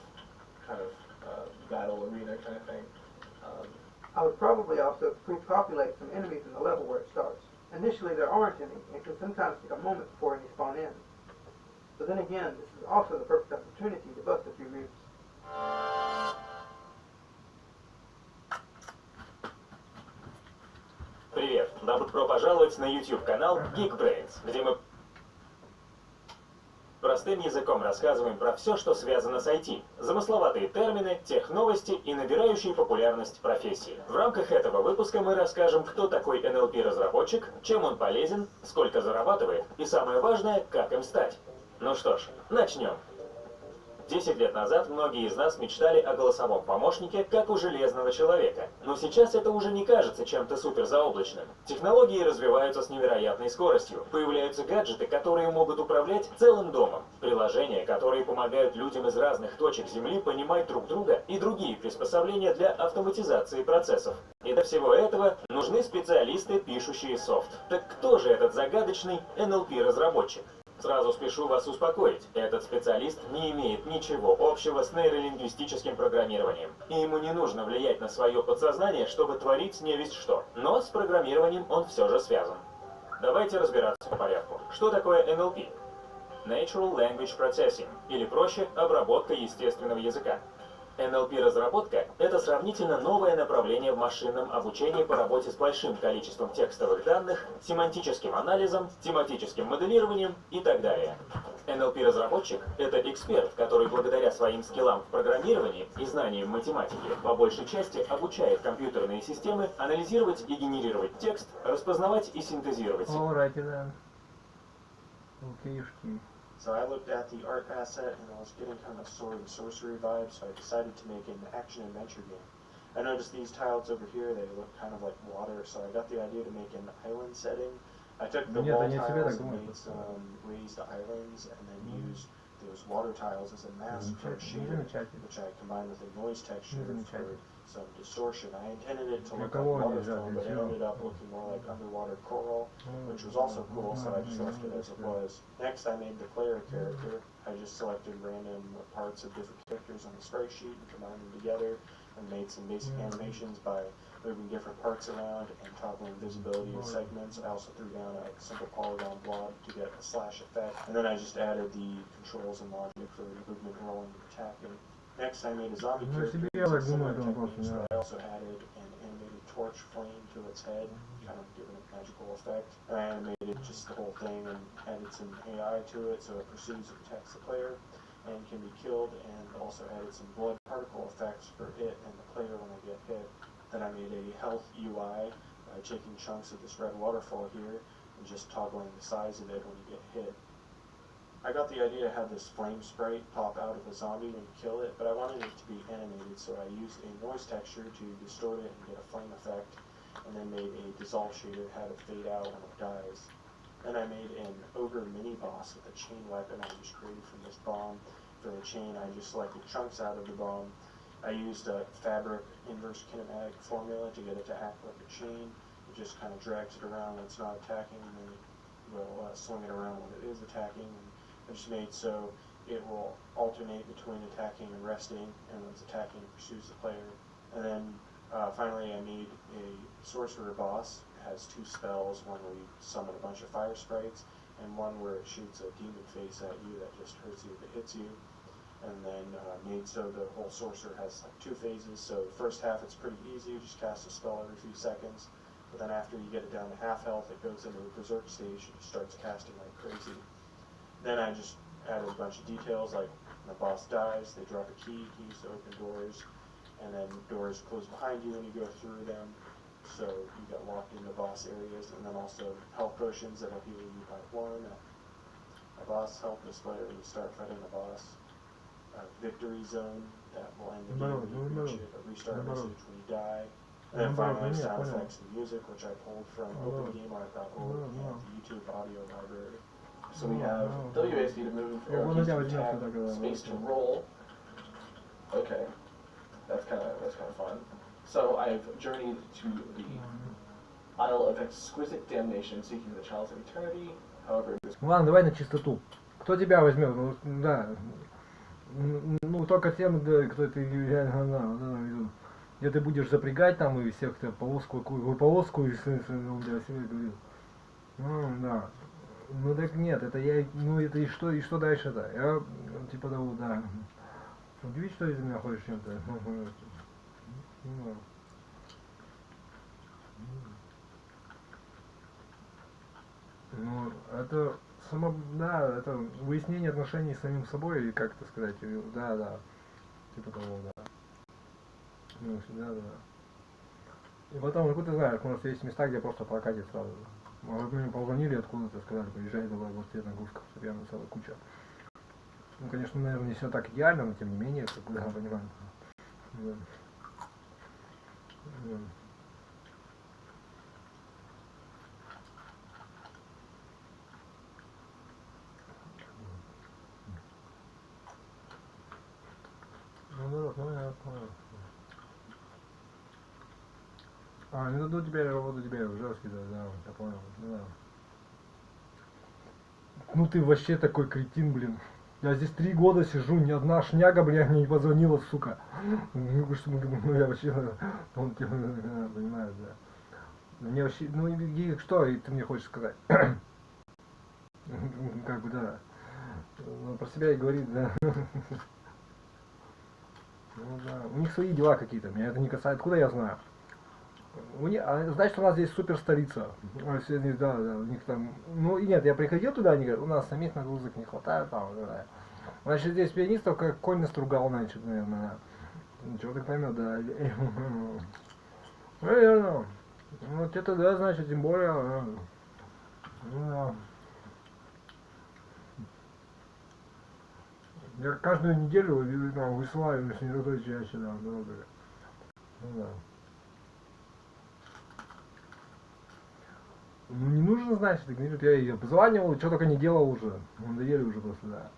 battle arena kind of thing. I would probably also pre-populate some enemies in the level where it starts. Initially there aren't any, and it can sometimes take a moment before any spawn in. But then again, this is also the perfect opportunity to bust a few roots. Привет! Добро пожаловать на YouTube-канал Geekbrains, где мы простым языком рассказываем про все, что связано с IT. Замысловатые термины, техновости и набирающие популярность профессии. В рамках этого выпуска мы расскажем, кто такой NLP-разработчик, чем он полезен, сколько зарабатывает и, самое важное, как им стать. Ну что ж, начнем. 10 лет назад многие из нас мечтали о голосовом помощнике, как у железного человека. Но сейчас это уже не кажется чем-то суперзаоблачным. Технологии развиваются с невероятной скоростью. Появляются гаджеты, которые могут управлять целым домом. Приложения, которые помогают людям из разных точек Земли понимать друг друга и другие приспособления для автоматизации процессов. И для всего этого нужны специалисты, пишущие софт. Так кто же этот загадочный NLP-разработчик? Сразу спешу вас успокоить, этот специалист не имеет ничего общего с нейролингвистическим программированием. И ему не нужно влиять на свое подсознание, чтобы творить невесть что. Но с программированием он все же связан. Давайте разбираться по порядку. Что такое NLP? Natural Language Processing, или проще, обработка естественного языка. NLP-разработка – это сравнительно новое направление в машинном обучении по работе с большим количеством текстовых данных, семантическим анализом, тематическим моделированием и так далее. NLP-разработчик – это эксперт, который благодаря своим скиллам в программировании и знаниям математики по большей части обучает компьютерные системы анализировать и генерировать текст, распознавать и синтезировать. Alrighty then. Окейшки. So I looked at the art asset and I was getting kind of sword and sorcery vibes, so I decided to make an action-adventure game. I noticed these tiles over here, they look kind of like water, so I got the idea to make an island setting. I took the wall tiles and made some raised islands and then used those water tiles as a mask for a shader, which I combined with a noise texture for some distortion. I intended it to look like waterfall, but it ended up looking more like underwater coral, which was also cool, so I just left it as it was. Next, I made the player character. I just selected random parts of different characters on the sprite sheet and combined them together and made some basic animations by moving different parts around and toggling visibility and segments. I also threw down a simple polygon blob to get a slash effect. And then I just added the controls and logic for movement, rolling, and attacking. Next, I made a zombie character. So I also added an animated torch flame to its head, kind of giving it a magical effect. And I animated just the whole thing and added some AI to it so it pursues and attacks the player and can be killed, and also added some blood particle effects for it and the player when they get hit. Then I made a health UI by taking chunks of this red waterfall here and just toggling the size of it when you get hit. I got the idea to have this flame sprite pop out of a zombie when you kill it, but I wanted it to be animated, so I used a noise texture to distort it and get a flame effect, and then made a dissolve shader to have it fade out when it dies. Then I made an ogre mini-boss with a chain weapon I just created from this bomb. For the chain, I just selected chunks out of the bomb I used a fabric inverse kinematic formula to get it to act like a chain. It just kind of drags it around when it's not attacking, and then will swing it around when it is attacking. And I just made so it will alternate between attacking and resting, and when it's attacking, it pursues the player. And then finally, I made a sorcerer boss. It has 2 spells, one where you summon a bunch of fire sprites, and one where it shoots a demon face at you that just hurts you if it hits you. And then made so the whole sorcerer has like 2 phases. So the first half it's pretty easy, you just cast a spell every few seconds. But then after you get it down to half health, it goes into a berserk stage and starts casting like crazy. Then I just added a bunch of details, like when the boss dies, they drop a key, keys to open doors, and then doors close behind you and you go through them. So you get locked into boss areas, and then also health potions that'll heal you by 1. A boss health display when you start fighting the boss. A victory zone that will end the game when you reach it. A restart message when you die. And then finally sound effects and music, which I pulled from opengameart.org and the YouTube audio library. So we have WASD to move, arrow keys to attack, space to roll. Okay, that's kind of fun. So I've journeyed to the Isle of Exquisite Damnation, seeking the Chalice of Eternity. However, Ладно, давай на чистоту. Кто тебя возьмет? Ну, да. Ну, только тем, кто ты реально, где ты будешь запрягать там и всех повозку, и для себя говорил. Ну, да. Ну так нет, это я, ну это и что дальше-то? Я, типа того, да. Удивить, что из меня хочешь чем-то. Ну, это само, да, это выяснение отношений с самим собой, и как это сказать, да, типа того, да. Ну, да. И потом, ну, ты знаешь, может, есть места, где просто прокатит сразу. Может, мне позвонили откуда-то, сказали, приезжай, давай, вот тебе нагрузка, фортепиано целая куча. Ну, конечно, наверное, не все так идеально, но тем не менее, как бы, да, понимаю. Да. Да. А, не дадут тебе работу, тебе уже скидывать, да, я понял, да. Ну ты вообще такой кретин, блин. Я здесь 3 года сижу, ни одна шняга, блин, мне не позвонила, сука. Ну я вообще, он типа, понимаю, да. Мне вообще, ну и что и ты мне хочешь сказать? Как бы, да. Ну, про себя и говорит, да. Ну да, у них свои дела какие-то, меня это не касается, откуда я знаю? Значит, у нас здесь супер столица. Да, у них там. Ну и нет, я приходил туда, они говорят, у нас самих нагрузок не хватает, там, да. Значит, здесь пианистов как конь настругал, значит, наверное. Ничего так поймет, да. Наверное. Вот это да, значит, тем более. Ну да. Я каждую неделю высылаю, если не то чаще, да, ну да. Ну не нужно, значит, говорит, я ее позванивал, что только не делал уже. Надоели уже просто, да.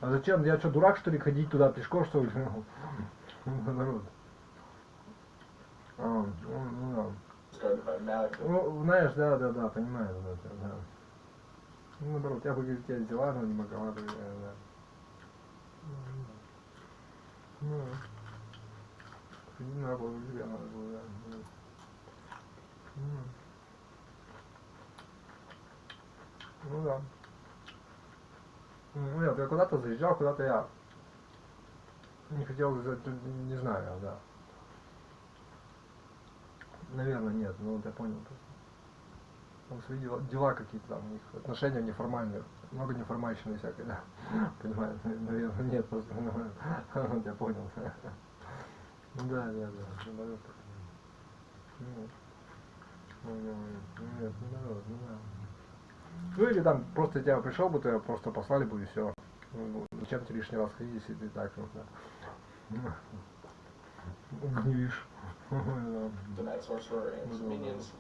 А зачем? Я что, дурак, что ли, ходить туда пешком, что ли? Народ. Ну да. Ну, знаешь, да, понимаю, да. Ну, наоборот, я бы, говорит, тебя взяла, но не могла бы, да. Ну, не надо было, тебя надо было, да. Ну да. Ну нет, я куда-то заезжал, куда-то я не хотел, не знаю, да. Наверное, нет, ну я понял. Там свои дела какие-то там, у них отношения неформальные, много неформальщины всякой, да. Понимаешь, наверное, нет, просто, я понял. Да, наоборот. Нет, ну или там просто тебя пришел бы, тебя просто послали бы и все. Зачем ты лишний раз ходить, если ты так вот, да. Гневишь. The Night Sorcerer and some minions.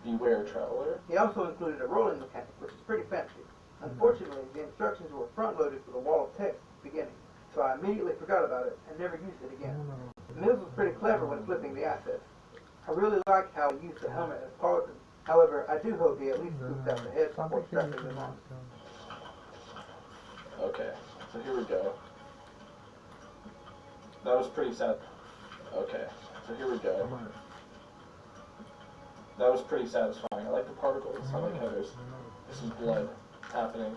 Beware, traveler. He also included a rolling mechanic, which is pretty fancy. Unfortunately, the instructions were front-loaded with a wall of text at the beginning. so I immediately forgot about it and never used it again. Mills was pretty clever when flipping the assets. I really like how he used the helmet as part of it. However, I do hope he at least scooped out the head before strapping them on. Okay, so here we go. That was pretty sad. Okay, so here we go. That was pretty satisfying. I like the particles. I like how there's some blood happening.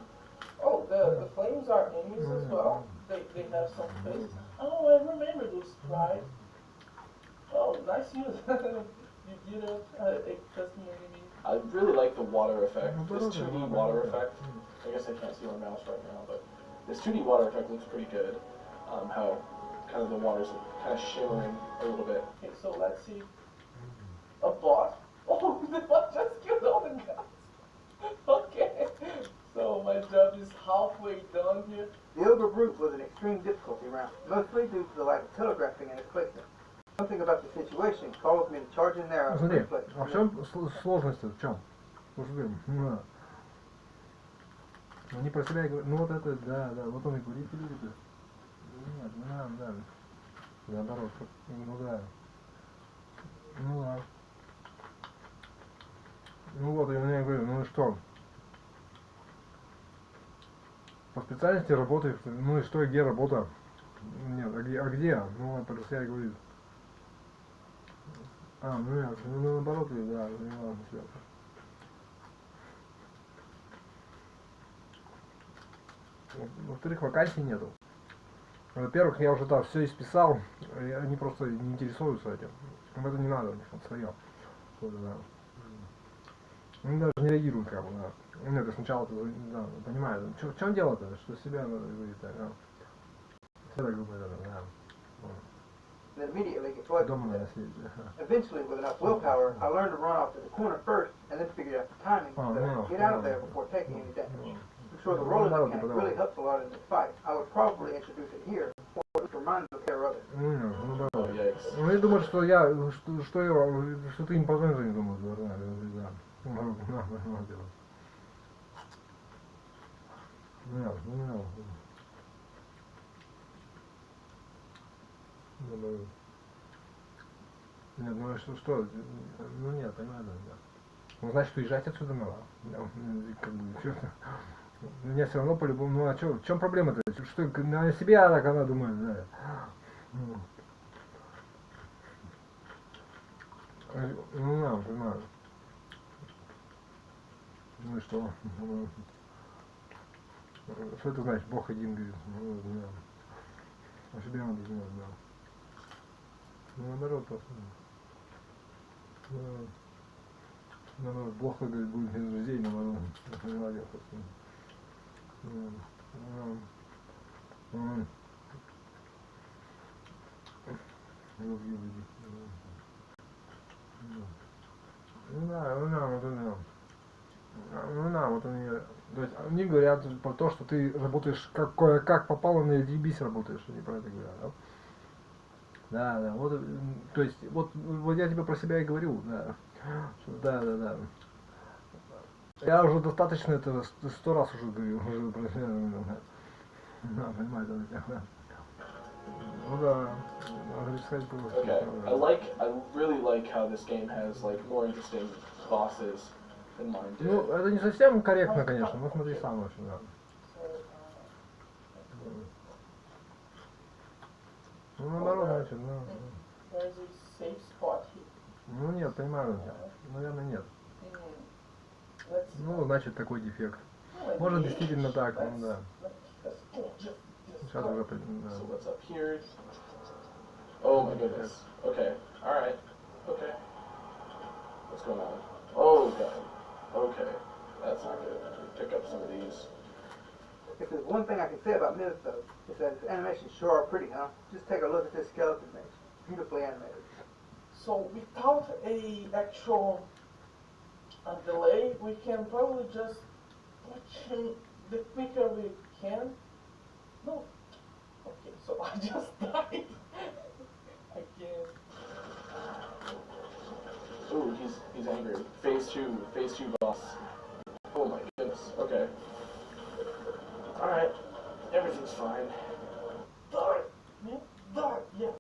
Oh, the flames are enemies as well. They have some face. Oh, I remember those slides. Oh, nice use. You did a custom enemy. I really like the water effect. This 2D water effect. I guess I can't see my mouse right now, but this 2D water effect looks pretty good. How kind of the water's kind of shimmering a little bit. Okay, so let's see. A boss? Oh, the boss just killed all the guys. Okay. So my job is halfway done here. The Ogre Brute was an extreme difficulty round, mostly due to the lack of telegraphing in its placement. Something about the situation caused me to charge in there. Смотри, а в чем сложность-то? В чем? Они про себя говорят, ну вот это, да, вот он и говорит, нет, да, наоборот, ну да, ну вот, и я говорю, ну и что? По специальности работаешь, ну и что, и где работа? Нет, а где? Ну, про себя говорит. Ну нет, ну наоборот, да, не важно, все. Во-вторых, вакансий нету. Во-первых, я уже там все исписал, и они просто не интересуются этим. Им это не надо, у них там свое. Они даже не реагируют, как бы, да. Нет, сначала, да, понимаю, в чем дело-то, что себя надо говорить, так, да. Все так думают, да. And immediately get flooded. Дома надо сидеть, да. Eventually, with enough willpower, I learned to run off to the corner first, and then figured out the timing to get out of there before taking any damage. I'm sure the rolling mechanic really helps a lot in this fight. I would probably introduce it here, or at least remind the pair of it. Ну, я думаю, что что ты им позвонишь, не думаю, да. Нет, ну что? Ну нет, понимаю, да. Ну значит, уезжать отсюда надо. Как бы, меня все равно по-любому. Ну а что, в чем проблема-то? Что на себя так она думает, да. Ну да, понимаю. Ну и что? Что это значит? Бог один, говорит. Ну, да. А себе надо знать, да. Ну наоборот, просто. Наоборот, плохо, говорит, будет без друзей, наоборот. Я не молодец, просто. Вот они, то есть они говорят про то, что ты работаешь как попало на ебись работаешь, они про это говорят, да? Да, вот, то есть, вот я тебе про себя и говорю, да, да. Я уже достаточно это 100 раз уже говорю, уже про себя, да, понимаете, да. Ну да, Okay, I really like how this game has like more interesting bosses than mine did. Ну, это не совсем корректно, конечно, но смотри сам очень, да. Ну, наоборот, значит, There's a safe spot here. ну нет, понимаю, наверное, нет. Ну, значит, такой дефект. Может, действительно так, ну да. Сейчас уже, да. So what's up here? Oh my goodness. Okay, alright. Okay. What's going on? Oh god. Okay. That's not good. Pick up some of these. If there's one thing I can say about Miz, though, is that his animations sure are pretty, huh? Just take a look at this skeleton mage. Beautifully animated. So without a actual delay, we can probably just watch him the quicker we can. No. Okay, so I just died. Again. Ooh, he's angry. Phase 2 boss. Oh my goodness. Okay. Alright. Everything's fine. Me? That, yeah.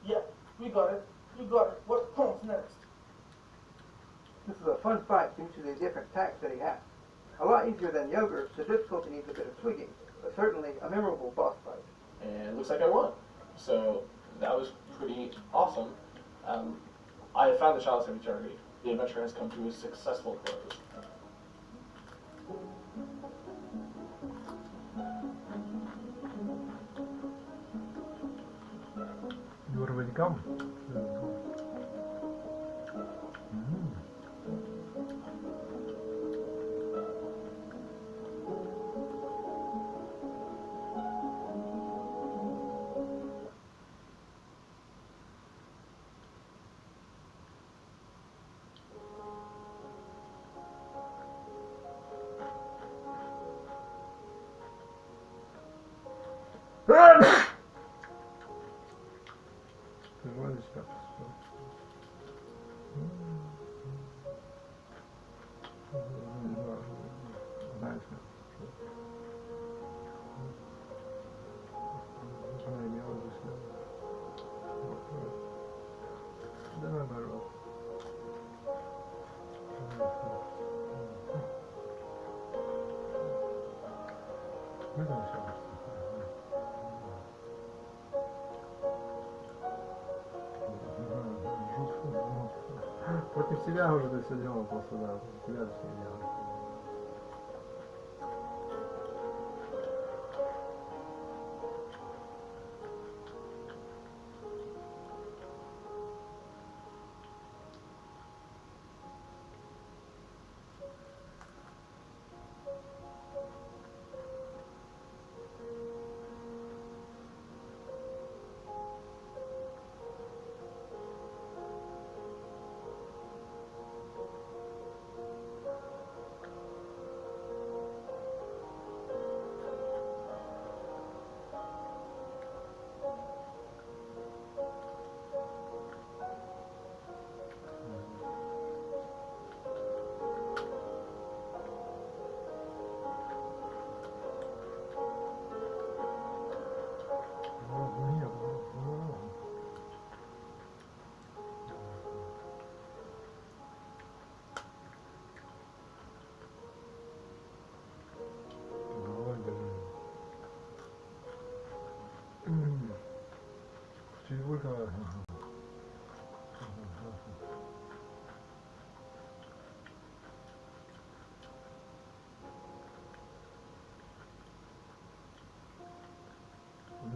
Yeah, we got it. You got it. What comes next? This is a fun fight due to the different attacks that he has. A lot easier than yogurt, the difficulty needs a bit of tweaking, but certainly a memorable boss fight. And it looks like I won. So that was pretty awesome. I have found the chalice of eternity. The adventure has come to a successful close. You are welcome. Против себя уже ты все делал просто, да, против тебя ты все делал.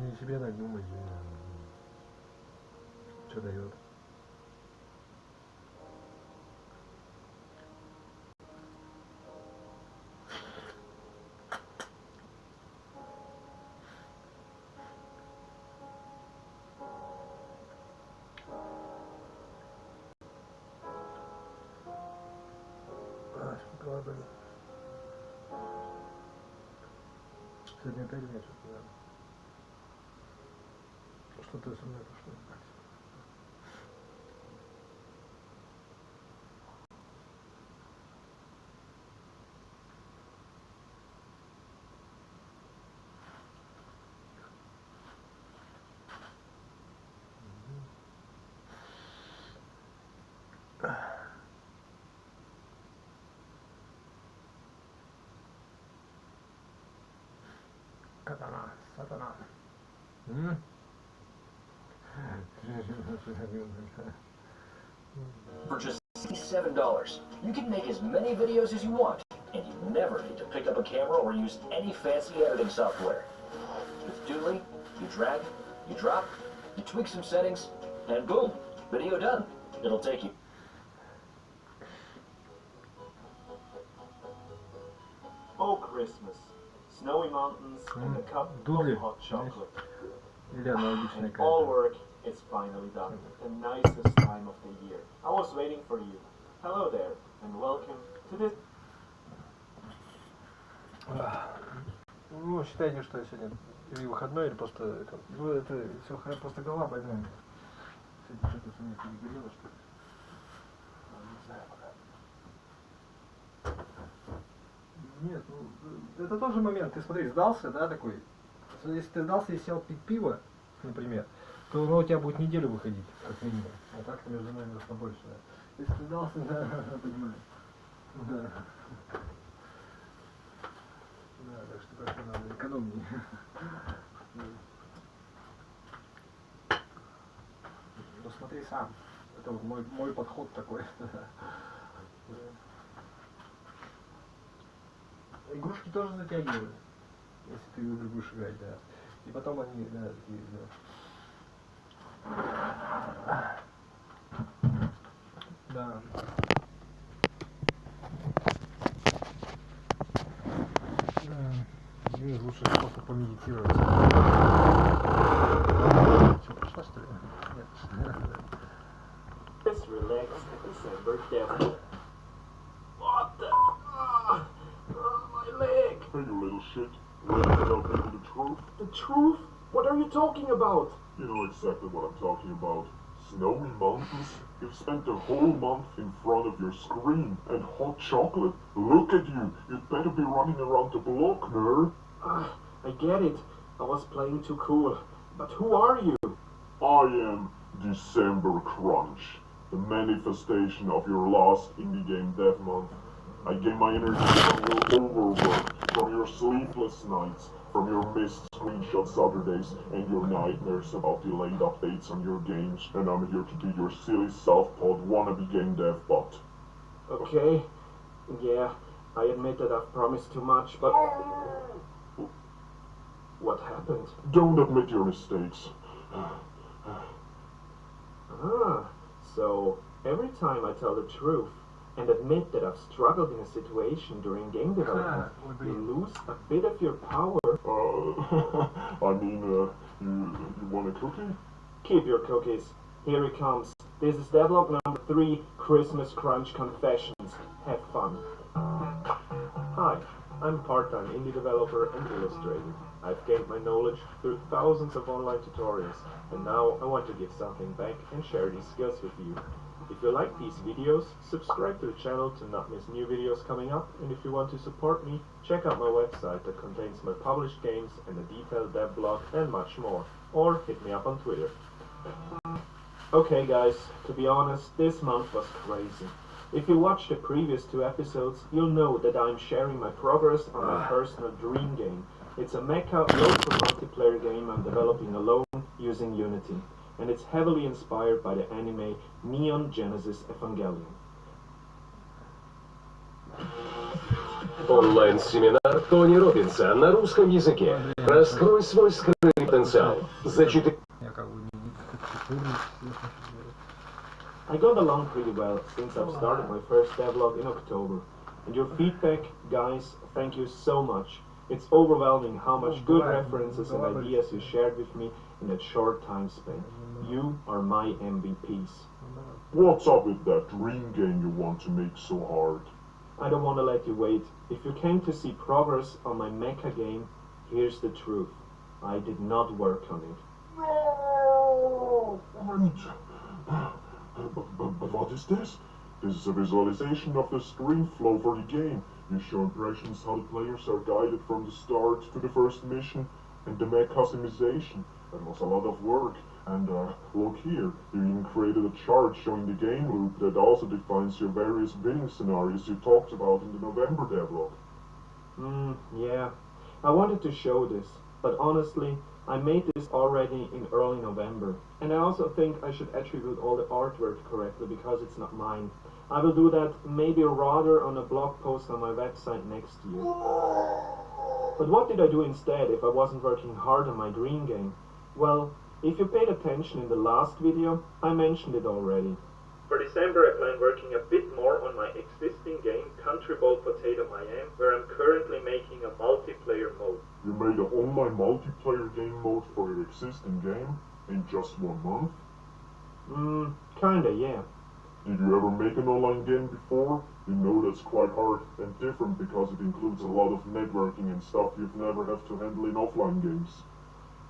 Не себе так думать, что дает. Голова болит. Сегодня опять вечер, да. Что-то со мной пошло не так. Катана, сатана. For just $67, you can make as many videos as you want, and you never need to pick up a camera or use any fancy editing software. With Doodly, you drag, you drop, you tweak some settings, and boom, video done. It'll take you. Oh, Christmas. Snowy mountains and a cup of hot chocolate. And all work is finally done. The nicest time of the year. I was waiting for you. Hello there, and welcome to this... Ну, считайте, что сегодня или выходной, или просто это, ну, это все просто голова больная. Сегодня что-то у меня перегорело, что ли. Не знаю пока. Нет, ну, это тоже момент. Ты смотри, сдался, да, такой. Если ты сдался и сел пить пиво, например, то у тебя будет неделю выходить, как минимум. А так между нами побольше, да. Если ты дался, да, понимаю. Да. Да, так что как-то надо экономнее. Ну смотри сам. Это вот мой подход такой. Игрушки тоже затягивают, если ты в игры будешь играть, да. И потом они, да, такие, да. Да. Да. Лучший способ помедитировать. Что, пошла что ли? Нет. Let's relax December devil. What the? My leg. Hey, you little shit. You want to tell people the truth? The truth? What are you talking about? You know exactly what I'm talking about. Snowy mountains? You've spent the whole month in front of your screen. And hot chocolate? Look at you. You'd better be running around the block, nerd. I get it. I was playing too cool. But who are you? I am December Crunch. The manifestation of your last indie game dev month. I gain my energy from your overwork, from your sleepless nights, from your missed screenshot Saturdays, and your nightmares about delayed updates on your games, and I'm here to be your silly self-taught wannabe game dev bot. Okay. Yeah, I admit that I've promised too much, but... What happened? Don't admit your mistakes. So every time I tell the truth and admit that I've struggled in a situation during game development, you lose a bit of your power. I mean, you want a cookie? Keep your cookies. Here it comes. This is devlog number 3, Christmas Crunch Confessions. Have fun. Hi, I'm a part-time indie developer and illustrator. I've gained my knowledge through thousands of online tutorials, and now I want to give something back and share these skills with you. If you like these videos, subscribe to the channel to not miss new videos coming up, and if you want to support me, check out my website that contains my published games and a detailed dev blog and much more, or hit me up on Twitter. Okay guys, to be honest, this month was crazy. If you watched the previous 2 episodes, you'll know that I'm sharing my progress on my personal dream game. It's a mecha local multiplayer game I'm developing alone using Unity, and it's heavily inspired by the anime Neon Genesis Evangelion. Онлайн-семинар Тони Роббинса на русском языке. Раскрой свой скрытый потенциал. Зачитай. I got along pretty well since I've started my first devlog in October, and your feedback, guys, thank you so much. It's overwhelming how much good references and ideas you shared with me in that short time span. You are my MVPs. What's up with that dream game you want to make so hard? I don't want to let you wait. If you came to see progress on my mecha game, here's the truth. I did not work on it. No! But what is this? This is a visualization of the screen flow for the game. You show impressions how the players are guided from the start to the first mission, and the mech customization. That was a lot of work. And look here, you even created a chart showing the game loop that also defines your various winning scenarios you talked about in the November devlog. Yeah. I wanted to show this, but honestly, I made this already in early November. And I also think I should attribute all the artwork correctly because it's not mine. I will do that maybe rather on a blog post on my website next year. But what did I do instead if I wasn't working hard on my dream game? Well, if you paid attention in the last video, I mentioned it already. For December I plan working a bit more on my existing game, Country Ball Potato Miami, where I'm currently making a multiplayer mode. You made an online multiplayer game mode for your existing game in just 1 month? Kinda, yeah. Did you ever make an online game before? You know that's quite hard and different because it includes a lot of networking and stuff you've never had to handle in offline games.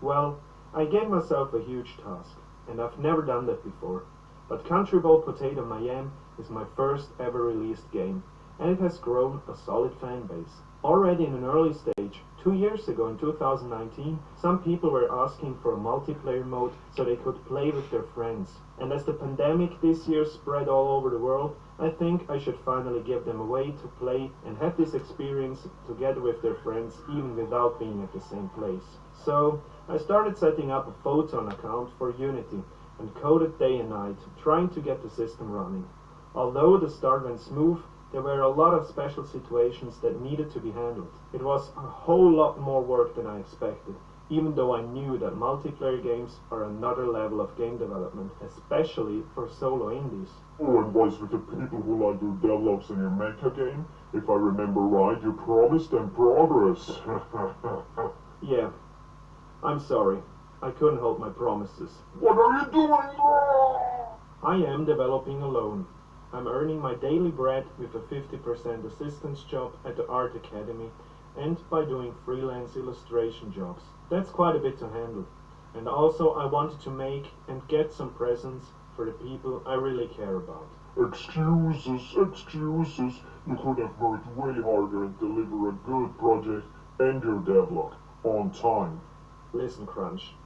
Well, I gave myself a huge task, and I've never done that before. But Country Ball Potato Miami is my first ever released game, and it has grown a solid fan base. Already in an early stage, 2 years ago in 2019, some people were asking for a multiplayer mode so they could play with their friends. And as the pandemic this year spread all over the world, I think I should finally give them a way to play and have this experience together with their friends even without being at the same place. So I started setting up a Photon account for Unity and coded day and night, trying to get the system running. Although the start went smooth, there were a lot of special situations that needed to be handled. It was a whole lot more work than I expected, even though I knew that multiplayer games are another level of game development, especially for solo indies. Oh, and was with the people who like your develops in your mecha game? If I remember right, you promised them progress. Yeah, I'm sorry. I couldn't hold my promises. What are you doing? I am developing alone. I'm earning my daily bread with a 50% assistance job at the Art Academy and by doing freelance illustration jobs. That's quite a bit to handle. And also I wanted to make and get some presents for the people I really care about. Excuses. You could have worked way harder and deliver a good project and your devlog on time. Listen, Crunch.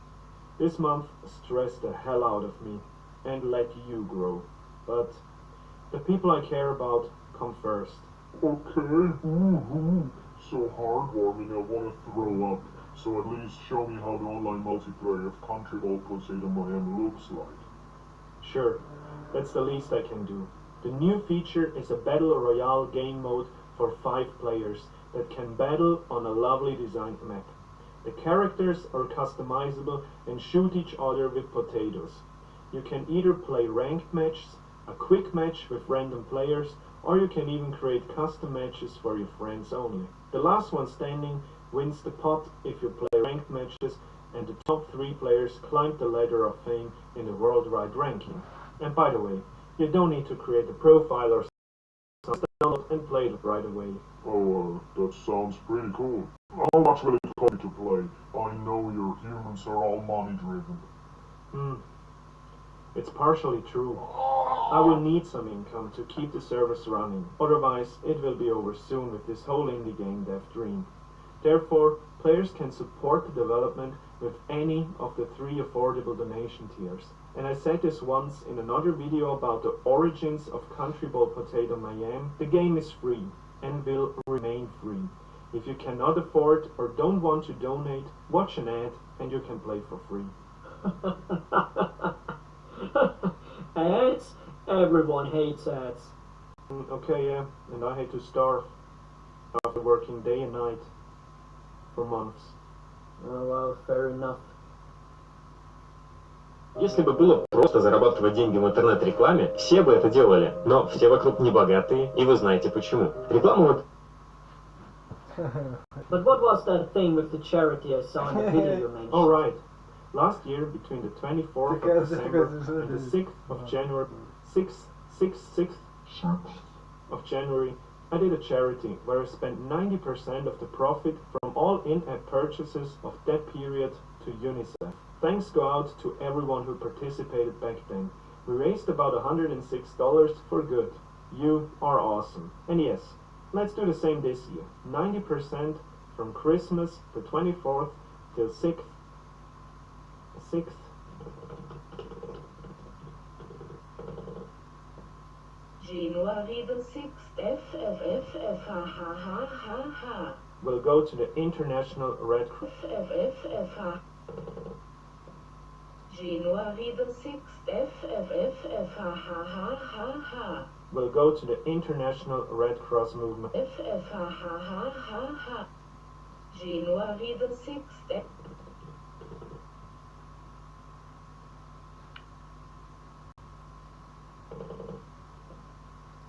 This month stressed the hell out of me and let you grow. But the people I care about come first. Okay, so heartwarming, I want to throw up. So at least show me how the online multiplayer of Country Ball Potato Mayhem looks like. Sure, that's the least I can do. The new feature is a Battle Royale game mode for 5 players that can battle on a lovely designed map. The characters are customizable and shoot each other with potatoes. You can either play ranked matches, a quick match with random players, or you can even create custom matches for your friends only. The last one standing wins the pot if you play ranked matches, and the top 3 players climb the ladder of fame in the worldwide ranking. And by the way, you don't need to create a profile or something, download and play it right away. Oh, that sounds pretty cool. How much will it cost you to play? I know your humans are all money driven. It's partially true. I will need some income to keep the service running, otherwise it will be over soon with this whole indie game dev dream. Therefore, players can support the development with any of the 3 affordable donation tiers. And I said this once in another video about the origins of Country Ball Potato Mayhem. The game is free and will remain free. If you cannot afford or don't want to donate, watch an ad and you can play for free. Ads? Everyone hates ads. Okay, yeah, and I hate to starve after working day and night for months. Oh, well, fair enough. Если бы было просто зарабатывать деньги в интернет-рекламе, все бы это делали. Но все вокруг небогатые, и вы знаете почему. Рекламу вот... But what was that thing with the charity I saw in the video you mentioned? All right. Last year, between the 24th of December and the 6th of January, 6th of January, I did a charity where I spent 90% of the profit from all in-app purchases of that period to UNICEF. Thanks go out to everyone who participated back then. We raised about $106 for good. You are awesome. And yes, let's do the same this year. 90% from Christmas, the 24th, till 6th. January the 6th, FFFFHHHH. Will go to the International Red Cross. January the 6th, FFFFHHHH. Will go to the International Red Cross movement. FFHHHH. January the 6th.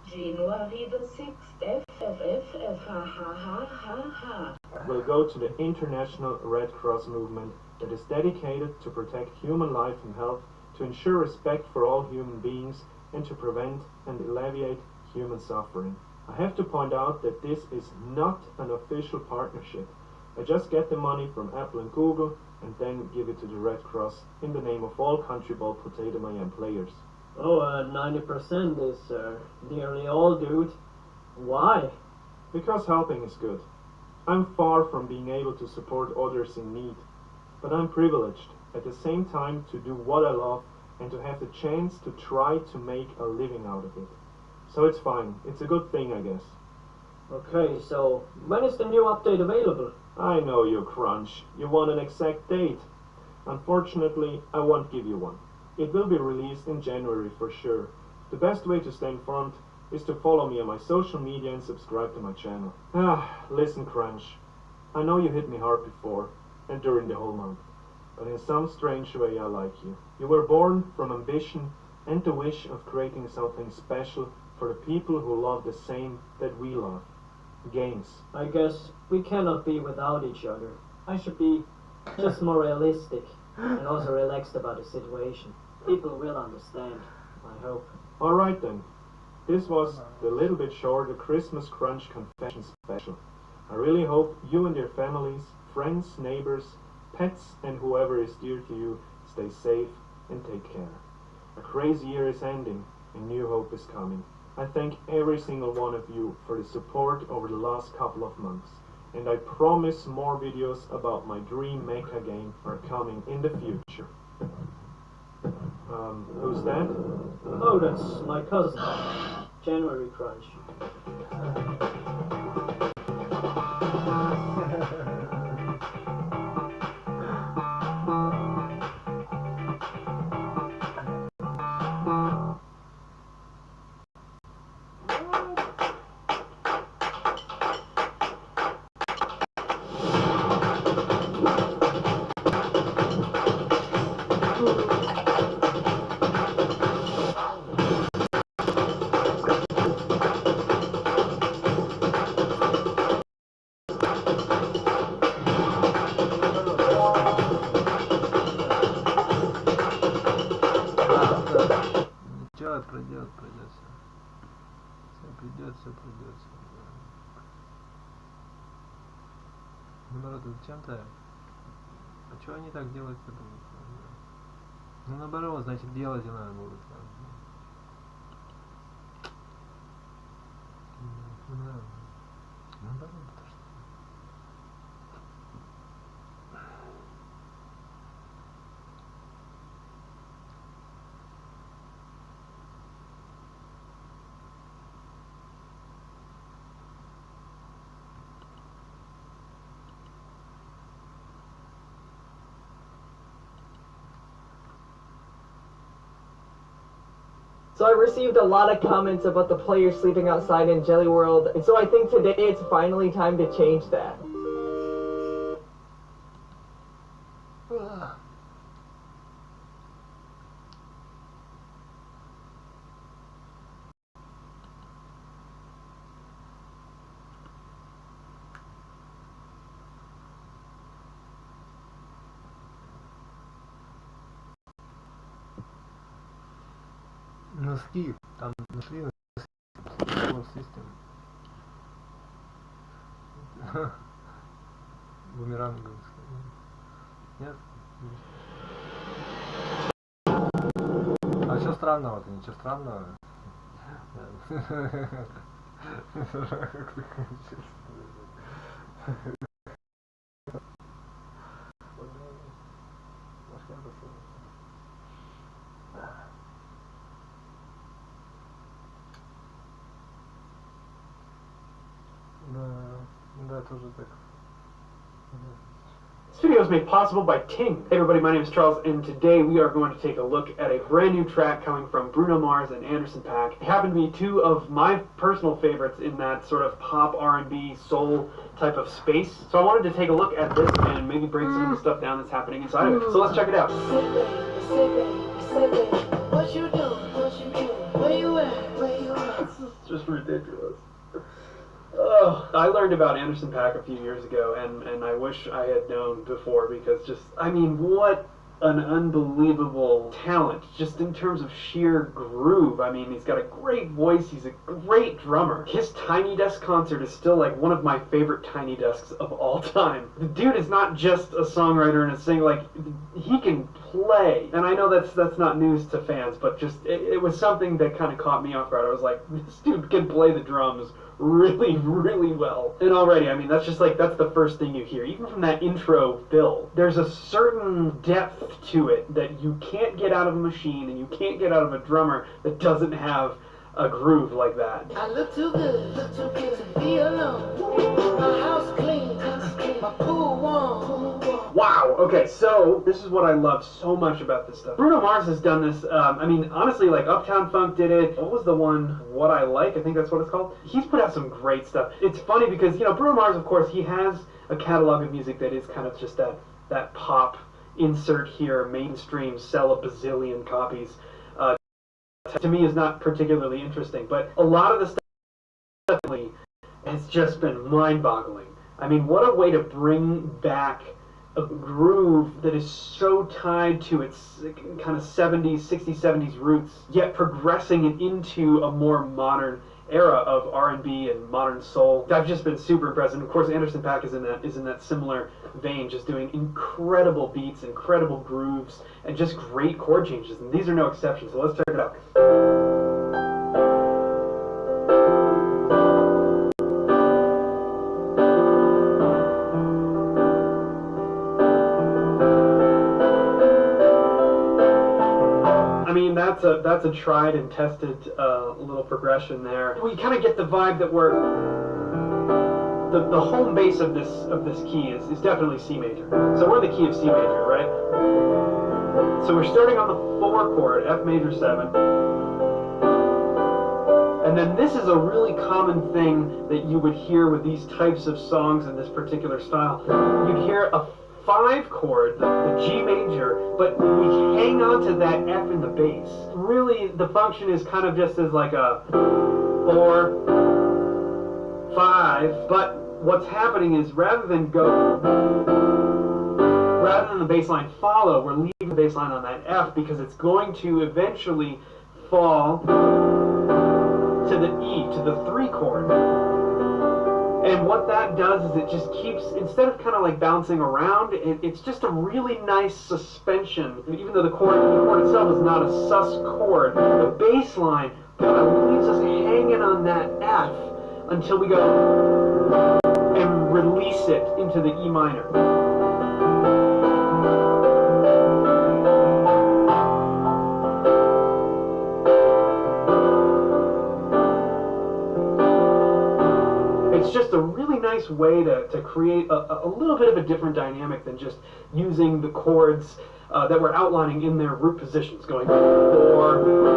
January the 6th, FFFFHHHH. Will go to the International Red Cross movement that is dedicated to protect human life and health, to ensure respect for all human beings, and to prevent and alleviate human suffering. I have to point out that this is not an official partnership. I just get the money from Apple and Google and then give it to the Red Cross in the name of all Country Ball Potato Mayhem players. Oh, 90% is nearly all, dude. Why? Because helping is good. I'm far from being able to support others in need, but I'm privileged at the same time to do what I love and to have the chance to try to make a living out of it. So it's fine. It's a good thing, I guess. Okay, so when is the new update available? I know you, Crunch. You want an exact date. Unfortunately, I won't give you one. It will be released in January for sure. The best way to stay informed is to follow me on my social media and subscribe to my channel. Listen, Crunch. I know you hit me hard before and during the whole month, but in some strange way I like you. You were born from ambition and the wish of creating something special for the people who love the same that we love. Games. I guess we cannot be without each other. I should be just more realistic and also relaxed about the situation. People will understand, I hope. Alright then. This was the little bit shorter Christmas Crunch Confession special. I really hope you and your families, friends, neighbors, pets and whoever is dear to you stay safe and take care. A crazy year is ending and new hope is coming. I thank every single one of you for the support over the last couple of months. And I promise more videos about my dream mecha game are coming in the future. Who's that? Oh, that's my cousin, January Crunch. Придет все. Все придет. Ну, народ, зачем-то? А чего они так делать-то будут? Ну, наоборот, значит, делать надо будет. Наоборот, потому что... So I received a lot of comments about the players sleeping outside in Jelly World, and so I think today it's finally time to change that. Носки, там нашли систем. Бумеранг. Нет? А что странного-то? Ничего странного. Да, тоже так. This video is made possible by Ting. Hey everybody, my name is Charles, and today we are going to take a look at a brand new track coming from Bruno Mars and Anderson .Paak. They happen to be two of my personal favorites in that sort of pop, R&B, soul type of space. So I wanted to take a look at this and maybe break some of the stuff down that's happening inside of it. So let's check it out. What you doing? What you doing? Where you at? Where you at? It's just ridiculous. Oh, I learned about Anderson .Paak a few years ago, and I wish I had known before, because just, I mean, what an unbelievable talent, just in terms of sheer groove. I mean, he's got a great voice, he's a great drummer. His Tiny Desk concert is still like one of my favorite Tiny Desks of all time. The dude is not just a songwriter and a singer, like, he can play. And I know that's not news to fans, but just, it was something that kind of caught me off guard. I was like, this dude can play the drums really, really well. And already, I mean, that's just like, that's the first thing you hear. Even from that intro fill, there's a certain depth to it that you can't get out of a machine and you can't get out of a drummer that doesn't have a groove like that. I look too good to be alone. My house clean, my pool warm. Wow, okay, so this is what I love so much about this stuff. Bruno Mars has done this, I mean, honestly, like Uptown Funk did it. What was the one, What I Like? I think that's what it's called. He's put out some great stuff. It's funny because, you know, Bruno Mars, of course, he has a catalog of music that is kind of just that pop, insert here, mainstream, sell a bazillion copies. To me is not particularly interesting, but a lot of the stuff definitely has just been mind-boggling. I mean, what a way to bring back a groove that is so tied to its kind of 70s, 60s, 70s roots, yet progressing it into a more modern era of R&B and modern soul. I've just been super impressed, and of course Anderson .Paak is in that similar vein, just doing incredible beats, incredible grooves, and just great chord changes, and these are no exceptions, so let's check it out. That's a tried and tested little progression there. We kind of get the vibe that we're the home base of this key is definitely C major. So we're in the key of C major, right? So we're starting on the 4 chord, F major 7. And then this is a really common thing that you would hear with these types of songs in this particular style. You'd hear a 5 chord, the G major, but we hang on to that F in the bass. Really, the function is kind of just as like a 4, 5, but what's happening is rather than the bass line follow, we're leaving the bass line on that F because it's going to eventually fall to the E, to the 3 chord. And what that does is it just keeps, instead of kind of like bouncing around, it's just a really nice suspension. Even though the chord itself is not a sus chord, the bass line kind of leaves us hanging on that F until we go and release it into the E minor. It's just a really nice way to create a little bit of a different dynamic than just using the chords that we're outlining in their root positions, going 4,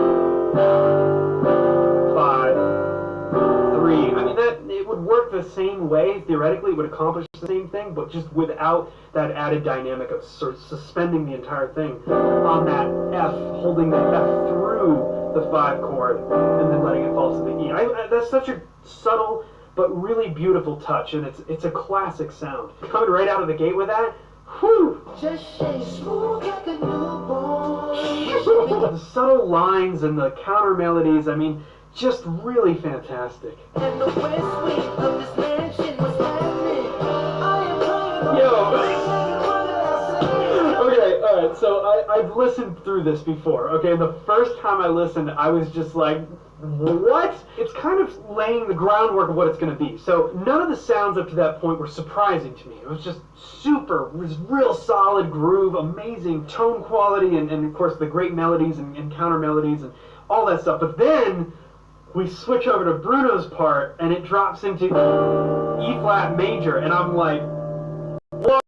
5, 3. I mean, it would work the same way, theoretically, it would accomplish the same thing, but just without that added dynamic of sort of suspending the entire thing on that F, holding that F through the 5 chord, and then letting it fall to the E. That's such a subtle but really beautiful touch, and it's a classic sound. Coming right out of the gate with that, whew! Just shake smooth like a newborn. The subtle lines and the counter melodies, I mean, just really fantastic. And the west wing of this mansion was happening. Okay, alright, so I've listened through this before, okay, and the first time I listened, I was just like, what? It's kind of laying the groundwork of what it's going to be. So none of the sounds up to that point were surprising to me. It was just super, it was real solid groove, amazing tone quality, and of course the great melodies and counter melodies and all that stuff. But then we switch over to Bruno's part and it drops into E flat major, and I'm like, whoa!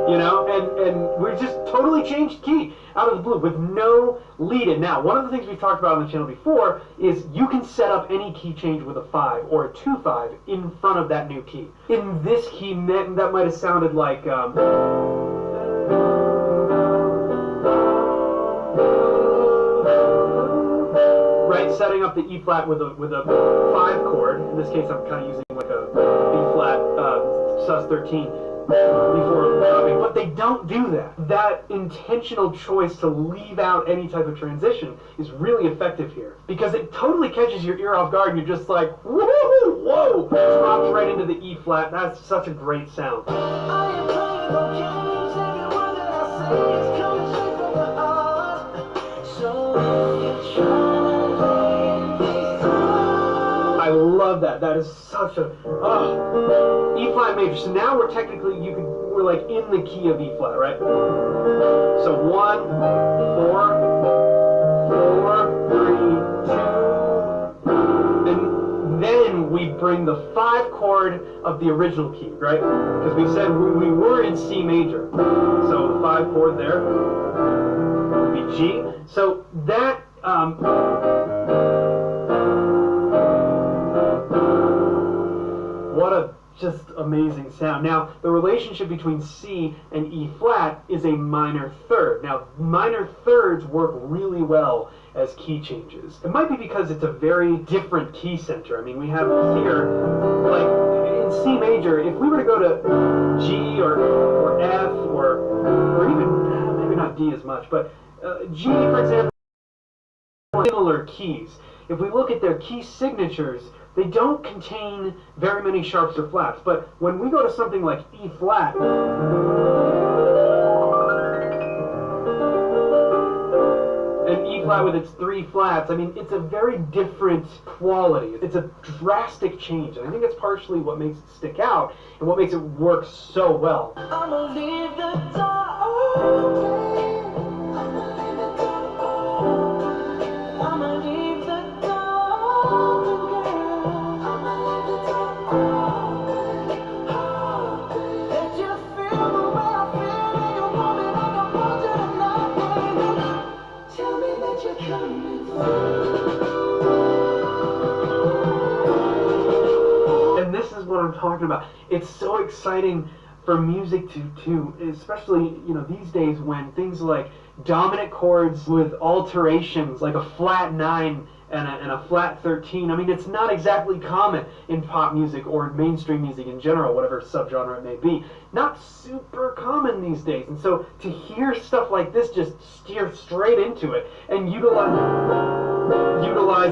You know, and we just totally changed key out of the blue with no lead-in. Now, one of the things we've talked about on the channel before is you can set up any key change with a 5 or a 2/5 in front of that new key. In this key, that might have sounded like right, setting up the E flat with a 5 chord. In this case, I'm kind of using like a B flat sus 13. Before dropping, but they don't do that. That intentional choice to leave out any type of transition is really effective here, because it totally catches your ear off guard and you're just like, whoa, whoa, drops right into the E flat. That's such a great sound. So I love that. That is such a E flat major. So now we're technically we're like in the key of E flat, right? So 1, 4, 4, 3, 2, and then we bring the 5 chord of the original key, right? Because we said we were in C major. So the 5 chord there would be G. So that what a just amazing sound. Now, the relationship between C and E flat is a minor third. Now, minor thirds work really well as key changes. It might be because it's a very different key center. I mean, we have here, like in C major, if we were to go to G or F or even, maybe not D as much, but G, for example, similar keys. If we look at their key signatures, they don't contain very many sharps or flats. But when we go to something like E flat, and E flat with its 3 flats, I mean, it's a very different quality. It's a drastic change. And I think that's partially what makes it stick out and what makes it work so well. I'ma leave the door open. I'ma leave the door open, girl. I'ma leave the door open. Let you feel the way I feel, and you want me like I want you tonight, baby. Tell me that you're coming through. And this is what I'm talking about. It's so exciting for music to especially, you know, these days when things like dominant chords with alterations, like a flat 9 and a flat 13, I mean, it's not exactly common in pop music or in mainstream music in general, whatever subgenre it may be. Not super common these days. And so to hear stuff like this just steer straight into it and utilize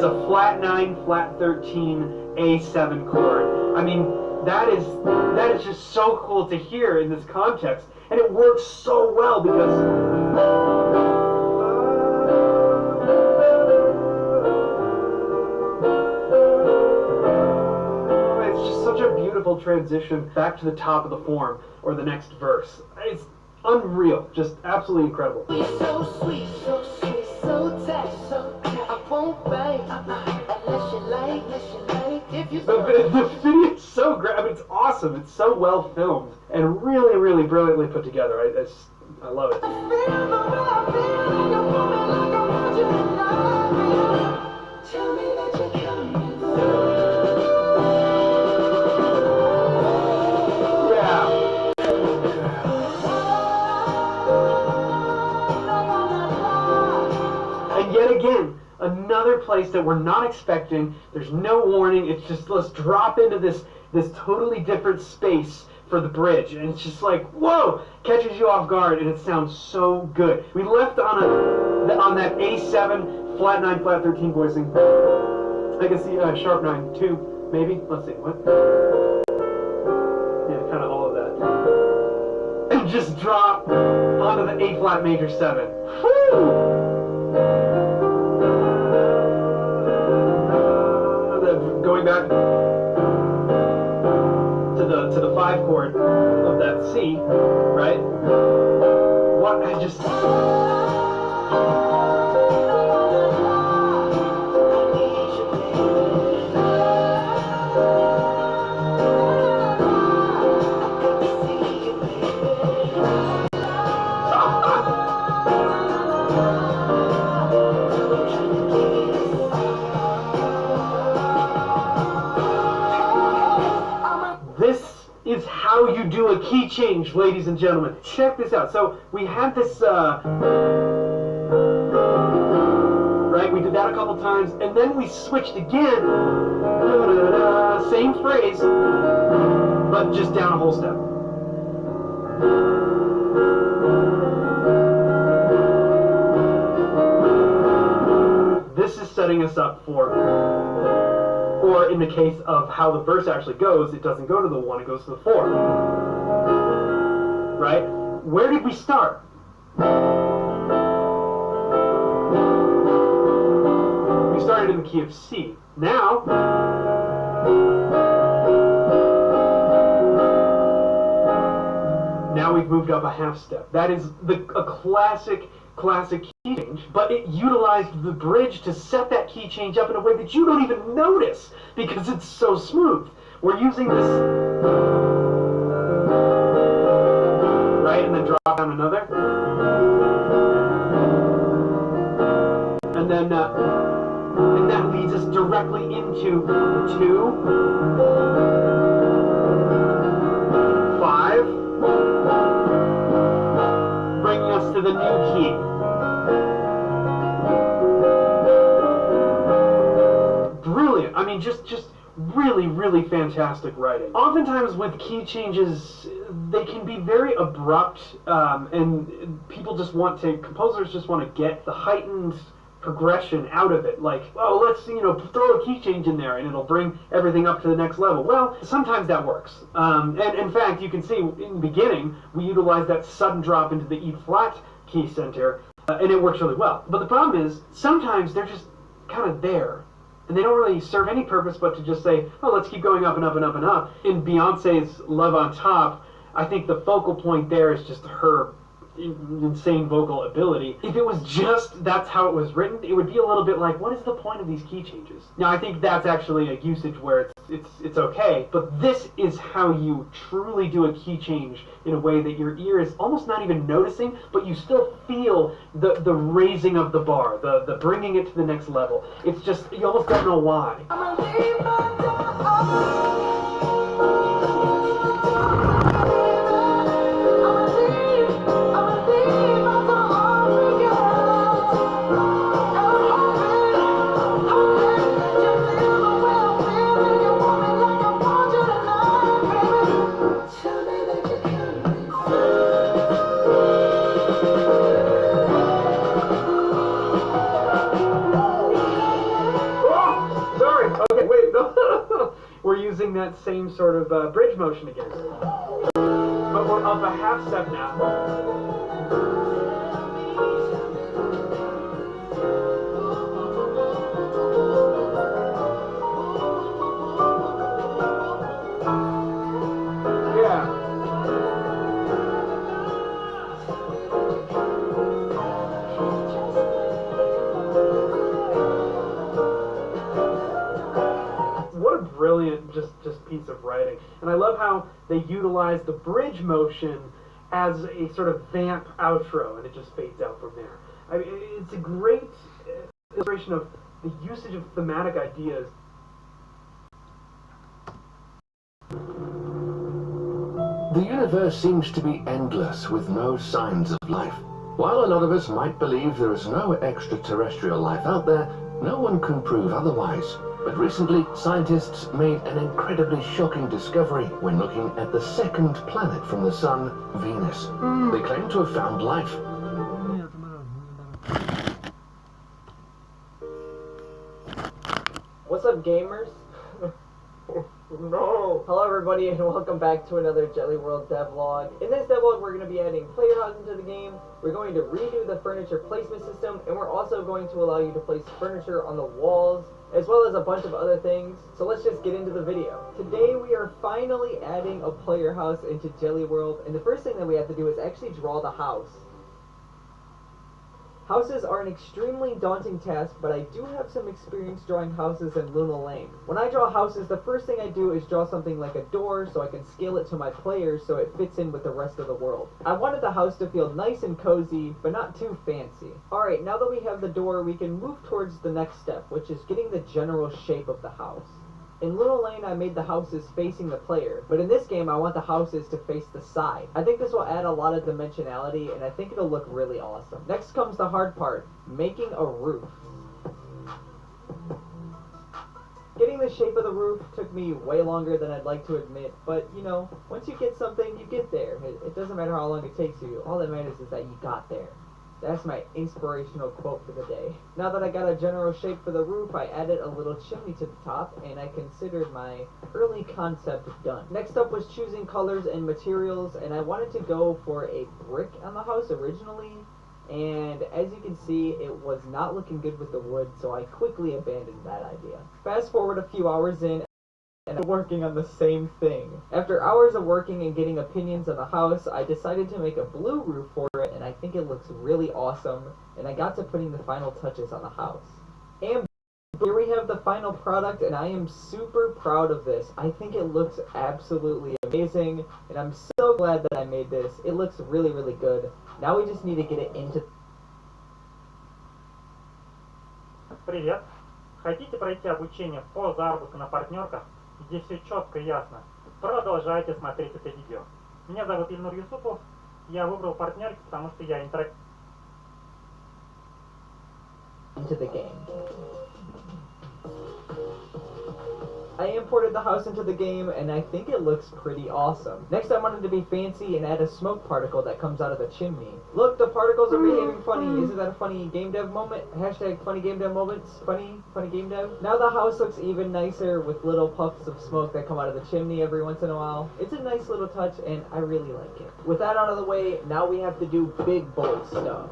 a flat 9, flat 13, A7 chord. I mean, that is just so cool to hear in this context, and it works so well because it's just such a beautiful transition back to the top of the form or the next verse. It's unreal, just absolutely incredible. So sweet, so sweet, so tight, so tight. I won't bite unless you like, if you the video is so great. I mean, it's awesome. It's so well filmed and really, really brilliantly put together. I love it. Tell me that you're coming Yeah. And yet again, another place that we're not expecting. There's no warning. It's just, let's drop into this totally different space for the bridge, and it's just like, whoa, catches you off guard, and it sounds so good. We left on that A7 flat 9 flat 13 voicing. I can see sharp 9 2 maybe. Let's see what. Yeah, kind of all of that, and just drop onto the A flat major 7. Woo! Going back to the 5 chord of that C, right? What I just is how you do a key change, ladies and gentlemen. Check this out. So we had this, right? We did that a couple times, and then we switched again. Same phrase, but just down a whole step. This is setting us up for, or in the case of how the verse actually goes, it doesn't go to the 1, it goes to the 4. Right? Where did we start? started in the key of C. Now, we've moved up a half step. That is a classic key change, but it utilized the bridge to set that key change up in a way that you don't even notice because it's so smooth. We're using this, right, and then drop down another, and then and that leads us directly into 2, 5, bringing us to the new key. Brilliant. I mean, just really fantastic writing. Oftentimes with key changes, they can be very abrupt, and composers just want to get the heightened progression out of it. Like, oh, let's, throw a key change in there and it'll bring everything up to the next level. Well, sometimes that works. And in fact, you can see in the beginning, we utilize that sudden drop into the E flat key center, and it works really well. But the problem is, sometimes they're just kind of there. And they don't really serve any purpose but to just say, oh, let's keep going up and up and up and up. In Beyonce's Love on Top, I think the focal point there is just her insane vocal ability. If it was just that's how it was written, it would be a little bit like, what is the point of these key changes? Now, I think that's actually a usage where it's okay, but this is how you truly do a key change in a way that your ear is almost not even noticing, but you still feel the raising of the bar, the bringing it to the next level. It's just, you almost don't know why. We're using that same sort of bridge motion again. But we're up a half step now. Brilliant just piece of writing. And I love how they utilize the bridge motion as a sort of vamp outro, and it just fades out from there. I mean, it's a great illustration of the usage of thematic ideas. The universe seems to be endless with no signs of life. While a lot of us might believe there is no extraterrestrial life out there, no one can prove otherwise. But recently, scientists made an incredibly shocking discovery when looking at the second planet from the Sun, Venus. They claim to have found life. What's up, gamers? No! Hello everybody and welcome back to another Jelly World devlog. In this devlog we're going to be adding player houses into the game, we're going to redo the furniture placement system, and we're also going to allow you to place furniture on the walls, as well as a bunch of other things. So let's just get into the video. Today we are finally adding a player house into Jelly World, and the first thing that we have to do is actually draw the house. Houses are an extremely daunting task, but I do have some experience drawing houses in Luna Lane. When I draw houses, the first thing I do is draw something like a door so I can scale it to my players so it fits in with the rest of the world. I wanted the house to feel nice and cozy, but not too fancy. Alright, now that we have the door, we can move towards the next step, which is getting the general shape of the house. In Luna Lane, I made the houses facing the player, but in this game, I want the houses to face the side. I think this will add a lot of dimensionality, and I think it'll look really awesome. Next comes the hard part, making a roof. Getting the shape of the roof took me way longer than I'd like to admit, but, you know, once you get something, you get there. It doesn't matter how long it takes you. All that matters is that you got there. That's my inspirational quote for the day. Now that I got a general shape for the roof, I added a little chimney to the top, and I considered my early concept done. Next up was choosing colors and materials, and I wanted to go for a brick on the house originally, and as you can see, it was not looking good with the wood, so I quickly abandoned that idea. Fast forward a few hours in, and I'm working on the same thing. After hours of working and getting opinions on the house, I decided to make a blue roof for it, and I think it looks really awesome, and I got to putting the final touches on the house. And here we have the final product, and I am super proud of this. I think it looks absolutely amazing, and I'm so glad that I made this. It looks really, really good. Now we just need to get it into... Привет! Хотите пройти обучение по заработку на партнерках, где все четко и ясно? Продолжайте смотреть это видео. Меня зовут Ильнур Юсупов. Я выбрал партнерки, потому что я интерактивный. Into the game. I imported the house into the game, and I think it looks pretty awesome. Next, I wanted to be fancy and add a smoke particle that comes out of the chimney. Look, the particles are behaving funny. Isn't that a funny game dev moment? Hashtag funny game dev moments. Funny game dev. Now the house looks even nicer with little puffs of smoke that come out of the chimney every once in a while. It's a nice little touch, and I really like it. With that out of the way, now we have to do big boy stuff.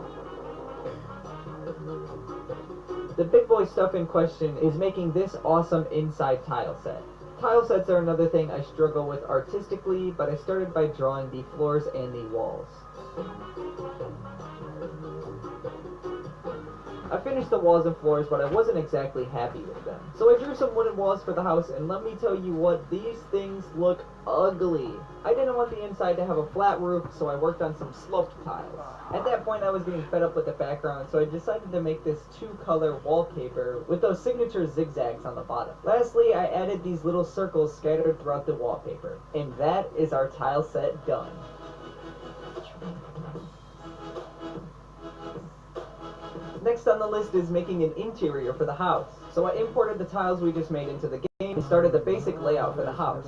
The big boy stuff in question is making this awesome inside tile set. Tile sets are another thing I struggle with artistically, but I started by drawing the floors and the walls. I finished the walls and floors, but I wasn't exactly happy with them. So I drew some wooden walls for the house, and let me tell you what, these things look ugly. I didn't want the inside to have a flat roof, so I worked on some sloped tiles. At that point, I was getting fed up with the background, so I decided to make this two-color wallpaper with those signature zigzags on the bottom. Lastly, I added these little circles scattered throughout the wallpaper. And that is our tile set done. Next on the list is making an interior for the house. So I imported the tiles we just made into the game and started the basic layout for the house.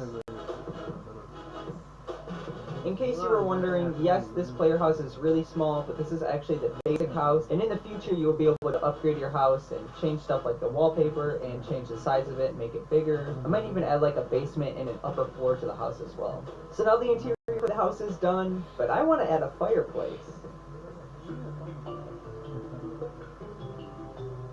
In case you were wondering, yes, this player house is really small, but this is actually the basic house, and in the future you will be able to upgrade your house and change stuff like the wallpaper and change the size of it, make it bigger. I might even add like a basement and an upper floor to the house as well. So now the interior for the house is done, but I want to add a fireplace.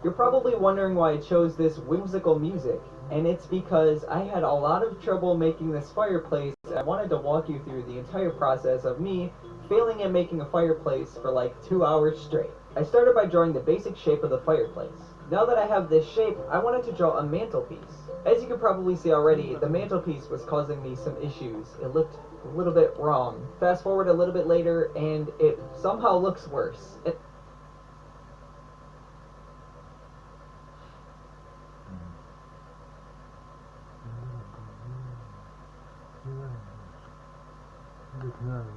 You're probably wondering why I chose this whimsical music, and it's because I had a lot of trouble making this fireplace. I wanted to walk you through the entire process of me failing at making a fireplace for like 2 hours straight. I started by drawing the basic shape of the fireplace. Now that I have this shape, I wanted to draw a mantelpiece. As you can probably see already, the mantelpiece was causing me some issues. It looked a little bit wrong. Fast forward a little bit later, and it somehow looks worse.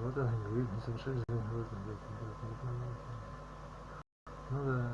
Вот это не видно, совершенно не видно. Ну да.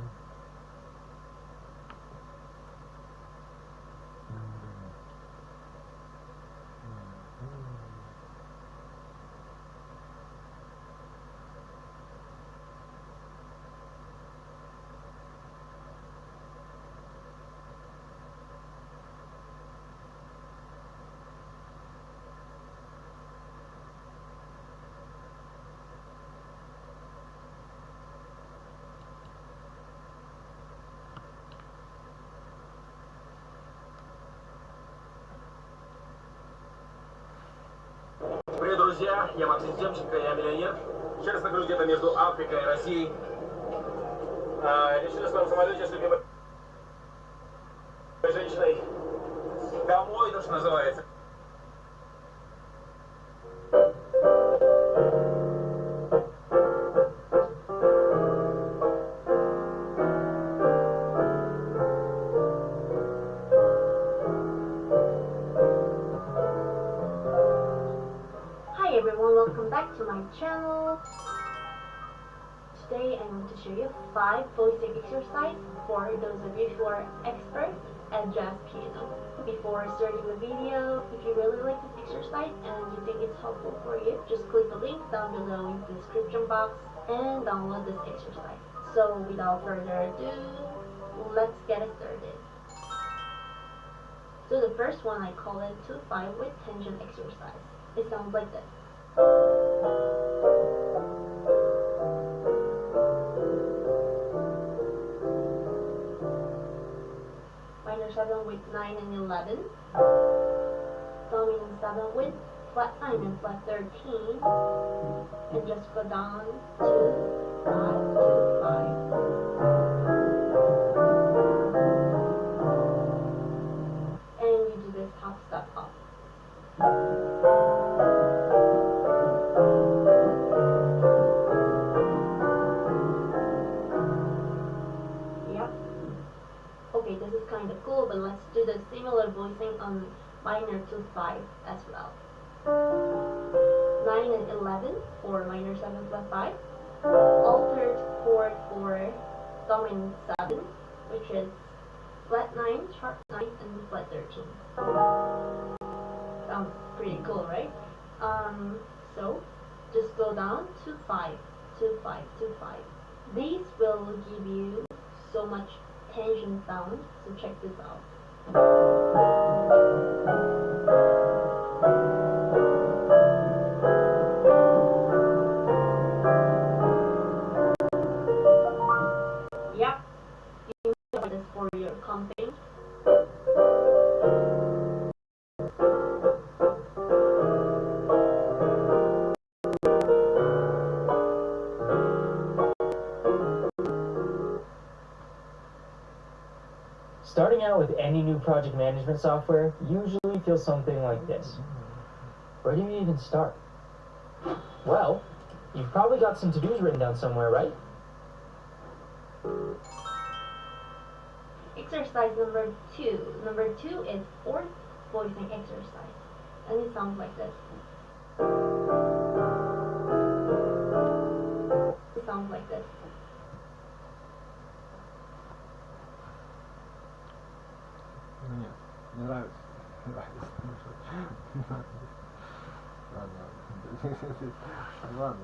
Привет, друзья! Я Максим Демченко, я миллионер. Сейчас нахожусь где-то между Африкой и Россией. Решили с вами в самолете с любимой женщиной домой, то, что называется. Welcome back to my channel. Today I'm going to show you 5 basic exercises for those of you who are experts at jazz piano. Before starting the video, if you really like this exercise and you think it's helpful for you, just click the link down below in the description box and download this exercise. So without further ado, let's get it started. So the first one, I call it 2-5 with tension exercise. It sounds like this. minor 7 with 9 and 11, dominant 7 with flat 9 and flat 13, and just go down to 5, to 5. And you do this half step up. Yep. Okay, this is kind of cool, but let's do the similar voicing on minor 2-5 as well. 9 and 11 for minor 7 flat 5. Altered chord for dominant 7, which is flat 9, sharp 9, and flat 13. Sounds pretty cool, right? So just go down to 5, to 5, to 5. These will give you so much tension sound, so check this out. Yep, you need this for your comping. Starting out with any new project management software usually feels something like this. Where do you even start? Well, you've probably got some to-dos written down somewhere, right? Exercise number 2. Number 2 is fourth voicing exercise, and it sounds like this. It sounds like this. Нет, не нравится. Ладно. Ладно.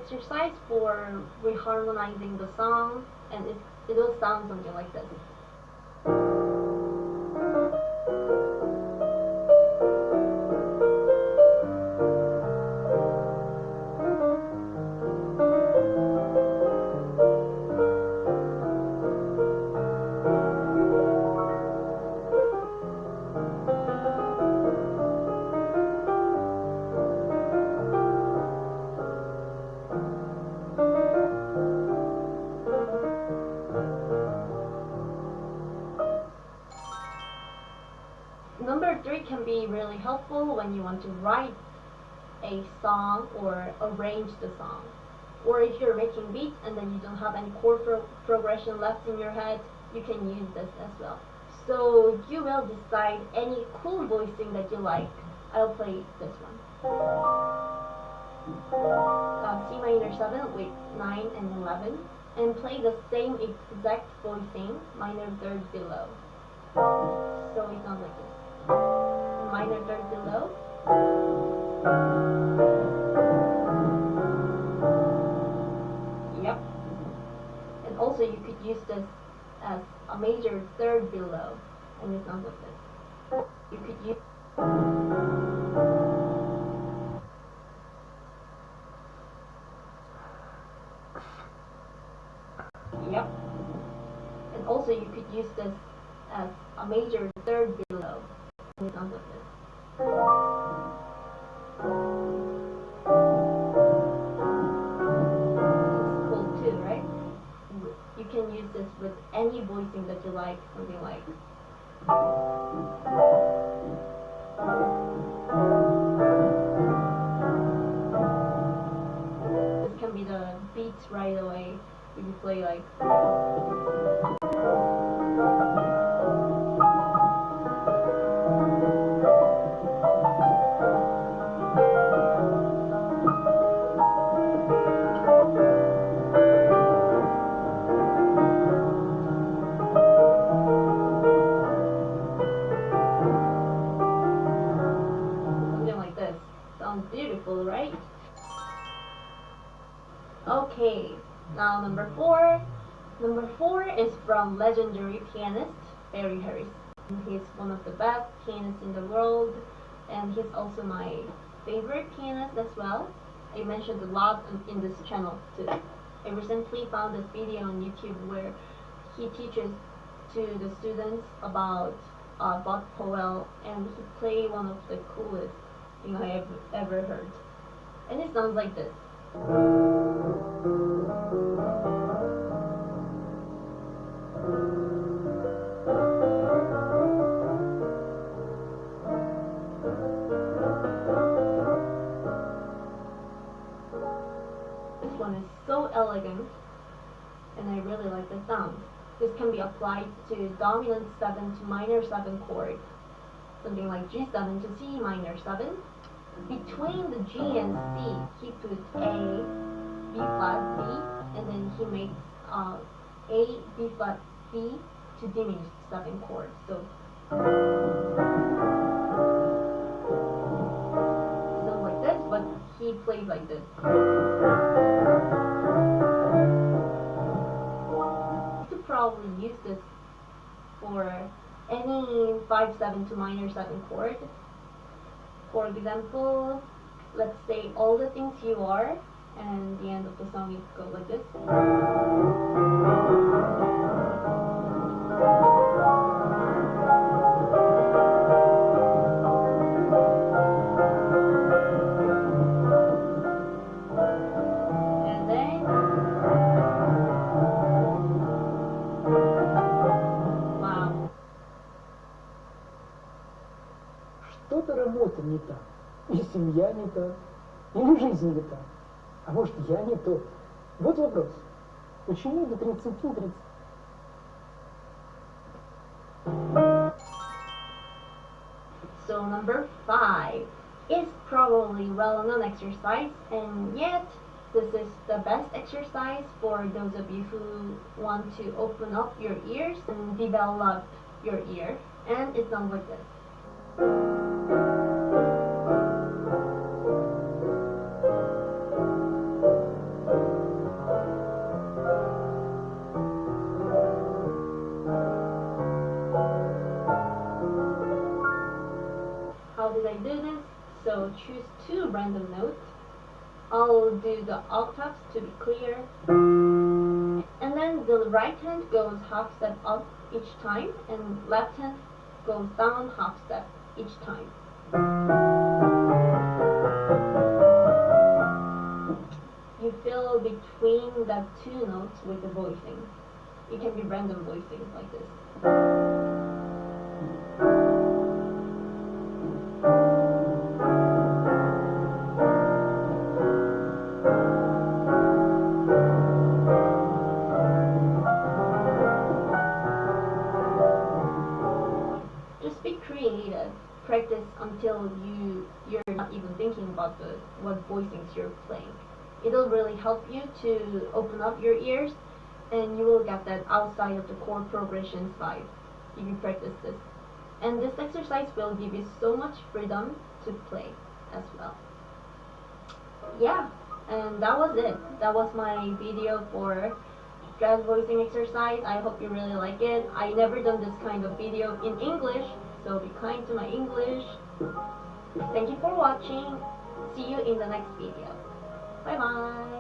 Exercise for reharmonizing the song, and it will sound something like this. Number 3 can be really helpful when you want to write a song or arrange the song. Or if you're making beats and then you don't have any chord progression left in your head, you can use this as well. So you will decide any cool voicing that you like. I'll play this one. C minor 7 with 9 and 11, and play the same exact voicing, minor third below. So it sounds like this. Minor third below. Yep. And also you could use this as a major third below, and it sounds like this. You could use Yep. And also you could use this as a major third below, and it sounds like this. It's cool too, right? You can use this with any voicing that you like, something like this can be the beats right away. You can play like something like this. Sounds beautiful, right? Okay. Now number 4. Number 4 is from legendary pianist Barry Harris. He's one of the best pianists in the world, and he's also my favorite pianist as well. I mentioned a lot in this channel too. I recently found this video on YouTube where he teaches to the students about Bach Powell, and he played one of the coolest thing I have ever heard. And it sounds like this. This one is so elegant, and I really like the sound. This can be applied to dominant 7 to minor 7 chord, something like G7 to C minor 7. Between the G and C, he puts A, B flat, B, and then he makes A, B flat, B to diminished 7 chord. So it sounds like this, but he plays like this. You could probably use this for any 5/7 to minor 7 chord. For example, let's say All the Things You Are, and the end of the song it goes like this. And then wow. Что-то работа не та, и семья не та, или жизнь не та. А может, я не тот? Вот вопрос. Почему до 30-30? So number 5 is probably well-known exercise, and yet this is the best exercise for those of you who want to open up your ears and develop your ear, and it sounds like this. How did I do this? So choose 2 random notes. I'll do the octaves to be clear. And then the right hand goes half step up each time, and left hand goes down half step each time. You fill between the 2 notes with the voicing. It can be random voicing like this. Just be creative. Practice until you're not even thinking about what voicings you're playing. It'll really help you to open up your ears, and you will get that outside of the chord progressions vibe. if you practice this. And this exercise will give you so much freedom to play as well. Yeah, and that was it. That was my video for jazz voicing exercise. I hope you really like it. I never done this kind of video in English, so be kind to my English. Thank you for watching. See you in the next video. Bye bye.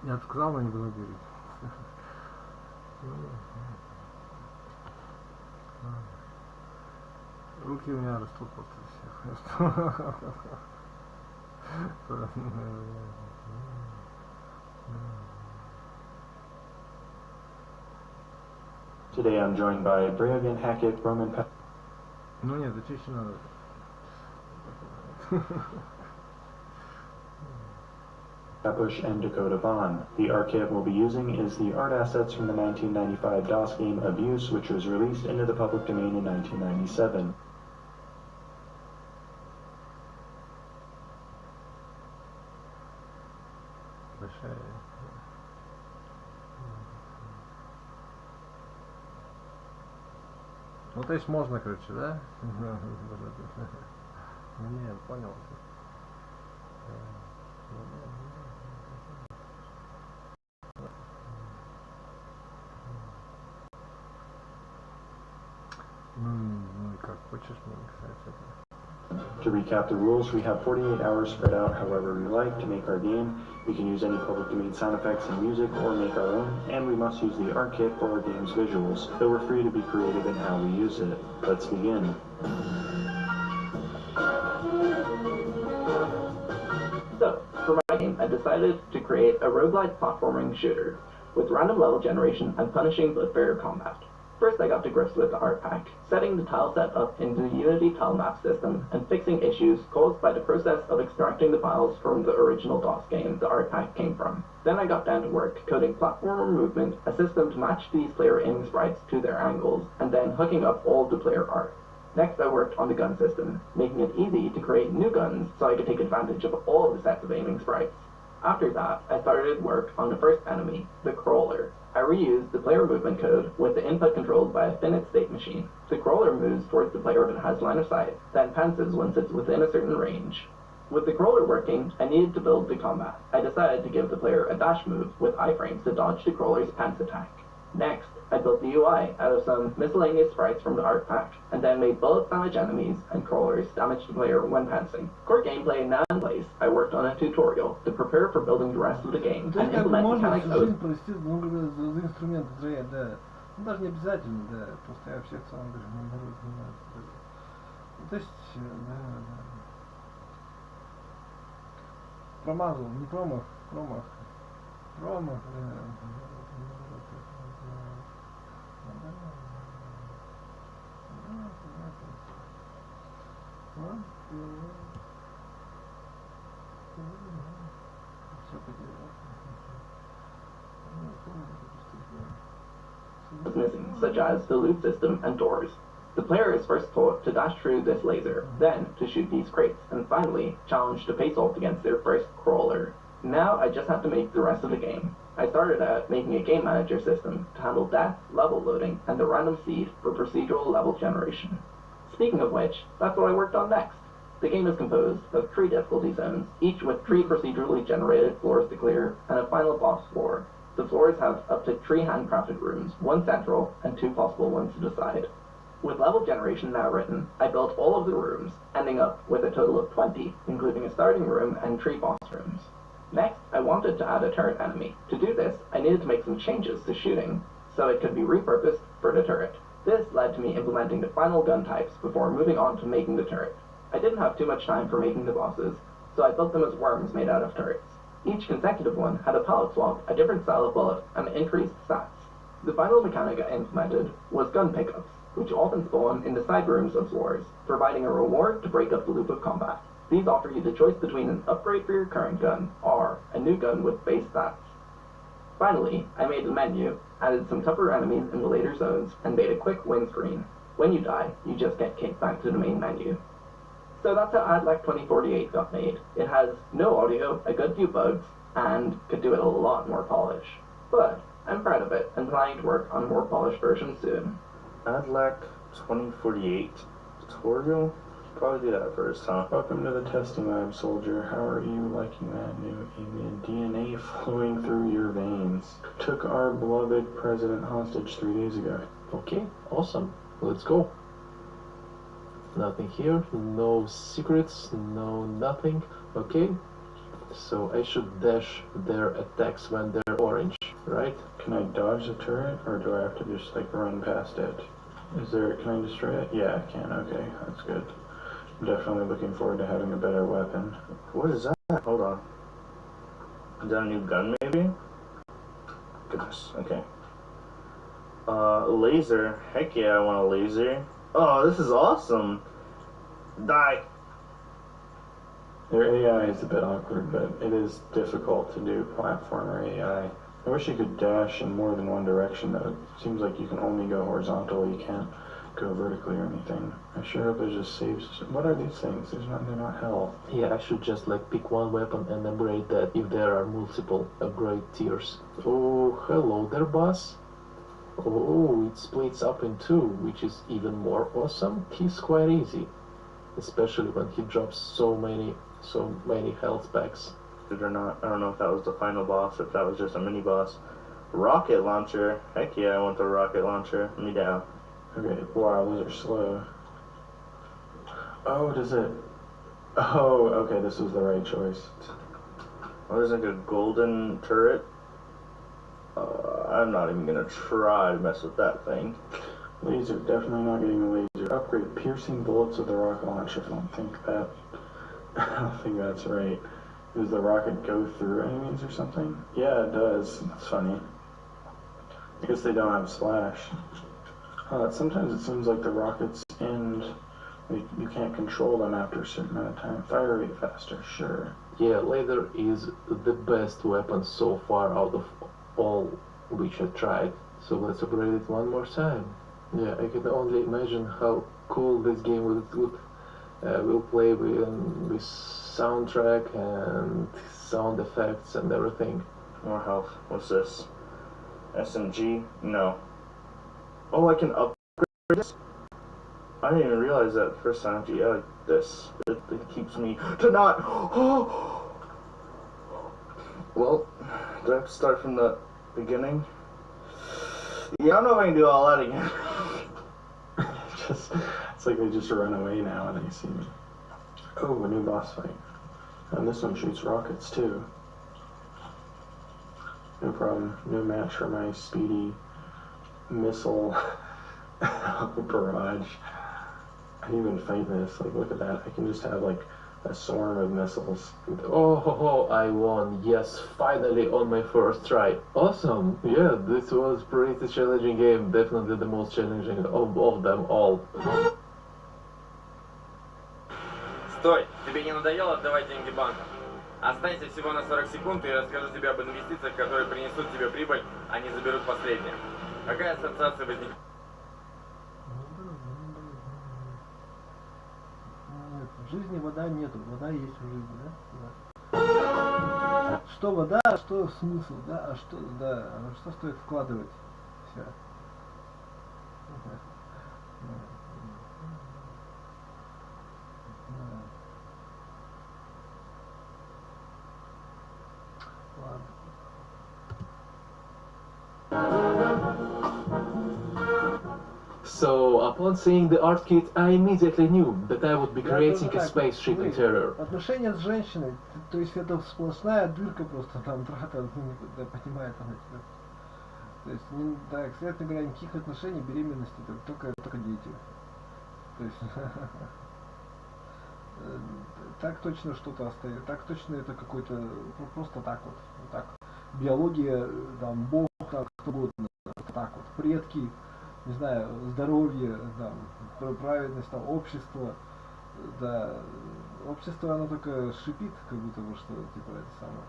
Я бы сказал, но не буду говорить. Руки у меня растут после всех. Today I'm joined by Breogin, Hackett, Roman. Ну нет, это чище надо. Kapush and Dakota Vaughn. The archive we'll be using is the art assets from the 1995 DOS game Abuse, which was released into the public domain in 1997. Ну то есть можно, короче, да? Ну нет, понял. Ну как хочешь, мне, кстати, это. To recap the rules, we have 48 hours spread out however we like to make our game. We can use any public domain sound effects and music or make our own, and we must use the art kit for our game's visuals, though we're free to be creative in how we use it. Let's begin. So, for my game, I decided to create a roguelike platforming shooter with random level generation and punishing but fair combat. First, I got to grips with the art pack, setting the tile set up into the Unity tile map system and fixing issues caused by the process of extracting the files from the original DOS game the art pack came from. Then I got down to work coding platformer movement, a system to match these player aiming sprites to their angles, and then hooking up all the player art. Next, I worked on the gun system, making it easy to create new guns so I could take advantage of all of the sets of aiming sprites. After that, I started work on the first enemy, the crawler. I reused the player movement code with the input controlled by a finite state machine. The crawler moves towards the player that has line of sight, then pantses once it's within a certain range. With the crawler working, I needed to build the combat. I decided to give the player a dash move with iframes to dodge the crawler's pants attack. Next, I built the UI out of some miscellaneous sprites from the art pack, and then made bullets damage enemies and crawlers damage the player when pantsing. Core gameplay now in place, I worked on a tutorial to prepare for building the rest of the game and implement mechanics можно жизнь провести за инструмент строить, да. Ну даже не обязательно, да. Просто я вообще в целом даже не могу заниматься. То есть, да. Промазал, не промах, промах. Промах, да. Missing, such as the loot system and doors. The player is first taught to dash through this laser, then to shoot these crates, and finally challenged to face off against their first crawler. Now I just have to make the rest of the game. I started out making a game manager system to handle death, level loading, and the random seed for procedural level generation. Speaking of which, that's what I worked on next. The game is composed of 3 difficulty zones, each with 3 procedurally generated floors to clear, and a final boss floor. The floors have up to 3 handcrafted rooms, 1 central, and 2 possible ones to decide. With level generation now written, I built all of the rooms, ending up with a total of 20, including a starting room and 3 boss rooms. Next, I wanted to add a turret enemy. To do this, I needed to make some changes to shooting, so it could be repurposed for the turret. This led to me implementing the final gun types before moving on to making the turret. I didn't have too much time for making the bosses, so I built them as worms made out of turrets. Each consecutive one had a pallet swap, a different style of bullet, and increased stats. The final mechanic I implemented was gun pickups, which often spawn in the side rooms of floors, providing a reward to break up the loop of combat. These offer you the choice between an upgrade for your current gun, or a new gun with base stats. Finally, I made the menu, added some tougher enemies in the later zones, and made a quick win screen. When you die, you just get kicked back to the main menu. So that's how AdLec 2048 got made. It has no audio, a good few bugs, and could do it a lot more polish. But I'm proud of it, and planning to work on a more polished version soon. AdLec 2048 tutorial? Probably do that first, huh? Welcome to the testing lab, soldier. How are you liking that new alien DNA flowing through your veins? Took our beloved president hostage 3 days ago. Okay, awesome. Let's go. Nothing here, no secrets, no nothing. Okay, So I should dash their attacks when they're orange, right? Can I dodge the turret, or do I have to just like run past it? Can I destroy it? Yeah, I can. Okay, that's good. I'm definitely looking forward to having a better weapon. What is that? Hold on. Is that a new gun, maybe? Goodness, okay. Laser. Heck yeah, I want a laser. Oh, this is awesome. Die. Their AI is a bit awkward, but it is difficult to do platformer AI. I wish you could dash in more than one direction, though. It seems like you can only go horizontally, you can't go vertically or anything. I sure hope there's just saves. What are these things? They're not hell. Yeah, I should just like pick one weapon and upgrade that if there are multiple upgrade tiers. Oh, hello there, boss. Oh, it splits up in two, which is even more awesome. He's quite easy, especially when he drops so many health packs. Or not, I don't know if that was the final boss, if that was just a mini boss. Rocket launcher. Heck yeah, I want the rocket launcher. Let me down. Okay, wow, those are slow. Oh, does it? Oh, okay, this was the right choice. Oh, there's like a golden turret. I'm not even gonna try to mess with that thing. Laser, definitely not getting the laser. Upgrade piercing bullets with the rocket launcher. I don't think that's right. Does the rocket go through enemies or something? Yeah, it does. That's funny. I guess they don't have slash. Sometimes it seems like the rockets end. You can't control them after a certain amount of time. Fire rate faster, sure. Yeah, laser is the best weapon so far out of all which I tried. So let's upgrade it one more time. Yeah, I can only imagine how cool this game will play with soundtrack and sound effects and everything. More health. What's this? SMG? No. Oh, I can upgrade this? I didn't even realize that first time. Yeah, like this. It keeps me to not. Well, do I have to start from the beginning? Yeah, I don't know if I can do all that again. It's like they just run away now when they see me. Oh, a new boss fight. And this one shoots rockets too. No problem. No match for my speedy missile barrage. I didn't even fight this. Like, look at that. I can just have like a swarm of missiles. Oh, I won. Yes, finally on my first try. Awesome. Yeah, this was pretty challenging game. Definitely the most challenging of them all. Стой! Тебе не надоело отдавать деньги банку? Останься всего на 40 секунд, и я расскажу тебе об инвестициях, которые принесут тебе прибыль, а не заберут последнее. Какая ассоциация возникает? Нет, в жизни вода нету, вода есть в жизни, да? Что вода, а что смысл, да? А что, да, а что стоит вкладывать? Все. So, upon seeing the art kit, I immediately knew that I would be creating a spaceship in terror. Отношения с женщиной, то есть это сплошная дырка просто, там трата, да, понимает она тебя. То есть, да, кстати говоря, никаких отношений, беременности, только дети. То есть, так точно что-то остается, так точно это какой-то, просто так вот, так. Биология, там, Бог, так, кто угодно, так вот, предки, не знаю, здоровье, там, праведность, там, общество, да, общество, оно только шипит, как будто бы, что, типа, это самое,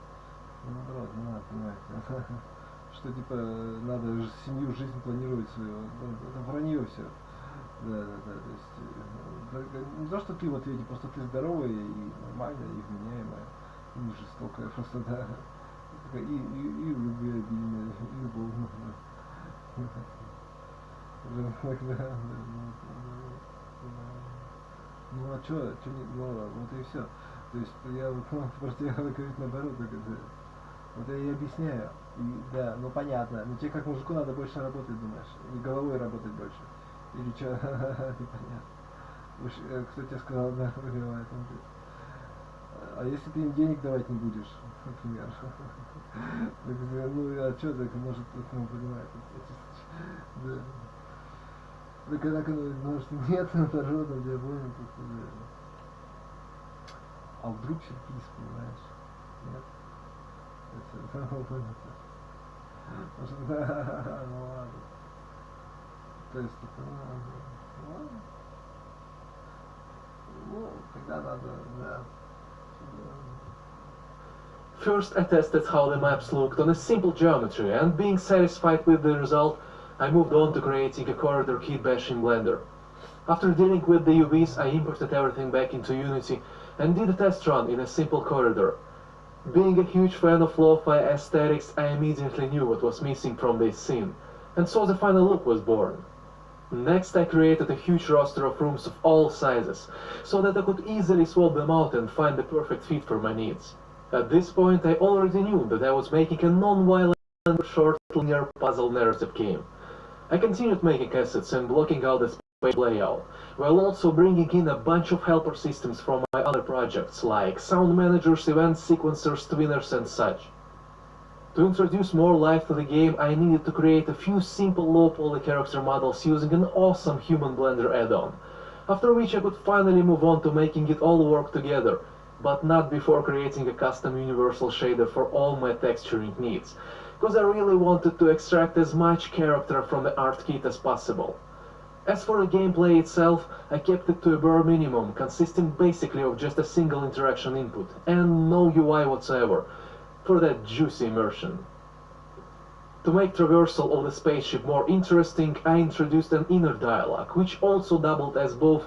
ну, наоборот, не надо, понимаете, что, типа, надо семью, жизнь планировать свою, это вранье все, да, то есть, не то, что ты в ответе, просто ты здоровая и нормальная, и вменяемая, и не жестокая, просто, да, и любвеобильная, и любовная, ну а чё не, ну вот и все. То есть я вот просто я говорю наоборот, вот я и объясняю. И, да, ну понятно. Но тебе как мужику надо больше работать, думаешь? И головой работать больше. Или чё? Непонятно. Кто тебе сказал, да, выбивает он. А если ты им денег давать не будешь, например? Ну, а что так, может, ну, понимаете, да. Да когда может нет народа, я понял, а вдруг сюрприз, понимаешь? Нет? Это понял. Может, ну ладно. То есть, ладно. Ну, тогда надо, да. First, I tested how the maps looked on a simple geometry, and being satisfied with the result, I moved on to creating a corridor kit bash in Blender. After dealing with the UVs, I imported everything back into Unity and did a test run in a simple corridor. Being a huge fan of lo-fi aesthetics, I immediately knew what was missing from this scene, and so the final look was born. Next, I created a huge roster of rooms of all sizes, so that I could easily swap them out and find the perfect fit for my needs. At this point, I already knew that I was making a non-violent, short, linear puzzle narrative game. I continued making assets and blocking out the space layout, while also bringing in a bunch of helper systems from my other projects, like sound managers, event sequencers, twinners, and such. To introduce more life to the game, I needed to create a few simple low-poly character models using an awesome Human Blender add-on, after which I could finally move on to making it all work together, but not before creating a custom universal shader for all my texturing needs, because I really wanted to extract as much character from the art kit as possible. As for the gameplay itself, I kept it to a bare minimum, consisting basically of just a single interaction input, and no UI whatsoever, for that juicy immersion. To make traversal of the spaceship more interesting, I introduced an inner dialogue, which also doubled as both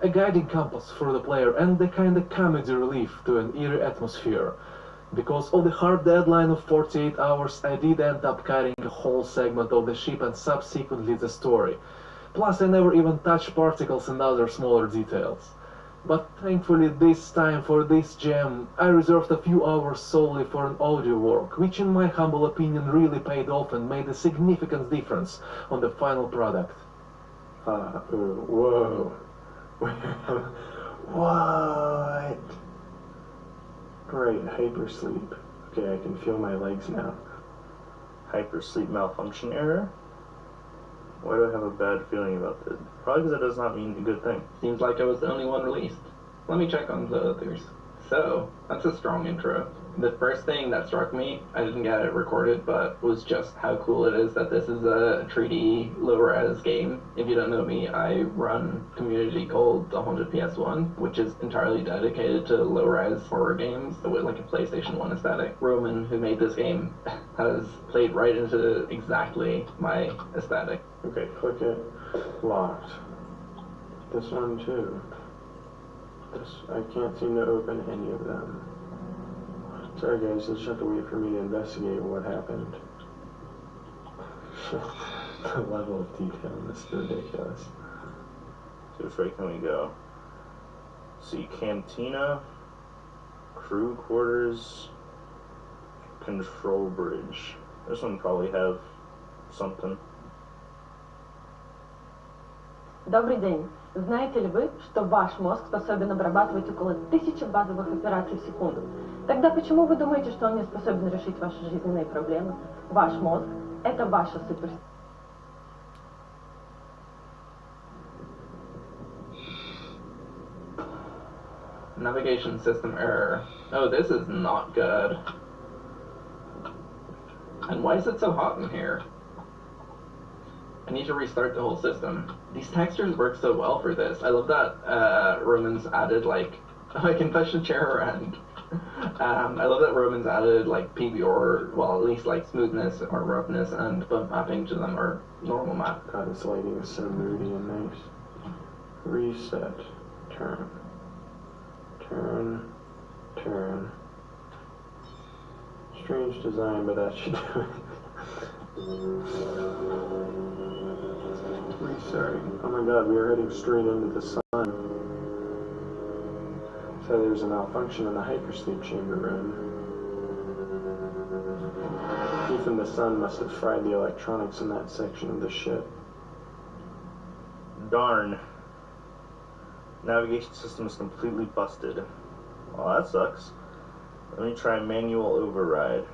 a guiding compass for the player and a kinda comedy relief to an eerie atmosphere. Because of the hard deadline of 48 hours, I did end up cutting a whole segment of the ship and subsequently the story. Plus, I never even touched particles and other smaller details. But thankfully this time for this gem, I reserved a few hours solely for an audio work, which in my humble opinion really paid off and made a significant difference on the final product. Whoa. What? Great, hypersleep. Okay, I can feel my legs now. Hypersleep malfunction error? Why do I have a bad feeling about this? Probably because it does not mean a good thing. Seems like I was the only one released. Let me check on the others. So, that's a strong intro. The first thing that struck me, I didn't get it recorded, but was just how cool it is that this is a 3D low-res game. If you don't know me, I run a community called 100PS1, which is entirely dedicated to low-res horror games with like a PlayStation 1 aesthetic. Roman, who made this game, has played right into exactly my aesthetic. Okay, click it. Locked. This one too. I can't seem to open any of them. Sorry guys, you'll just have to wait for me to investigate what happened. The level of detail in this is ridiculous. So which way can we go? See, Cantina, crew quarters, control bridge. This one probably have something. Добрый день. Знаете ли вы, что ваш мозг способен обрабатывать около 1000 базовых операций в секунду? Тогда почему вы думаете, что он не способен решить ваши жизненные проблемы? Ваш мозг – это ваша суперсила. Navigation system error. Oh, this is not good. And why is it so hot in here? I need to restart the whole system. These textures work so well for this. I love that Roman's added like, I can push the chair around. I love that Roman's added like PBR, well at least like smoothness or roughness and bump mapping to them or normal map. God, this lighting is so moody and nice. Reset. Turn. Turn. Turn. Strange design, but that should do it. Restarting. Oh my god, we are heading straight into the sun. So there's a malfunction in the hypersleep chamber room. Even the sun must have fried the electronics in that section of the ship. Darn. Navigation system is completely busted. Well, that sucks. Let me try manual override.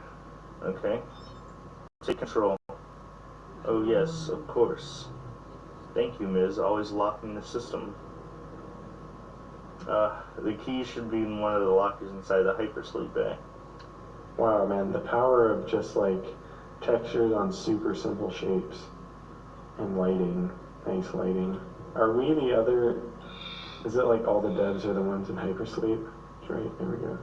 Okay. Take control. Oh yes, of course. Thank you, Ms. Always locking the system. The key should be in one of the lockers inside the hypersleep bay. Wow, man, the power of just like textures on super simple shapes and lighting. Nice lighting. Are we the other? Is it like all the devs are the ones in hypersleep? That's right, there we go.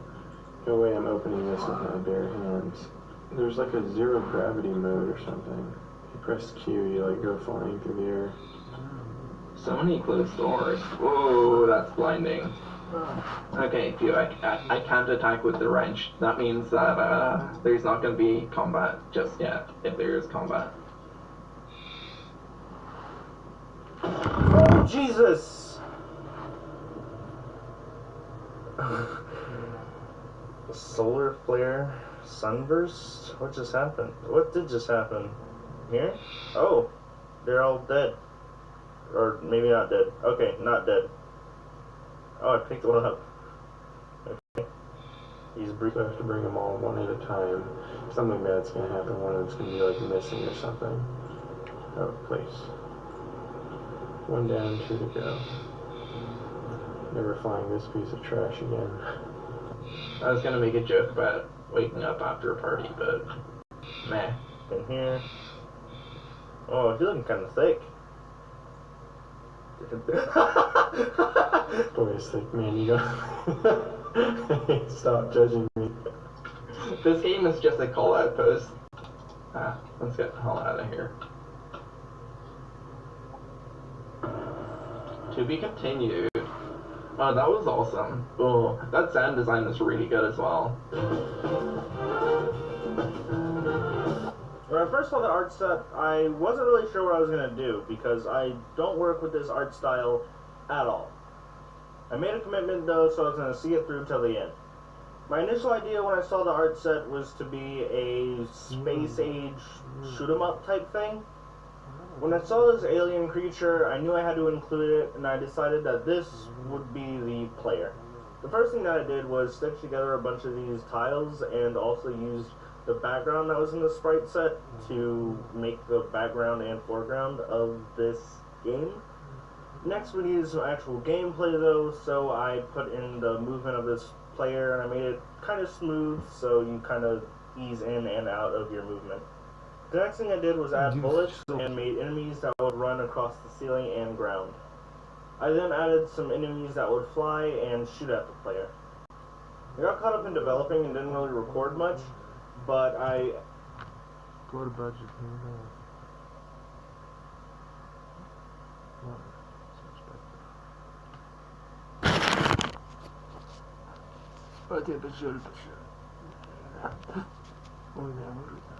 Go away, I'm opening this with my bare hands. There's like a zero gravity mode or something. You press Q, you like go flying through the air. So many closed doors. Whoa, that's blinding. Okay, Q, I can't attack with the wrench. That means that there's not going to be combat just yet, if there is combat. Oh, Jesus! Solar flare, sunburst? What just happened? What did just happen? Here? Oh, they're all dead. Or maybe not dead. Okay, not dead. Oh, I picked one up. Okay. He's brief. I have to bring them all one at a time. Something bad's gonna happen. One of them's gonna be like missing or something. Oh, place. One down, two to go. Never flying this piece of trash again. I was gonna make a joke about waking up after a party, but meh. In here. Oh, you're looking kind of thick. Boy, it's thick, man. You don't stop judging me. This game is just a call outpost. Let's get the hell out of here. To be continued. Oh, that was awesome. Oh, that sound design was really good as well. When I first saw the art set, I wasn't really sure what I was going to do, because I don't work with this art style at all. I made a commitment though, so I was going to see it through till the end. My initial idea when I saw the art set was to be a space age shoot 'em up type thing. When I saw this alien creature, I knew I had to include it, and I decided that this would be the player. The first thing that I did was stitch together a bunch of these tiles and also used the background that was in the sprite set to make the background and foreground of this game. Next we needed some actual gameplay though, so I put in the movement of this player and I made it kind of smooth so you kind of ease in and out of your movement. The next thing I did was add bullets and made enemies that would run across the ceiling and ground. I then added some enemies that would fly and shoot at the player. I got caught up in developing and didn't really record much, but I... Go to budget. Хотя бы жаль, Ой, да, может.